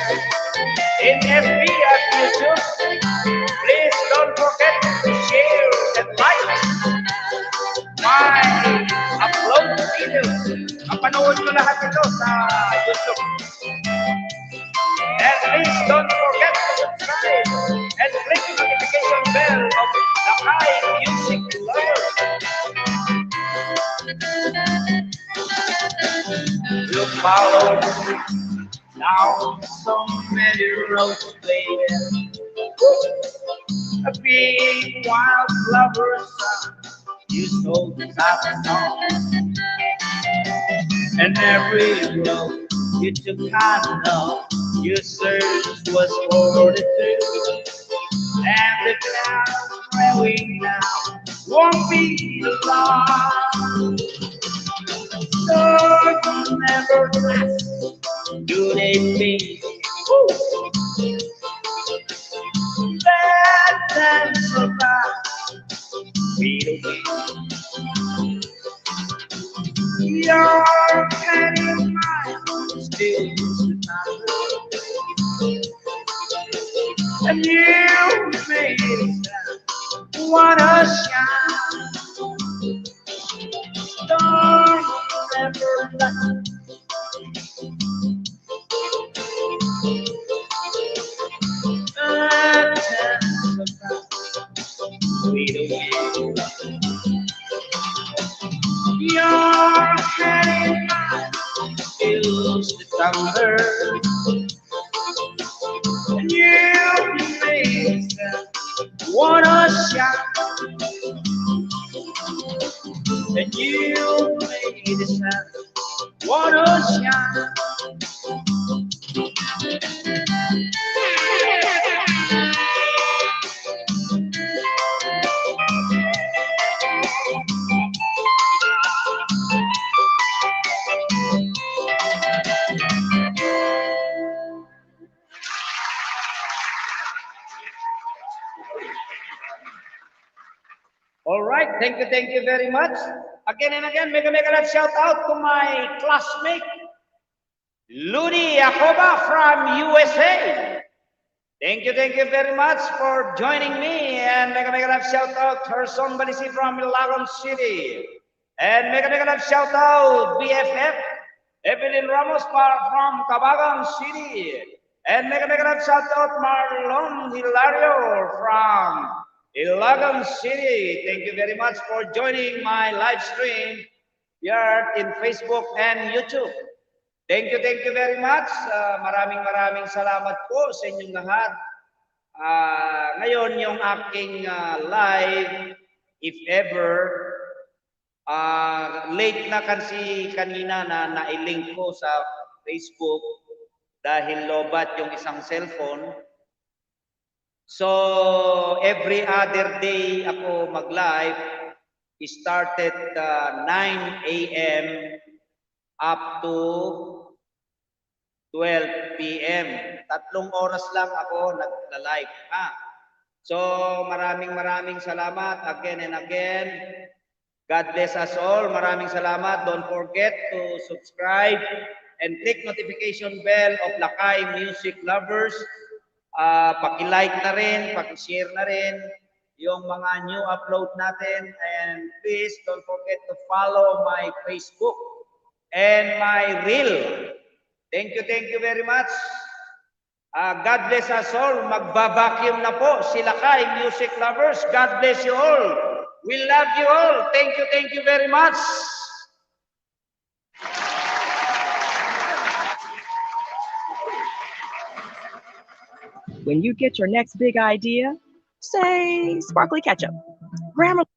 in FB at YouTube, please don't forget to share and like my upload videos. Mapanood nyo lahat ito sa YouTube. And please don't forget to subscribe and click the notification bell of the High Music Lovers. You follow down so many roads, baby. A big wildflower sun, you sold that song. And every road you took kind of, your search was for the truth. And the clouds growing now won't be long. Storms never last, do they think? Bad times survive, we don't win. Your hand in mine still the time. And you made it wanna shine. Don't ever last. Bad times survive, we don't win. Your head in mine feels the thunder. And you made it wanna shine. And you made it wanna shine. All right, thank you very much. Again and again, mega love shout out to my classmate, Ludi Yacoba from USA. Thank you very much for joining me. And mega love shout out Herson Balisi from Ilagan City. And mega love shout out BFF, Evelyn Ramos from Cabagan City. And mega love shout out Marlon Hilario from Ilagan City. Thank you very much for joining my live stream here in Facebook and YouTube. Thank you very much. Maraming salamat po sa inyong lahat. Ngayon yung aking live, if ever, late na kasi kanina na nailink ko sa Facebook dahil lobat yung isang cellphone. So, every other day ako mag-live, started 9 a.m. up to 12 p.m. 3 oras lang ako nagla-live. So, maraming salamat again and again. God bless us all. Maraming salamat. Don't forget to subscribe and click notification bell of Lakay Music Lovers. Paki-like na rin, paki-share na rin yung mga new upload natin. And please don't forget to follow my Facebook and my reel. Thank you very much. God bless us all. Magbabacuum na po sila kay Music Lovers. God bless you all. We love you all. Thank you very much. When you get your next big idea, say sparkly ketchup, Grammarly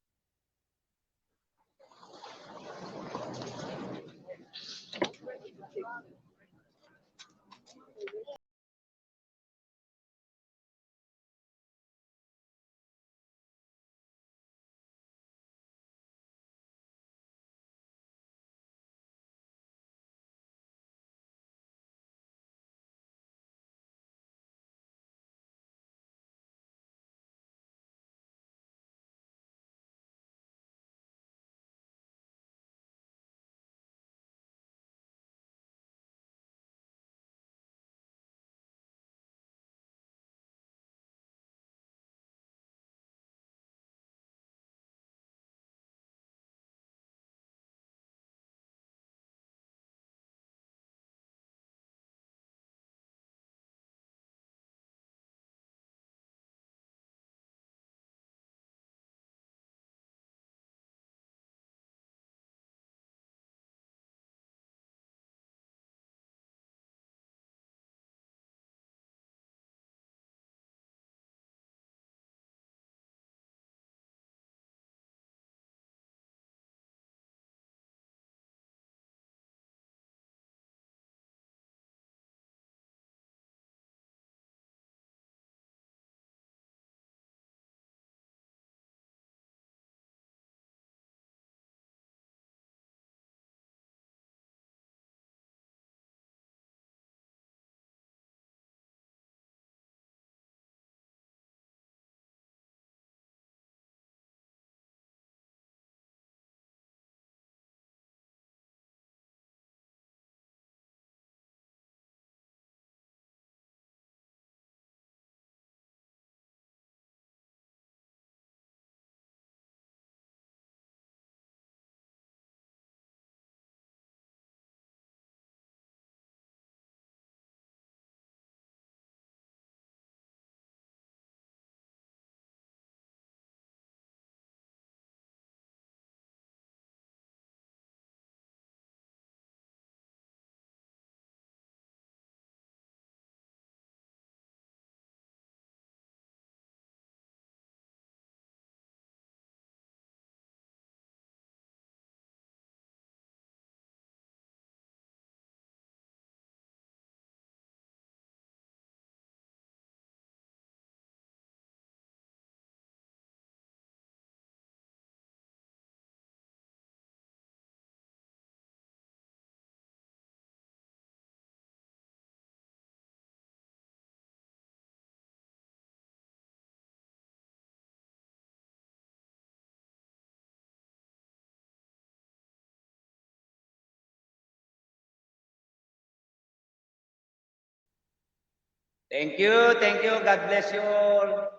Thank you. God bless you all.